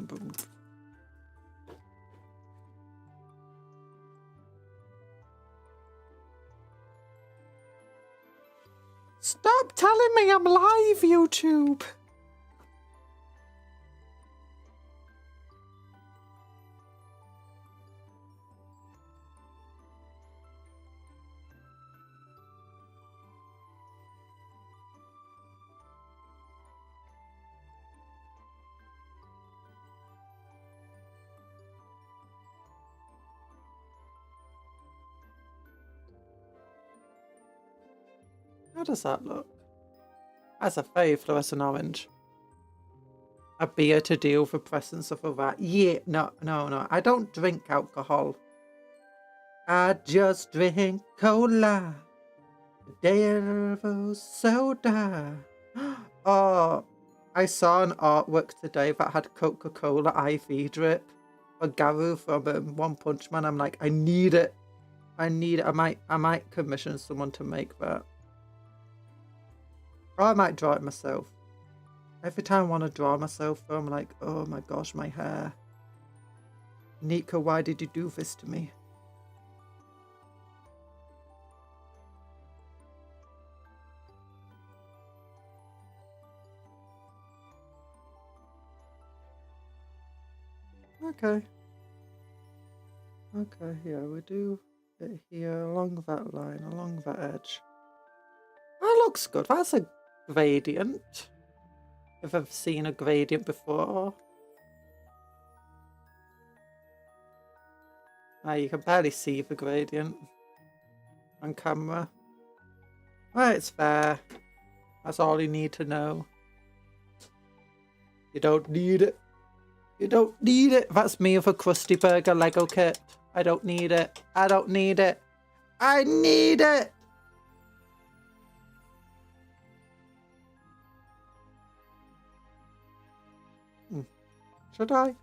Stop telling me I'm live, YouTube. How does that look? That's a very fluorescent orange. A beer to deal with the presence of a rat. Yeah, no. I don't drink alcohol. I just drink cola. Devil's soda. Oh, I saw an artwork today that had Coca-Cola IV drip. A Garu from One Punch Man. I'm like, I need it. I might commission someone to make that. Or I might draw it myself. Every time I want to draw myself, I'm like, oh my gosh, my hair. Nika, why did you do this to me? Okay. Okay, yeah, we do it here along that line, along that edge. That looks good. That's a gradient. If I've seen a gradient before. Ah, you can barely see the gradient on camera. Well, it's fair. That's all you need to know. You don't need it. You don't need it. That's me with a Krusty Burger Lego kit. I don't need it. I don't need it. I need it! Should I?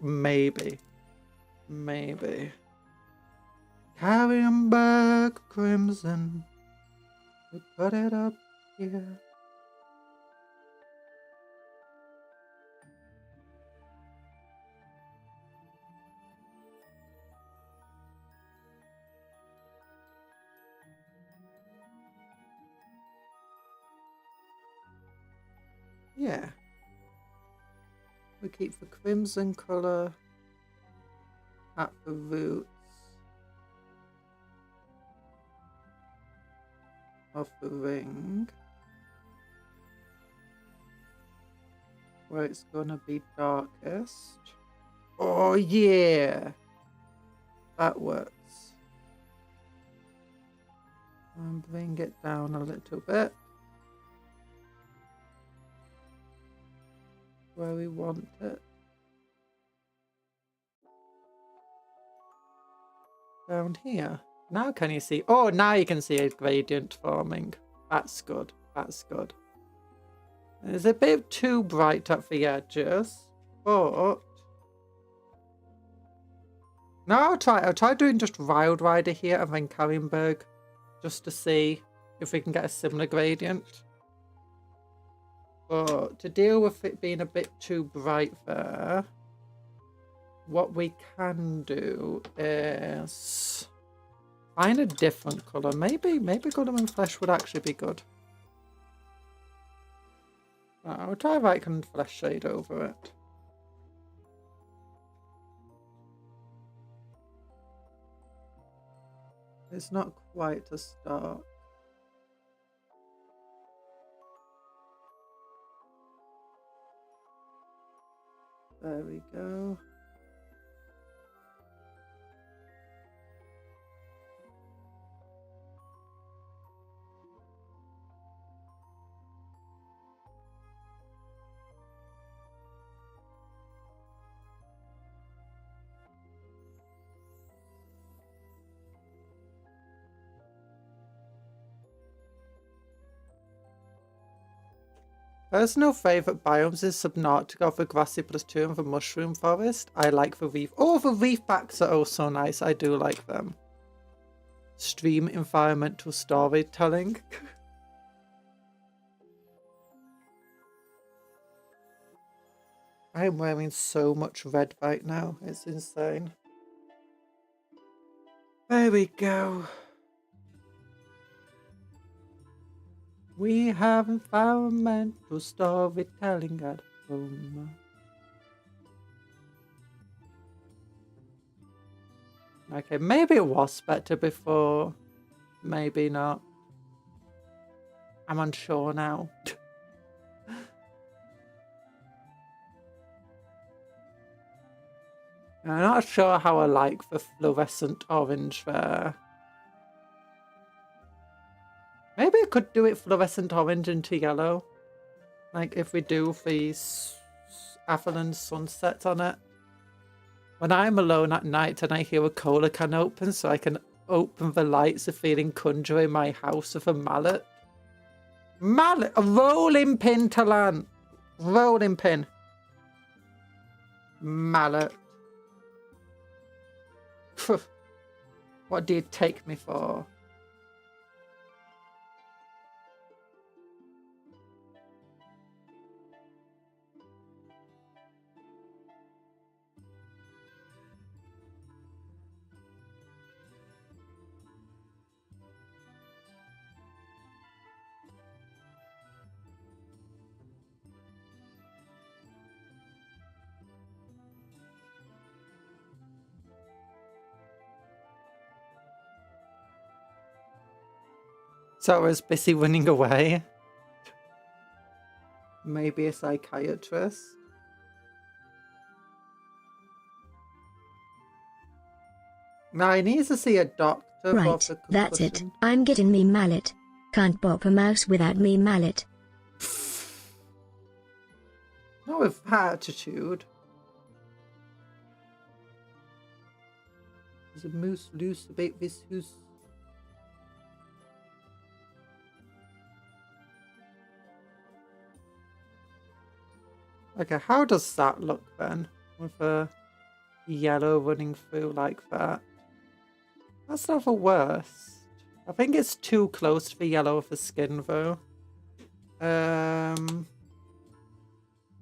Maybe. Maybe. Carrying back crimson. We put it up here. Yeah. We keep the crimson colour at the roots of the ring, where it's gonna be darkest. Oh yeah! That works. And bring it down a little bit. Where we want it. Down here. Now can you see? Oh, now you can see a gradient forming. That's good. That's good. It's a bit too bright at the edges, but no, I'll try doing just Wild Rider here and then Karimberg, just to see if we can get a similar gradient. But to deal with it being a bit too bright there, what we can do is find a different colour. Maybe Golden Flesh would actually be good. I'll try if I can flesh shade over it. It's not quite a start. There we go. Personal favourite biomes is Subnautica for grassy +2 and for mushroom forest. I like the reef. Oh, the reef backs are also nice. I do like them. Stream environmental storytelling. I am wearing so much red right now. It's insane. There we go. We have environmental storytelling at home. Okay, maybe it was better before. Maybe not. I'm unsure now. I'm not sure how I like the fluorescent orange there. Maybe I could do it fluorescent orange into yellow. Like if we do these Avalon sunsets on it. When I'm alone at night and I hear a cola can open, so I can open the lights of feeling Conjure in my house with a mallet. Mallet! A rolling pin to land. Rolling pin. Mallet. What do you take me for? So I was busy running away. Maybe a psychiatrist. Now I need to see a doctor. Right, that's it. I'm getting me mallet. Can't bop a mouse without me mallet. Not with attitude. There's a moose loose about this house. Okay, how does that look then? With a yellow running through like that. That's not the worst. I think it's too close to the yellow of the skin though.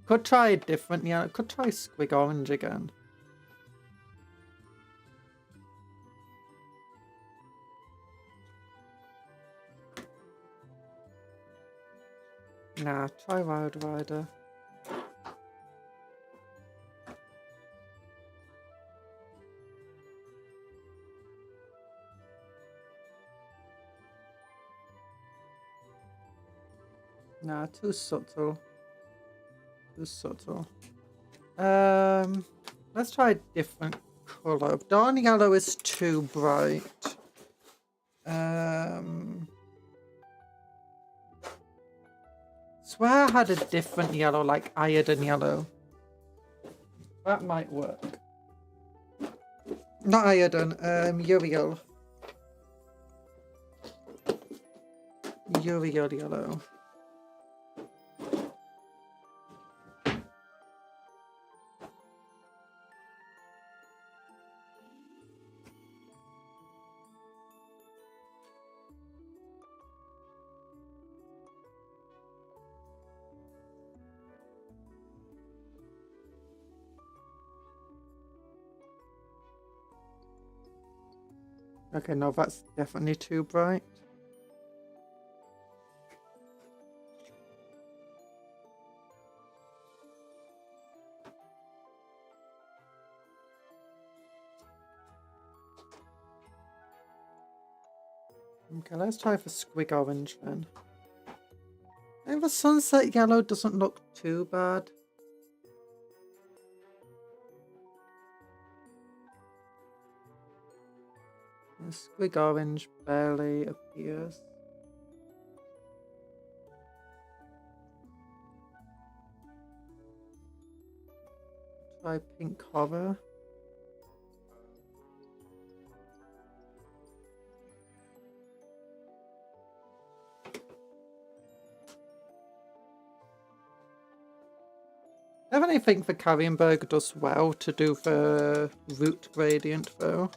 Could try a different yellow. Could try squig orange again. Nah, try Wild Rider. Nah, too subtle. Too subtle. Let's try a different colour. Dawn yellow is too bright. Swear I had a different yellow, like iodine yellow. That might work. Not iodine, Uriel. Uriel yellow. Okay, no, that's definitely too bright. Okay, let's try for squig orange then. And the sunset yellow doesn't look too bad. The squig orange barely appears. Try pink horror. I definitely think the Carrienberg does well to do the root gradient though.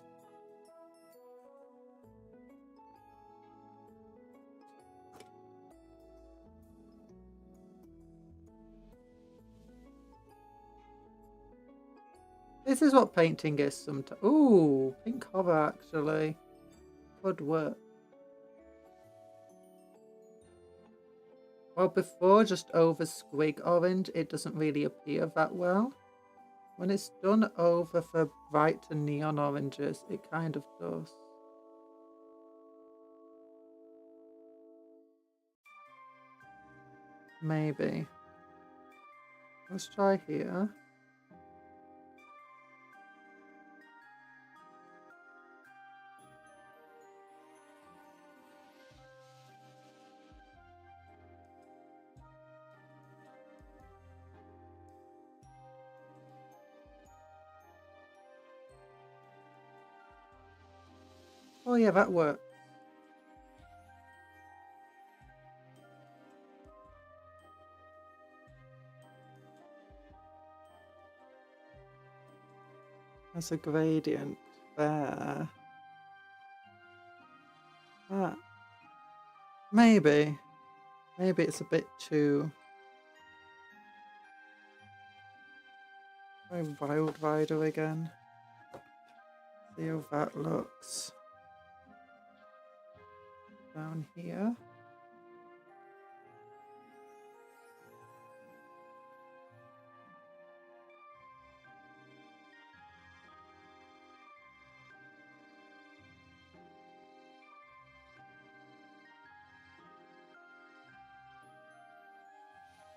This is what painting is sometimes. Ooh, pink horror actually could work. Well, before just over squig orange, it doesn't really appear that well. When it's done over for bright to neon oranges, it kind of does. Maybe. Let's try here. Oh yeah, that works. There's a gradient there. Ah, maybe. Maybe it's a bit too... Try Wild Rider again. See how that looks. Down here.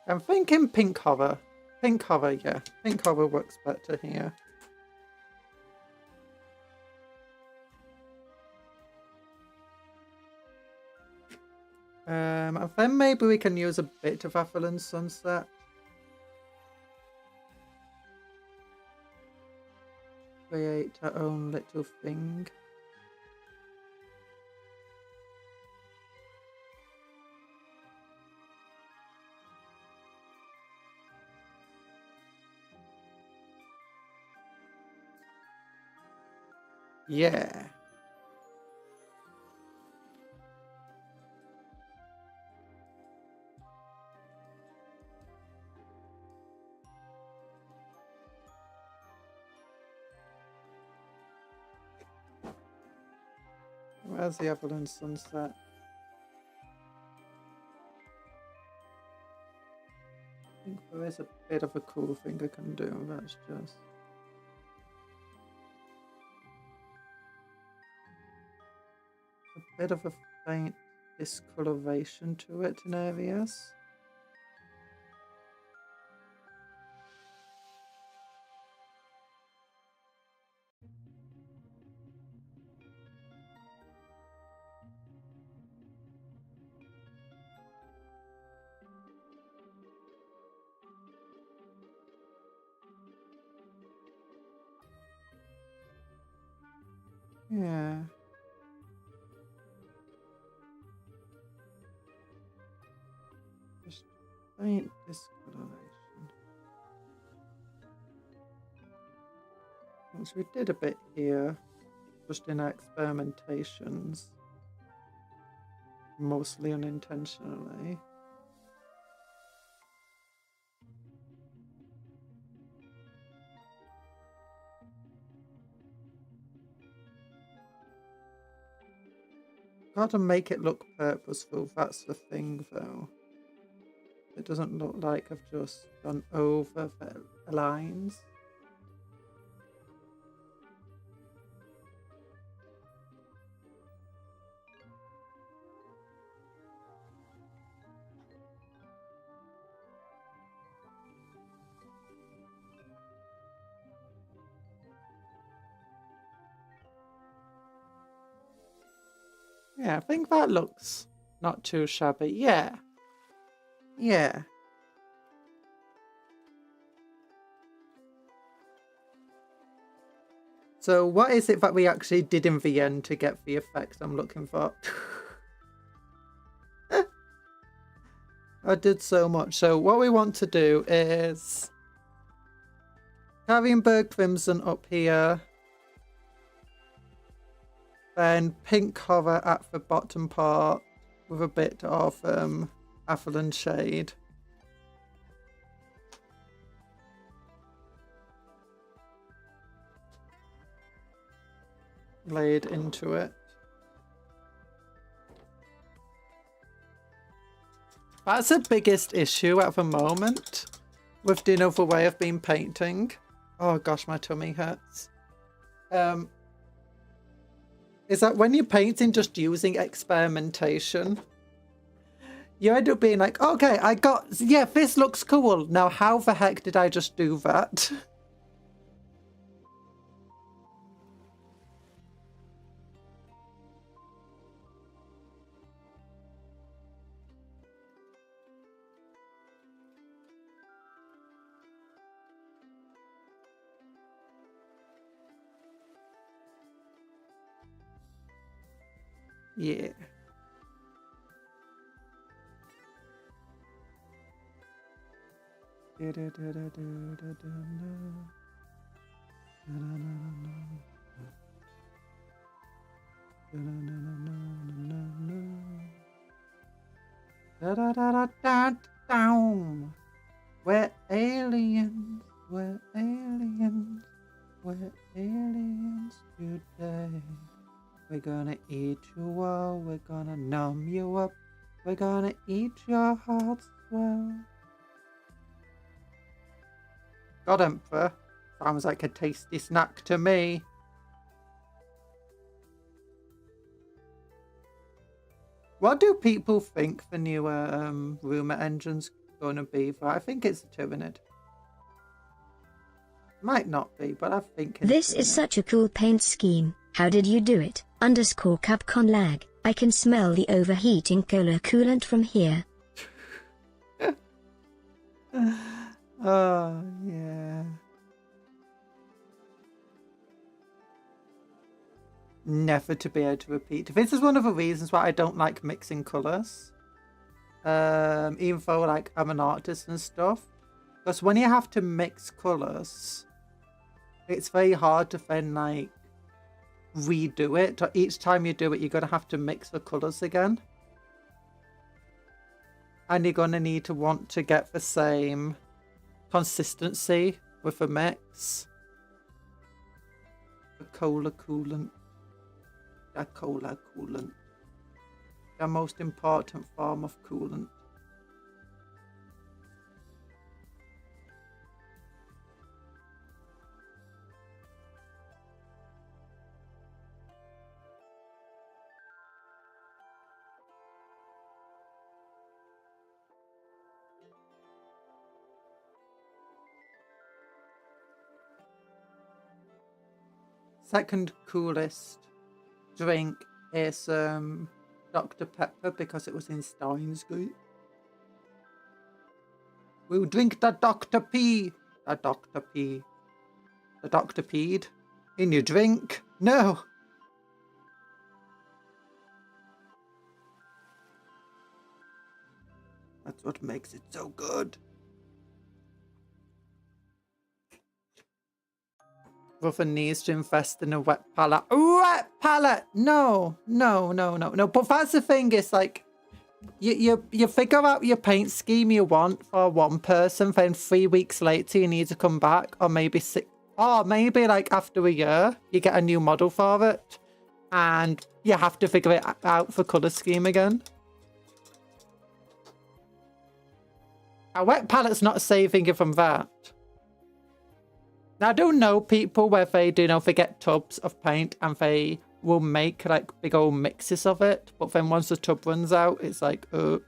I'm thinking pink horror. Pink horror, yeah. Pink horror works better here. And then maybe we can use a bit of Athelan Sunset. Create our own little thing. Yeah. Where's the Athelan Sunset? I think there is a bit of a cool thing I can do. That's just... a bit of a faint discoloration to it in areas. Yeah. Just faint discoloration. Which we did a bit here, just in our experimentations. Mostly unintentionally. Gotta make it look purposeful, that's the thing though. It doesn't look like I've just gone over the lines. Yeah, I think that looks not too shabby. Yeah. Yeah. So what is it that we actually did in the end to get the effects I'm looking for? I did so much. So what we want to do is Carrienberg Crimson up here. Then pink horror at the bottom part with a bit of Atheland shade. Laid into it. That's the biggest issue at the moment with the other way I've been painting. Oh gosh, my tummy hurts. Is that when you're painting just using experimentation, you end up being like, okay, yeah, this looks cool. Now, how the heck did I just do that? Yeah. We're aliens, we're aliens, we're aliens today. We're gonna eat you all, we're gonna numb you up, we're gonna eat your hearts as well. God, Emperor, sounds like a tasty snack to me. What do people think the newer rumour engine's gonna be? But I think it's a Tyranid. Might not be, but I think it's This is such a cool paint scheme. How did you do it? _Capcom lag. I can smell the overheating cola coolant from here. Oh, yeah. Never to be able to repeat. This is one of the reasons why I don't like mixing colours. Even though like I'm an artist and stuff. Because when you have to mix colours, it's very hard to then like redo it. Each time you do it, you're going to have to mix the colours again. And you're going to need to want to get the same consistency with the mix. The cola coolant. The cola coolant. The most important form of coolant. Second coolest drink is Dr. Pepper because it was in Steins Gate. We'll drink the Dr. P. The Dr. P. The Dr. Peed in your drink. No. That's what makes it so good. Brother needs to invest in a wet palette. Wet palette! No, no, no, no, no. But that's the thing, is like you figure out your paint scheme you want for one person, then 3 weeks later you need to come back, or maybe maybe like after a year you get a new model for it and you have to figure it out for colour scheme again. A wet palette's not saving you from that. Now, I do know people where they they get tubs of paint and they will make like big old mixes of it. But then once the tub runs out, it's like, But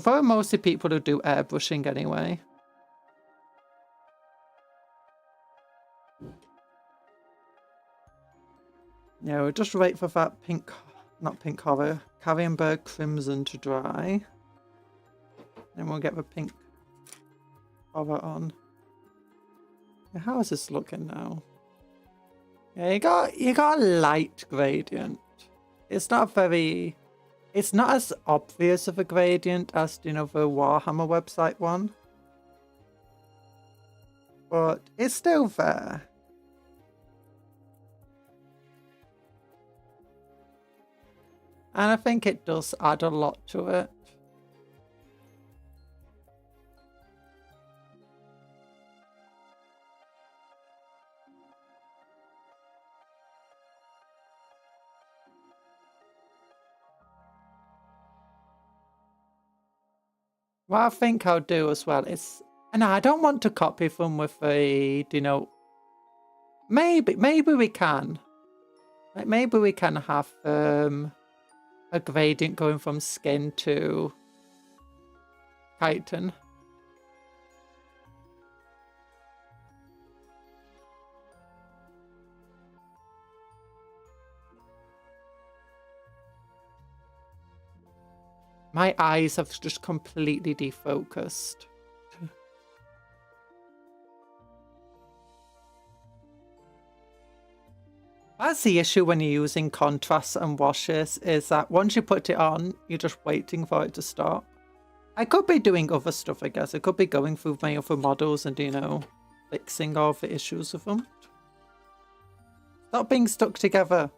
for mostly people who do airbrushing anyway. Yeah, we'll just wait for that pink, not pink horror, carrion bird crimson to dry. Then we'll get the pink horror on. Yeah, how is this looking now? Yeah, you got a light gradient. It's not very, it's not as obvious of a gradient as, you know, the Warhammer website one. But it's still there. And I think it does add a lot to it. What I think I'll do as well is, and I don't want to copy them with a, you know, maybe we can. Like maybe we can have a gradient going from skin to chitin. My eyes have just completely defocused. That's the issue when you're using contrasts and washes, is that once you put it on, you're just waiting for it to stop. I could be doing other stuff, I guess. I could be going through my other models and, you know, fixing all the issues with them. Stop being stuck together.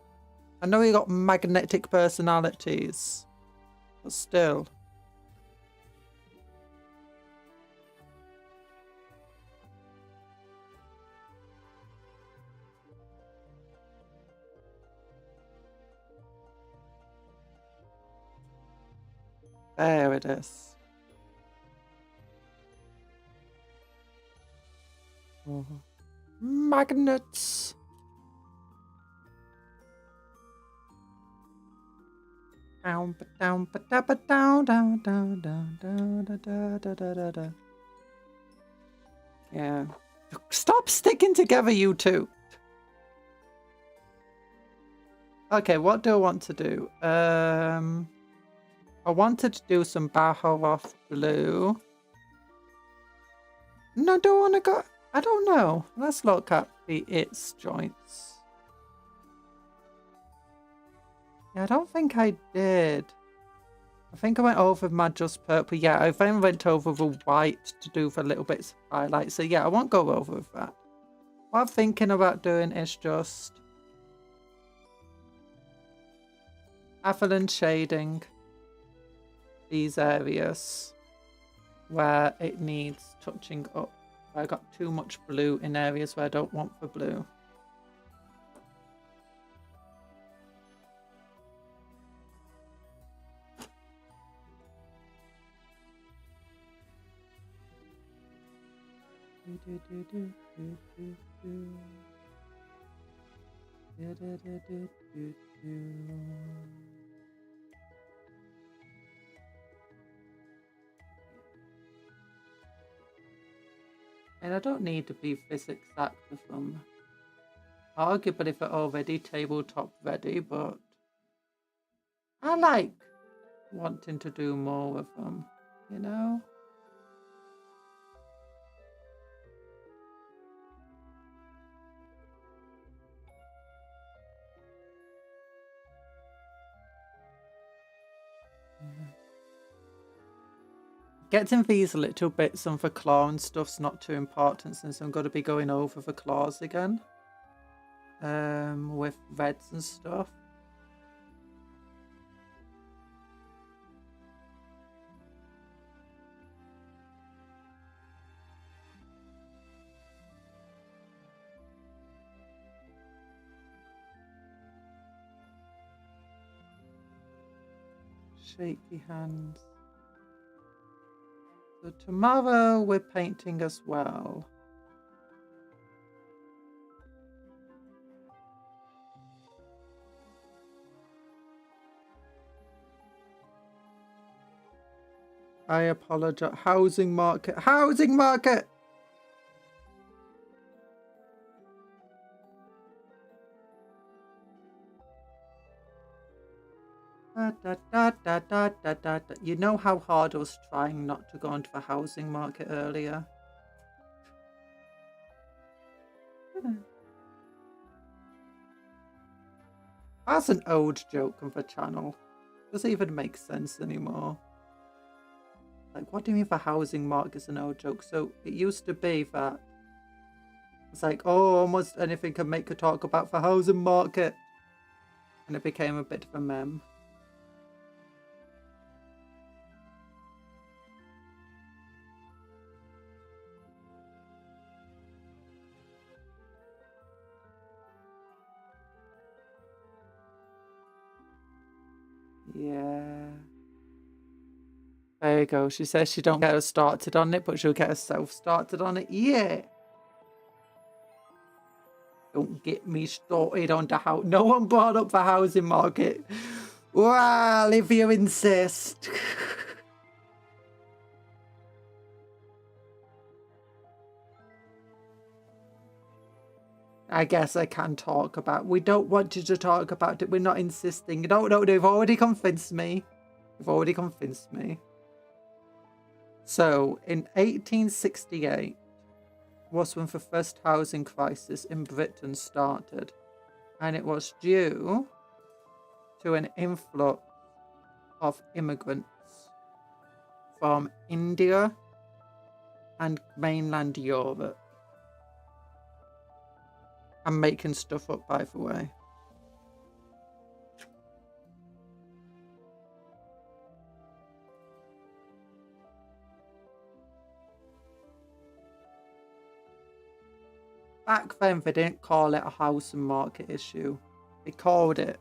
I know you got magnetic personalities, but still. There it is. Oh. Magnets. Down, down, down, down, down, down, down, down, down, down. Yeah. Stop sticking together, you two. Okay, what do I want to do? I wanted to do some Baharoth blue. No, don't want to go. I don't know. Let's look at the its joints. Yeah, I don't think I did. I think I went over my just purple. Yeah, I then went over the white to do the little bits of highlight. So yeah, I won't go over with that. What I'm thinking about doing is just Avalon shading these areas where it needs touching up. I got too much blue in areas where I don't want the blue. And I don't need to be this exact with them. Arguably if they're already tabletop ready, but I like wanting to do more with them, you know? Getting these little bits on the claw and stuff's not too important since I'm going to be going over the claws again. With reds and stuff. Shaky hands. So tomorrow we're painting as well. I apologize. Housing market. Housing market! da, da, da, da, da, da. You know how hard I was trying not to go onto the housing market earlier? That's an old joke on the channel. Doesn't even make sense anymore. Like, what do you mean the housing market is an old joke? So it used to be that it's like, oh, almost anything can make a talk about the housing market. And it became a bit of a meme. Yeah. There you go. She says she don't get us started on it, but she'll get herself started on it. Yeah. Don't get me started on the house. No one brought up the housing market. Well, if you insist. I guess I can talk about. We don't want you to talk about it. We're not insisting. No, you've already convinced me. You've already convinced me. So, in 1868 was when the first housing crisis in Britain started. And it was due to an influx of immigrants from India and mainland Europe. I'm making stuff up, by the way. Back then, they didn't call it a housing market issue. They called it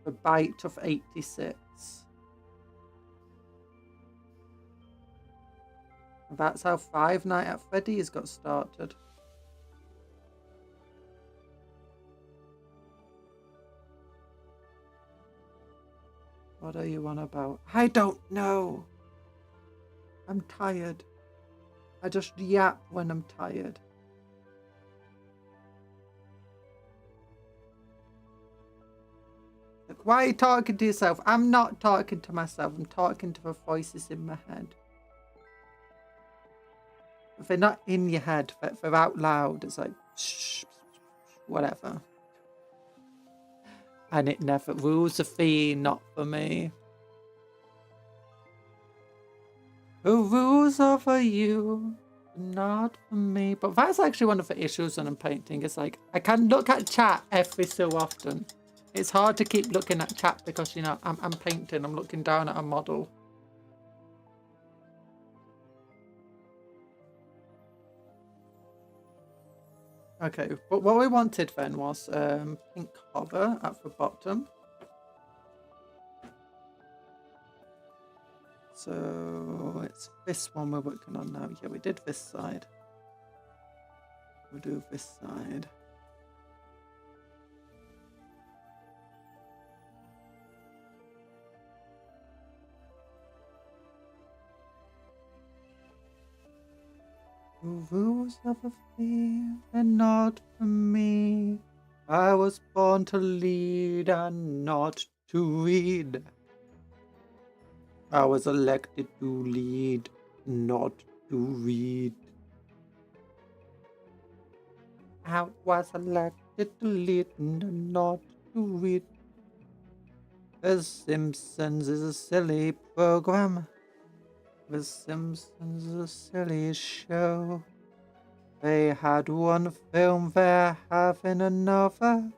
the Bite of 86. That's how Five Nights at Freddy's got started. What are you on about? I don't know. I'm tired. I just yap when I'm tired. Look, why are you talking to yourself? I'm not talking to myself. I'm talking to the voices in my head. If they're not in your head, if they're out loud, it's like, shh, whatever. And it never rules a fee, not for me. Who rules over you, not for me. But that's actually one of the issues when I'm painting. It's like, I can look at chat every so often. It's hard to keep looking at chat because, you know, I'm painting, I'm looking down at a model. Okay, but what we wanted then was pink hover at the bottom. So it's this one we're working on now. Yeah, we did this side. We'll do this side. The rules of a field are not for me. I was born to lead and not to read. I was elected to lead, not to read. I was elected to lead and not to read. The Simpsons is a silly program. The Simpsons is a silly show. They had one film, they're having another.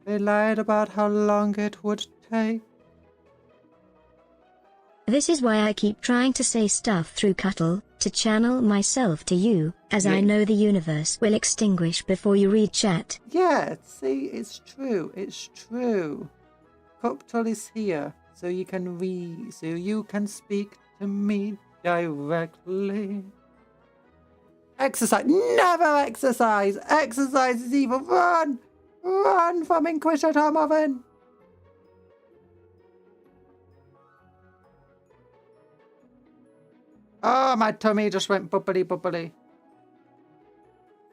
They lied about how long it would take. This is why I keep trying to say stuff through Cuptle, to channel myself to you, as I know the universe will extinguish before you read chat. Yeah, see, it's true, it's true. Cuptle is here, so you can read, so you can speak to me directly. Exercise, never exercise! Exercise is evil, run! Run from Inquisitor Marvin! Oh, my tummy just went bubbly bubbly.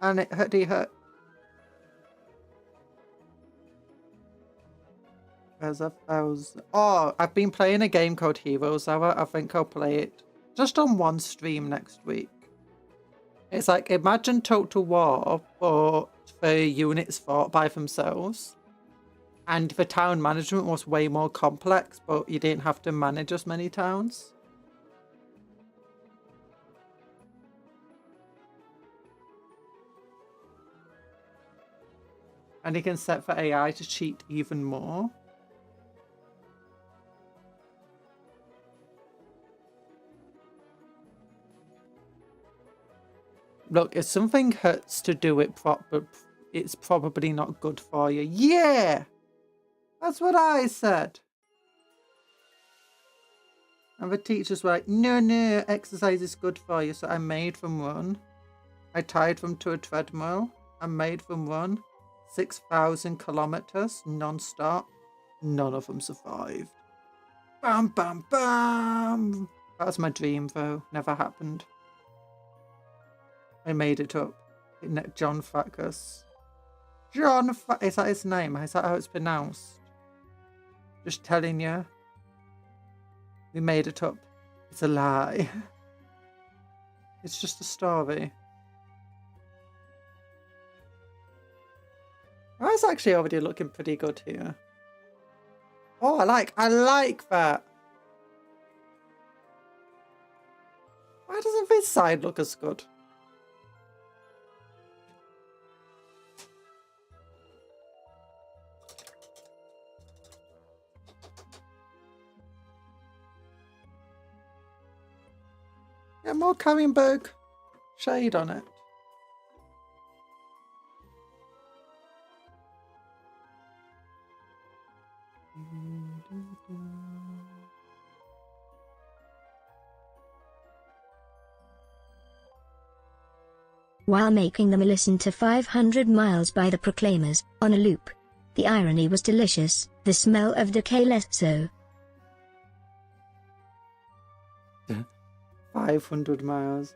And it hurt. There's 1,000. Oh, I've been playing a game called Heroes Hour. I think I'll play it just on one stream next week. It's like, imagine Total War, but for units fought by themselves. And the town management was way more complex, but you didn't have to manage as many towns. And you can set for AI to cheat even more. Look, if something hurts to do it proper, it's probably not good for you. Yeah! That's what I said. And the teachers were like, no, exercise is good for you. So I made them run. I tied them to a treadmill. I made them run 6,000 kilometers non-stop. None of them survived. Bam, bam, bam! That was my dream, though. Never happened. I made it up. John Fackus. Is that his name? Is that how it's pronounced? Just telling you. We made it up. It's a lie. It's just a story. I was actually already looking pretty good here. Oh, I like that. Why doesn't this side look as good? Get more Camembert shade on it. While making them listen to 500 Miles by the Proclaimers, on a loop. The irony was delicious, the smell of decay less so. 500 miles.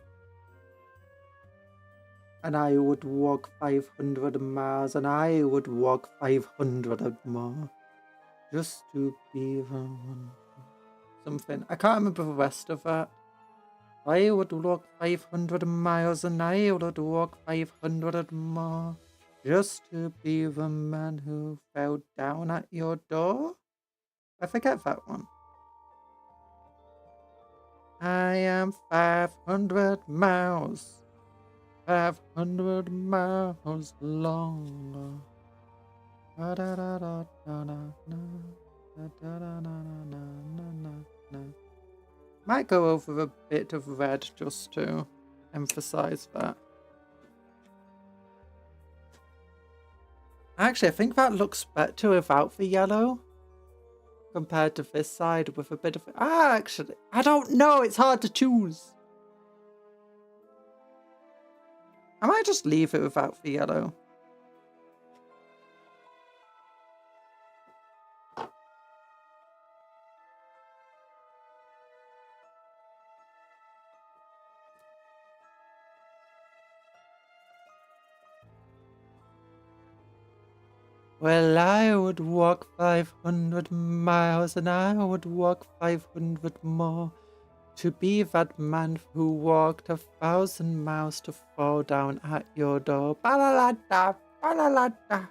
And I would walk 500 miles, and I would walk 500 more. Just to be the one. Something. I can't remember the rest of that. I would walk 500 miles, and I would walk 500 more. Just to be the man who fell down at your door? I forget that one. I am 500 miles. 500 miles long. Might go over a bit of red just to emphasize that. Actually, I think that looks better without the yellow compared to this side with a bit of... actually, I don't know. It's hard to choose. I might just leave it without the yellow. Well, I would walk 500 miles, and I would walk 500 more to be that man who walked 1,000 miles to fall down at your door. Ba-la-la-da, ba-la-la-da.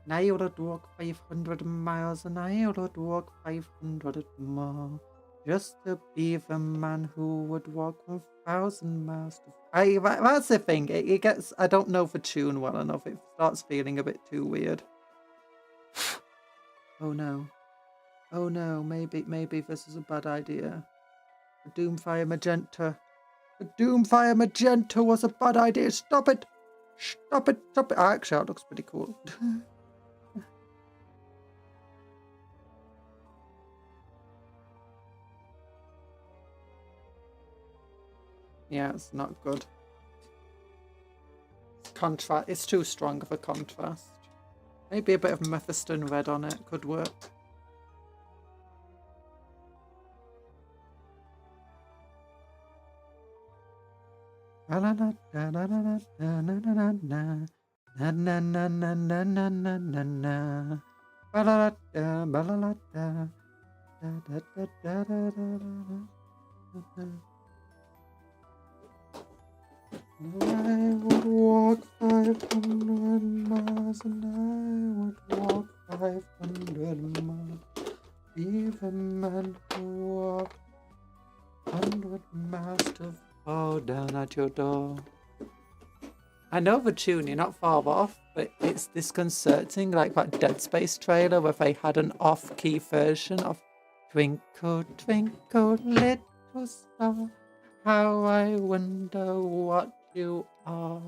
And I would walk 500 miles, and I would walk 500 more just to be the man who would walk 1,000 miles to... that's the thing. It gets... I don't know the tune well enough. It starts feeling a bit too weird. Oh no. Oh no, maybe this is a bad idea. The Doomfire Magenta. The Doomfire Magenta was a bad idea. Stop it! Stop it! Stop it! Actually, that looks pretty cool. Yeah, it's not good. Contrast. It's too strong of a contrast. Maybe a bit of Mephiston red on it could work. Ba-la-da-da, ba-la-la-da, da-da-da-da-da-da-da-da. I would walk 500 miles and I would walk 500 miles. Even men who walk 100 miles to fall down at your door. I know the tune, you're not far off, but it's disconcerting, like that Dead Space trailer where they had an off-key version of Twinkle, Twinkle, Little Star, how I wonder what you are.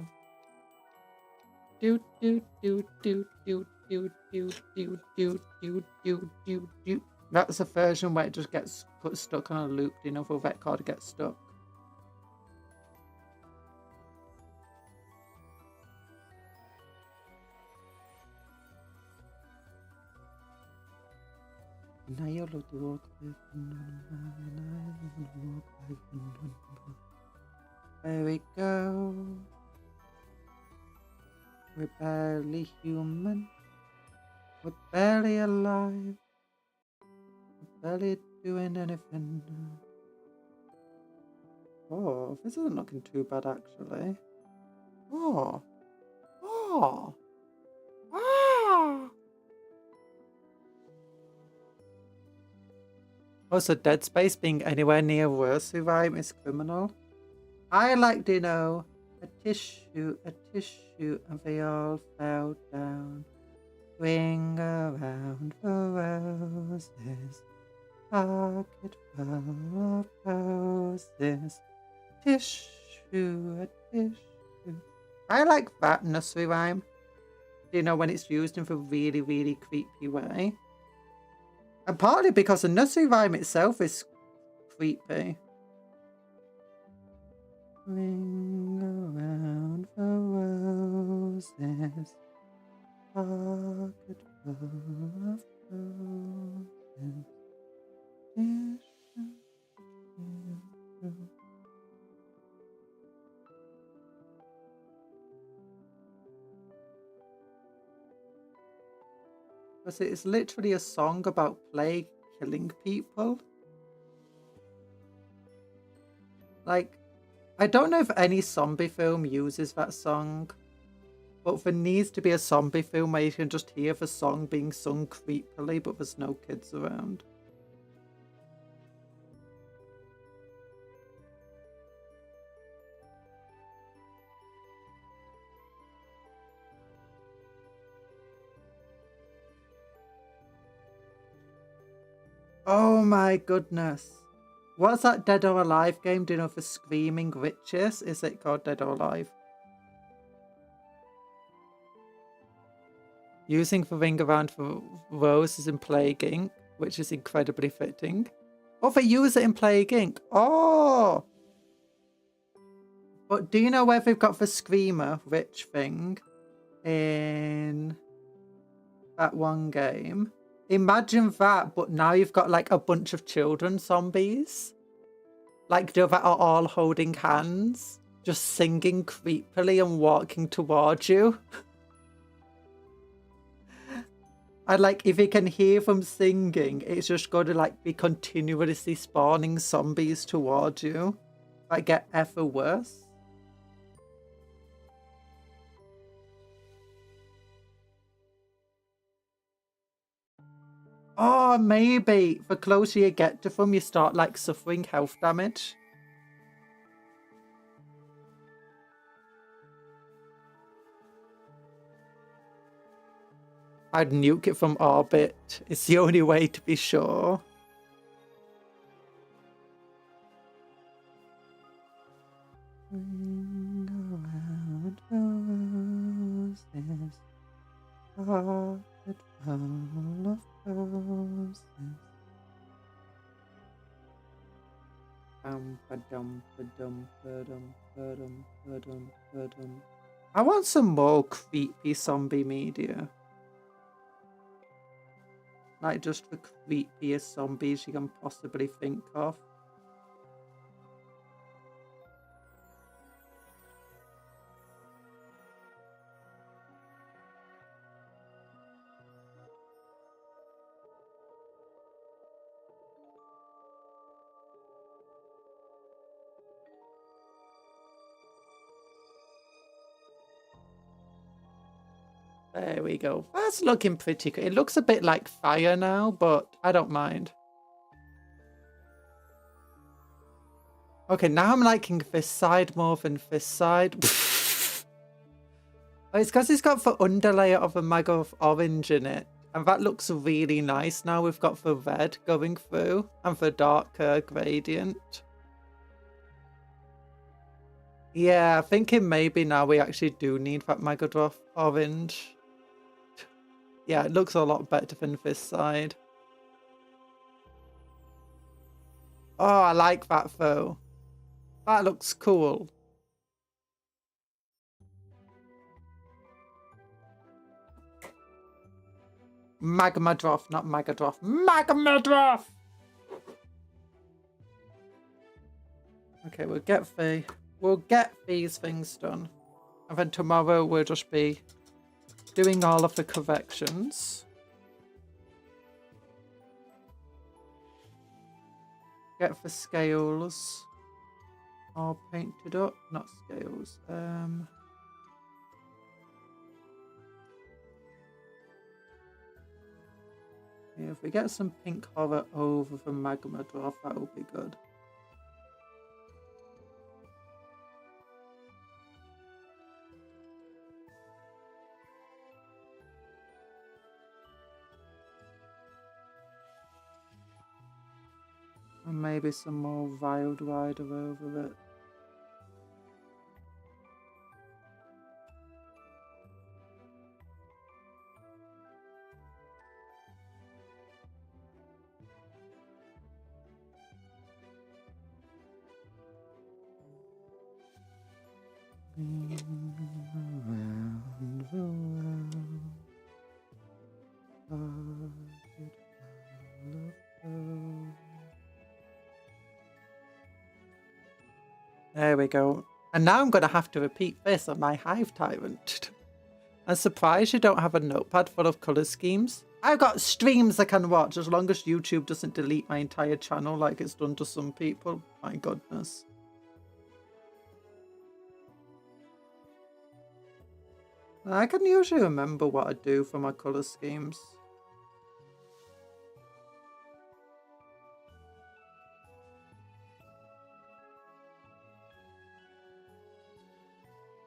Do do do do do do do do do do do do do. That's a version where it just gets put stuck on a loop. Do you know if a record gets stuck? Now you'll have to walk 500 miles. There we go. We're barely human. We're barely alive. We're barely doing anything. Oh, this isn't looking too bad actually. Oh. Oh. Ah. Also, Dead Space being anywhere near worse rhyme is criminal. I like to know a tissue, and they all fell down. Ring around the roses, pocket full of roses. Tissue, a tissue. I like that nursery rhyme. Do you know when it's used in a really, really creepy way? And partly because the nursery rhyme itself is creepy. Ring around the roses, pocket full of roses. Because it's literally a song about plague killing people. Like, I don't know if any zombie film uses that song, but there needs to be a zombie film where you can just hear the song being sung creepily, but there's no kids around. Oh my goodness. What's that Dead or Alive game? Do you know for screaming witches? Is it called Dead or Alive? Using the ring around the roses in Plague Inc., which is incredibly fitting. Oh, they use it in Plague Inc. Oh! But do you know where they've got the screamer witch thing in that one game? Imagine that, but now you've got like a bunch of children zombies. Like that are all holding hands, just singing creepily and walking towards you. And like if you can hear them singing, it's just going to like be continuously spawning zombies towards you. Like get ever worse. Oh, maybe the closer you get to them, you start like suffering health damage. I'd nuke it from orbit. It's the only way to be sure. Ring around the roses, pocket full of roses. I want some more creepy zombie media. Like just the creepiest zombies you can possibly think of. There we go. That's looking pretty good. It looks a bit like fire now, but I don't mind. Okay, now I'm liking this side more than this side. Oh, it's because it's got the underlayer of a mag of orange in it. And that looks really nice now. We've got the red going through and the darker gradient. Yeah, thinking maybe now we actually do need that Magadroth orange. Yeah, it looks a lot better than this side. Oh, I like that though. That looks cool. Magmadroth, not Magadroth. Magmadroth! Okay, we'll get these things done. And then tomorrow we'll just be doing all of the corrections. Get the scales all painted up. Not scales. Yeah, if we get some pink horror over the Magmadroth, that will be good. And maybe some more Wild Rider over it. There we go. And now I'm going to have to repeat this on my Hive Tyrant. I'm surprised you don't have a notepad full of colour schemes. I've got streams I can watch as long as YouTube doesn't delete my entire channel like it's done to some people. My goodness. I can usually remember what I do for my colour schemes.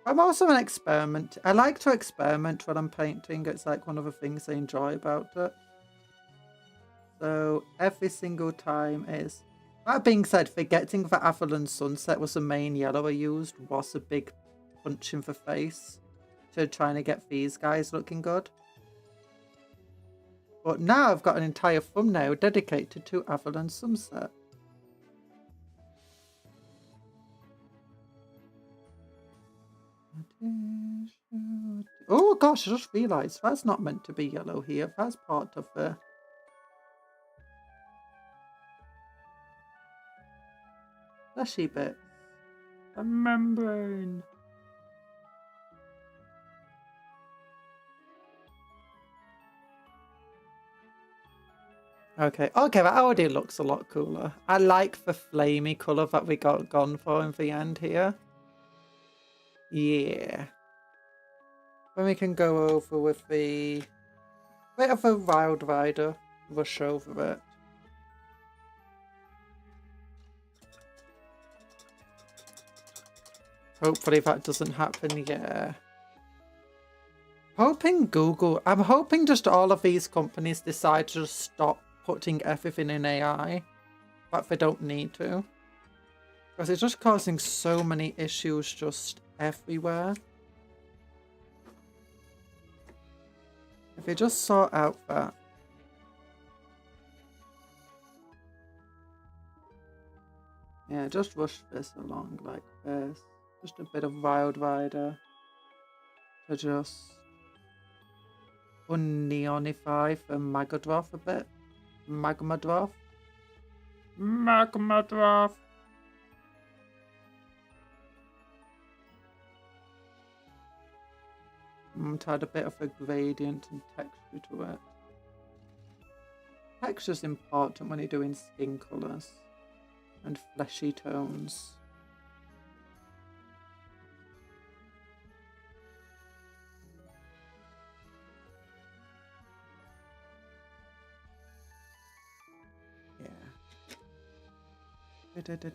I'm also an experiment. I like to experiment when I'm painting. It's like one of the things I enjoy about it. So every single time is... That being said, forgetting that Avalon Sunset was the main yellow I used was a big punch in the face to trying to get these guys looking good. But now I've got an entire thumbnail dedicated to Avalon Sunset. Oh gosh, I just realised that's not meant to be yellow here. That's part of the... fleshy bit. The membrane. Okay, that already looks a lot cooler. I like the flamey colour that we got gone for in the end here. Yeah. Then we can go over with the bit of a Wild Rider rush over it. Hopefully that doesn't happen, yeah. I'm hoping just all of these companies decide to just stop putting everything in AI, but they don't need to. Because it's just causing so many issues just everywhere. If they just sort out that. Yeah, just rush this along like this. Just a bit of Wild Rider to just unneonify for Magadroth a bit. Magmadroth. Magmadroth. To add a bit of a gradient and texture to it. Texture's important when you're doing skin colours and fleshy tones. We are the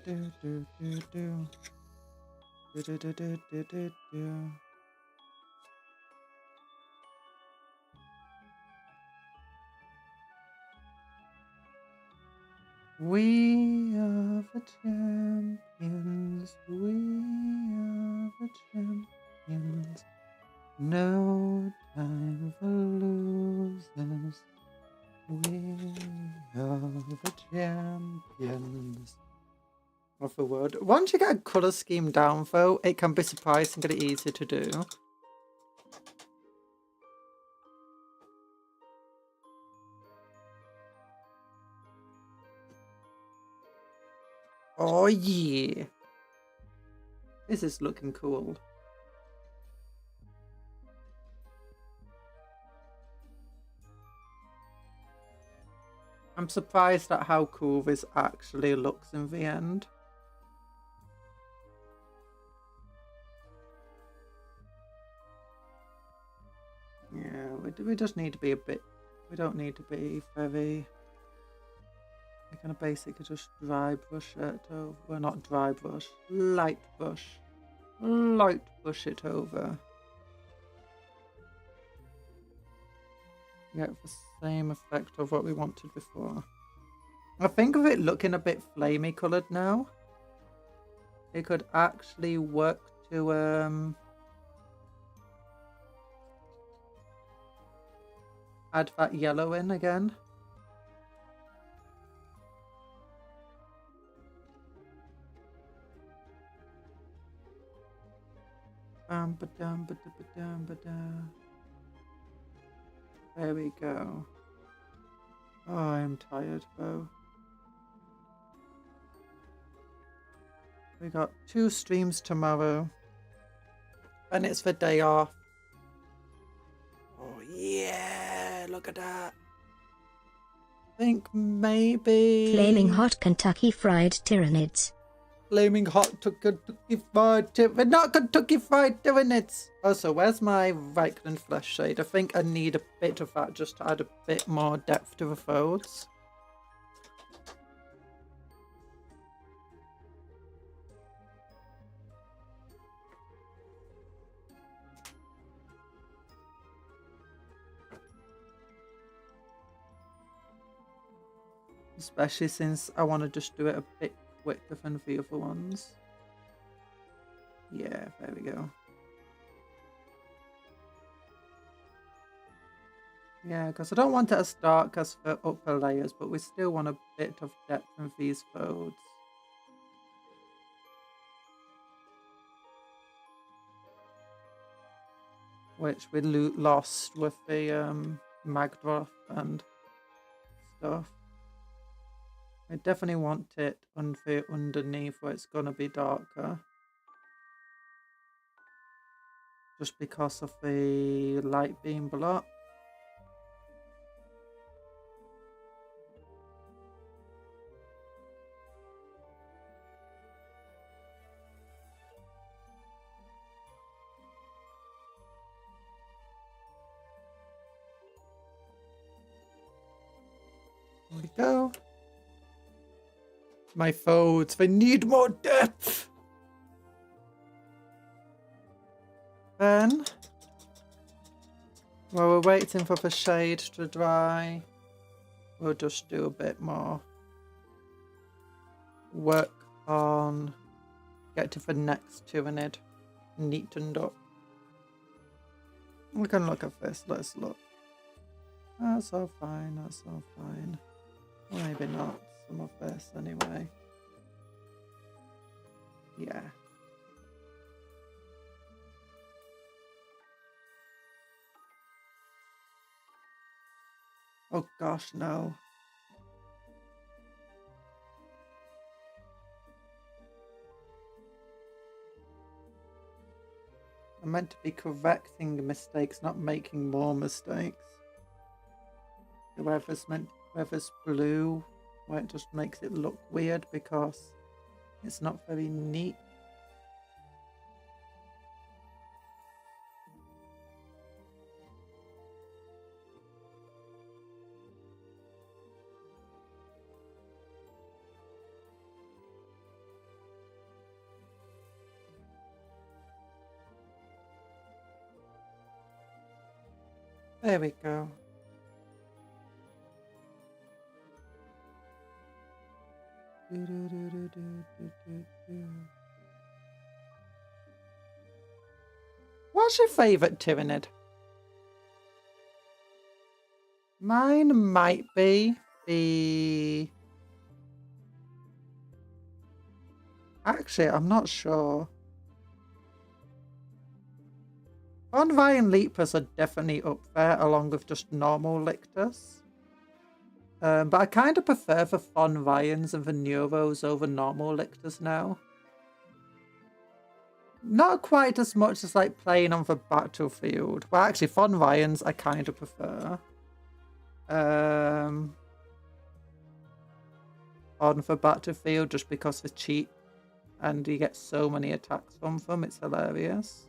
champions. We are the champions. No time for losers. We are the champions of the world. Once you get a colour scheme down, though, it can be surprisingly easy to do. Oh yeah. This is looking cool. I'm surprised at how cool this actually looks in the end. Yeah, we just need to be a bit... We don't need to be very... We're going to basically just dry brush it over. Well, not dry brush. Light brush. Light brush it over. Get the same effect of what we wanted before. I think of it looking a bit flamey coloured now. It could actually work to add that yellow in again. There we go. Oh, I'm tired though. We got 2 streams tomorrow. And it's the day off. Oh yeah, look at that. I think maybe... Flaming hot Kentucky fried tyrannids. Flaming hot Kentucky fried tyrannids. Not Kentucky fried tyrannids. Also, where's my Reichland flesh shade? I think I need a bit of that just to add a bit more depth to the folds. Especially since I want to just do it a bit quicker than the other ones. Yeah, there we go. Yeah, because I don't want it as dark as the upper layers, but we still want a bit of depth in these folds. Which we lost with the Magdroth and stuff. I definitely want it underneath where it's going to be darker. Just because of the light being blocked. There we go. My folds, they need more depth. Then, while we're waiting for the shade to dry, we'll just do a bit more work on get to the next tyrannid neatened up. We can look at this. Let's look. That's all fine. That's all fine. Maybe not some of this anyway. Yeah. Oh gosh, no. I'm meant to be correcting mistakes, not making more mistakes. Whether's blue, where it just makes it look weird because it's not very neat. There we go. What's your favourite Tyranid? Mine might be the... Actually, I'm not sure. Bonvi and Leapers are definitely up there, along with just normal Lictors. But I kind of prefer the Fonvians and the Neuros over normal Lictors now. Not quite as much as like playing on the battlefield. Well, actually, Fonvians I kind of prefer. On the battlefield, just because they're cheap and you get so many attacks from them, it's hilarious.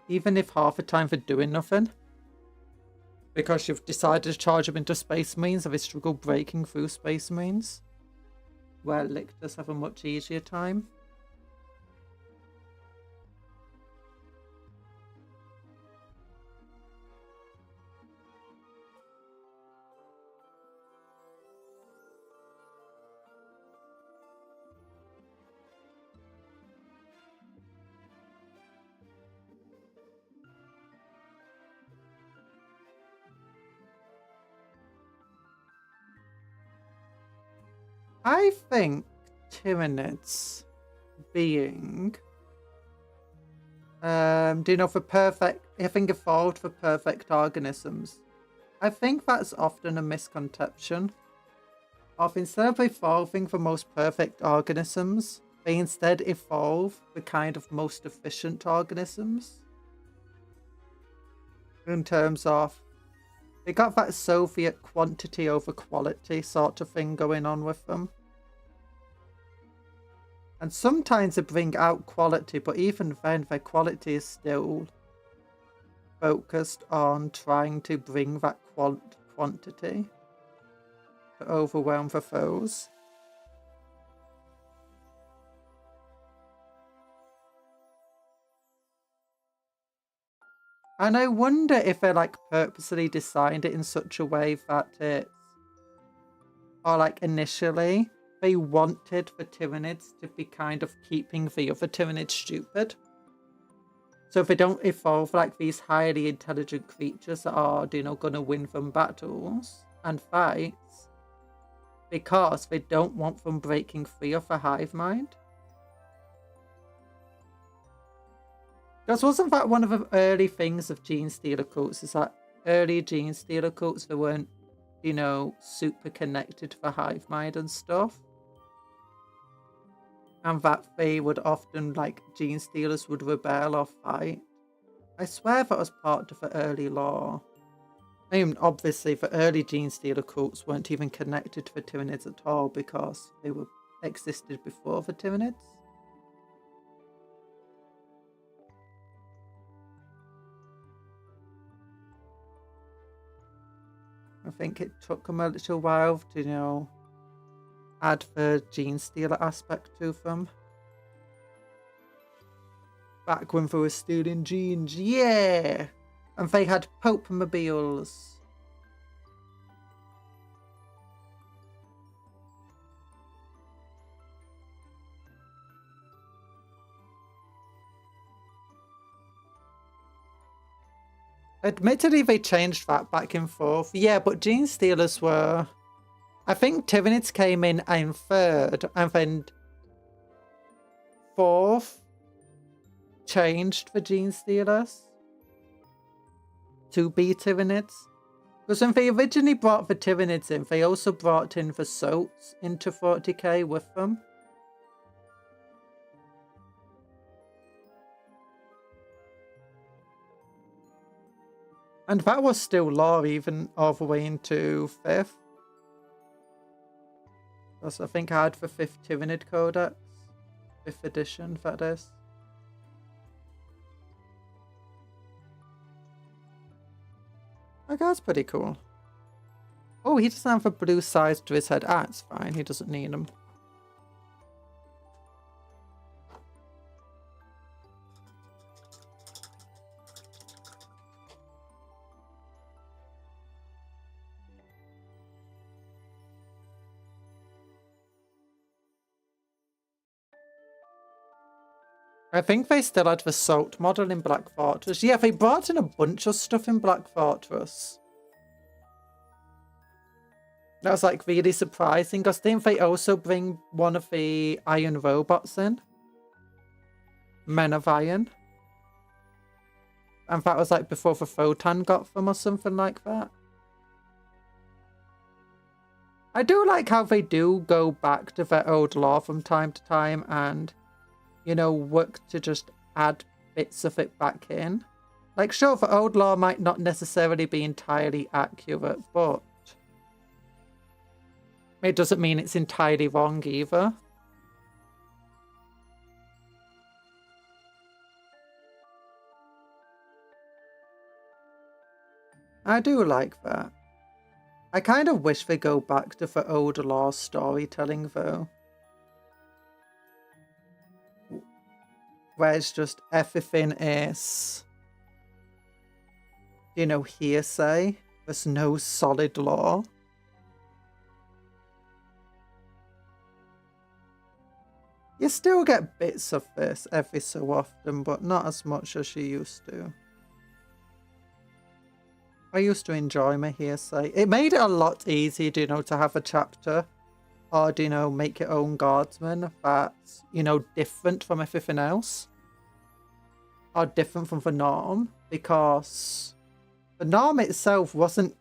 Even if half the time they're doing nothing. Because you've decided to charge them into Space Marines and they struggle breaking through Space Marines. Where Lictors have a much easier time. I think Tyranids being, do you know, for perfect, I think evolved for perfect organisms. I think that's often a misconception of instead of evolving for most perfect organisms, they instead evolve the kind of most efficient organisms. In terms of, they got that Soviet quantity over quality sort of thing going on with them. And sometimes they bring out quality, but even then their quality is still focused on trying to bring that quantity to overwhelm the foes. And I wonder if they like purposely designed it in such a way that it's, or like initially they wanted the Tyranids to be kind of keeping the other Tyranids stupid. So if they don't evolve like these highly intelligent creatures that are, you know, gonna win them battles and fights, because they don't want them breaking free of the hive mind. Because wasn't that one of the early things of Gene Stealer cults, is that early Gene Stealer cults, they weren't, you know, super connected to the hive mind and stuff. And that they would often, like, Gene Stealers would rebel or fight. I swear that was part of the early lore. I mean, obviously, the early Gene Stealer cults weren't even connected to the Tyranids at all because they were existed before the Tyranids. I think it took them a little while to, you know, add the Gene Stealer aspect to them. Back when they were stealing genes, yeah! And they had Pope-mobiles. Admittedly, they changed that back and forth. Yeah, but Gene Stealers were... I think Tyranids came in 3rd, and then 4th changed the Gene Stealers to be Tyranids. Because when they originally brought the Tyranids in, they also brought in the Soats into 40k with them. And that was still lore even all the way into 5th. Because I think I had the 5th Tyranid Codex. 5th edition, that is. That guy's pretty cool. Oh, he doesn't have a blue sides to his head. Ah, it's fine. He doesn't need them. I think they still had the Salt model in Black Fortress. Yeah, they brought in a bunch of stuff in Black Fortress. That was like really surprising, because didn't they also bring one of the iron robots in? Men of Iron. And that was like before the Photon got them or something like that. I do like how they do go back to their old lore from time to time and, you know, work to just add bits of it back in. Like, sure, the old lore might not necessarily be entirely accurate, but it doesn't mean it's entirely wrong either. I do like that. I kind of wish they go back to the old lore storytelling though. Where it's just everything is, you know, hearsay. There's no solid lore. You still get bits of this every so often, but not as much as you used to. I used to enjoy my hearsay. It made it a lot easier, you know, to have a chapter or, you know, make your own guardsman that's, you know, different from everything else. Or different from the norm, because the norm itself wasn't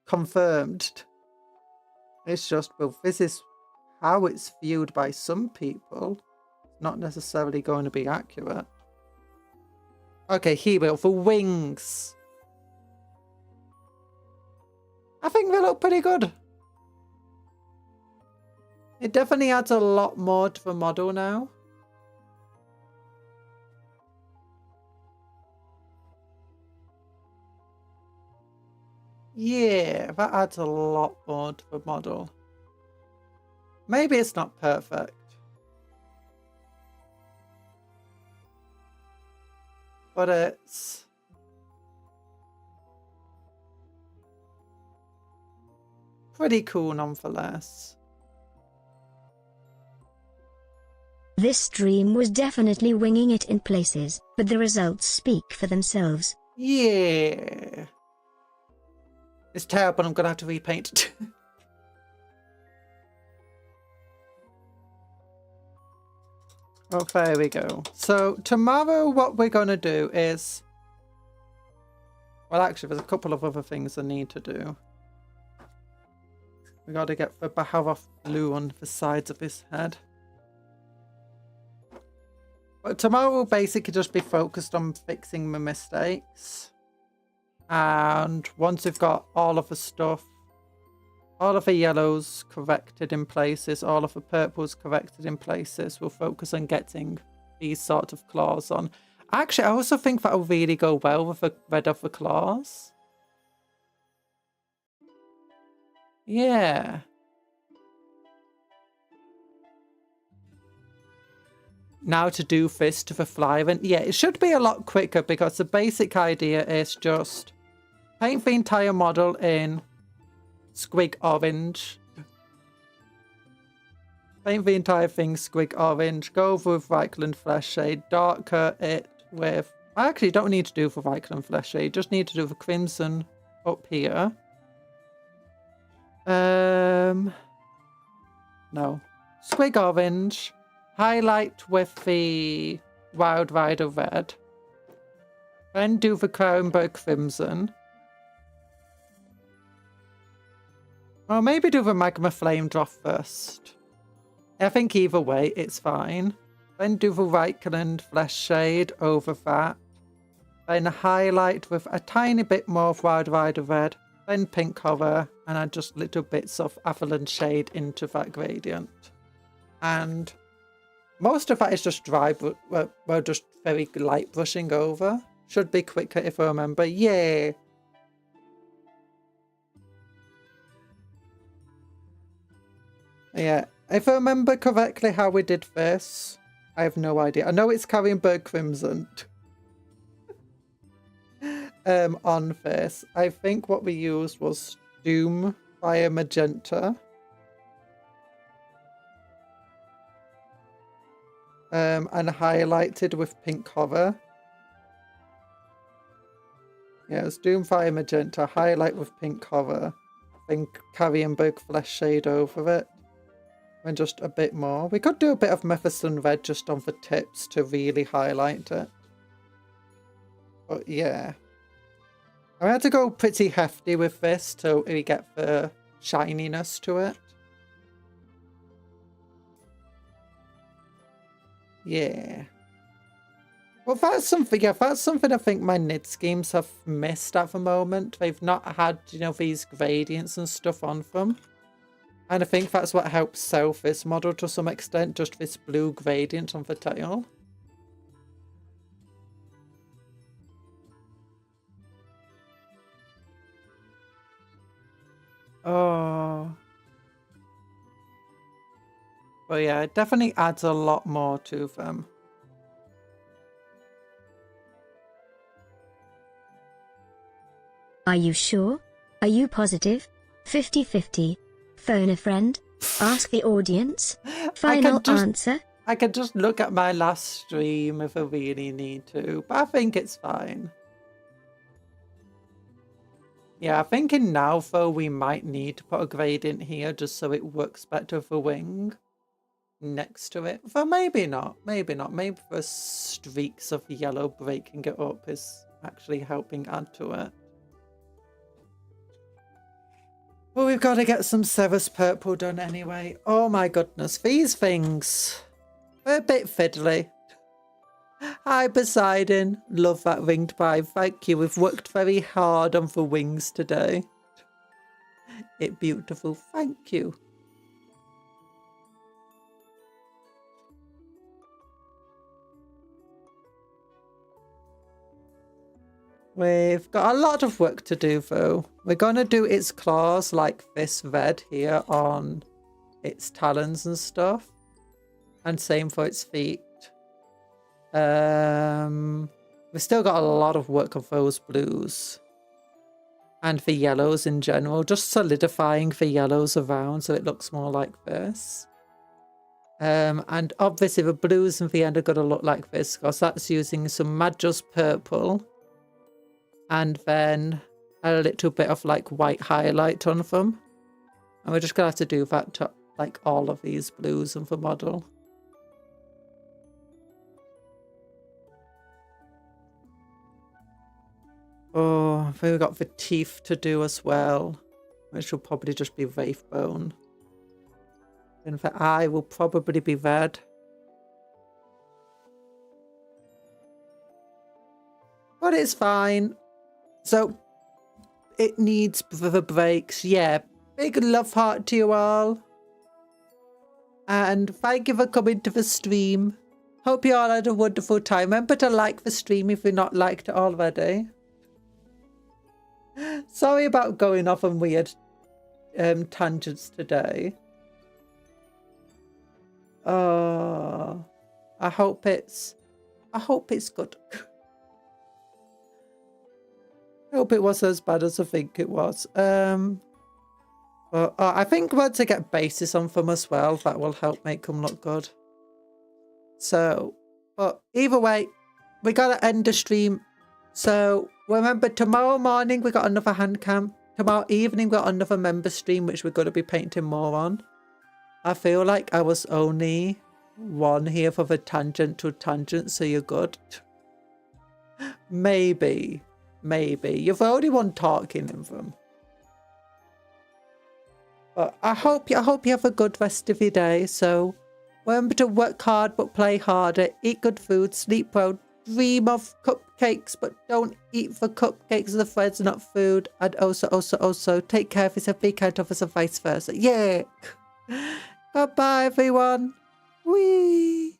confirmed. It's just, well, this is how it's viewed by some people. It's not necessarily going to be accurate. Okay, here we go for wings. I think they look pretty good. It definitely adds a lot more to the model now. Yeah, that adds a lot more to the model. Maybe it's not perfect. But it's pretty cool nonetheless. This stream was definitely winging it in places, but the results speak for themselves. Yeah. It's terrible, I'm gonna have to repaint it. Oh, there we go. So tomorrow what we're gonna do is... Well, actually, there's a couple of other things I need to do. We gotta get the Baharoth blue on the sides of his head. But tomorrow will basically just be focused on fixing my mistakes. And once we've got all of the stuff, all of the yellows corrected in places, all of the purples corrected in places, we'll focus on getting these sort of claws on. Actually, I also think that'll really go well with the red of the claws. Yeah. Now to do this to the flyman. Yeah, it should be a lot quicker because the basic idea is just paint the entire model in squig orange. Paint the entire thing squig orange. Go over with Reichland Flesh Shade. Darker it with... I actually don't need to do the Reichland Flesh Shade. Just need to do the crimson up here. No. Squig orange. Highlight with the Wild Rider red. Then do the Crownberg crimson. Or maybe do the Magma Flame Drop first. I think either way, it's fine. Then do the Reichland Flesh Shade over that. Then highlight with a tiny bit more of Wild Rider red. Then pink color. And add just little bits of Avalanche Shade into that gradient. And most of that is just dry, but we're just very light brushing over. Should be quicker if I remember. Yeah. Yeah. If I remember correctly how we did this, I have no idea. I know it's Carrienberg Crimson on this. I think what we used was Doom Fire Magenta. and highlighted with pink hover. Yeah, it's Doomfire Magenta, highlight with pink hover. Then Carrion-Berg Flesh shade over it. And just a bit more. We could do a bit of Mephiston Red just on the tips to really highlight it. But yeah. I had to go pretty hefty with this to really get the shininess to it. Yeah. Well, that's something, yeah, that's something I think my knit schemes have missed at the moment. They've not had, you know, these gradients and stuff on them. And I think that's what helps sell this model to some extent, just this blue gradient on the tail. Oh. But yeah, it definitely adds a lot more to them. Are you sure? Are you positive? 50-50. Phone a friend? Ask the audience? Final answer? I could just look at my last stream if I really need to, but I think it's fine. Yeah, I'm thinking now though we might need to put a gradient here just so it works better for wing next to it. But maybe not, maybe not. Maybe the streaks of yellow breaking it up is actually helping add to it. Well, we've got to get some Ceres Purple done anyway. Oh my goodness, these things, they're a bit fiddly. Hi Poseidon, love that winged vibe, thank you. We've worked very hard on the wings today. It's beautiful, thank you. We've got a lot of work to do though. We're going to do its claws like this red here on its talons and stuff. And same for its feet. We've still got a lot of work on those blues. And the yellows in general. Just solidifying the yellows around so it looks more like this. And obviously the blues in the end are going to look like this because that's using some Madras Purple. And then a little bit of like white highlight on them. And we're just going to have to do that to like all of these blues in the model. Oh, we've got the teeth to do as well, which will probably just be Wraith Bone. And the eye will probably be red. But it's fine. So, it needs the breaks. Yeah, big love heart to you all. And thank you for coming to the stream. Hope you all had a wonderful time. Remember to like the stream if you've not liked it already. Sorry about going off on weird tangents today. Oh, I hope it's good. I hope it was as bad as I think it was. But I think we're to get bases on them as well. That will help make them look good. So, but either way, we got to end the stream. So remember, tomorrow morning we got another hand cam. Tomorrow evening we got another member stream, which we're going to be painting more on. I feel like I was only one here for the tangent to tangent, so you're good. Maybe. Maybe. You're the only one talking in them. But I hope you have a good rest of your day. So remember to work hard but play harder. Eat good food. Sleep well. Dream of cupcakes, but don't eat the cupcakes. The threads, not food. And also take care of yourself. Be kind to others and vice versa. Yeah. Goodbye, everyone. Whee!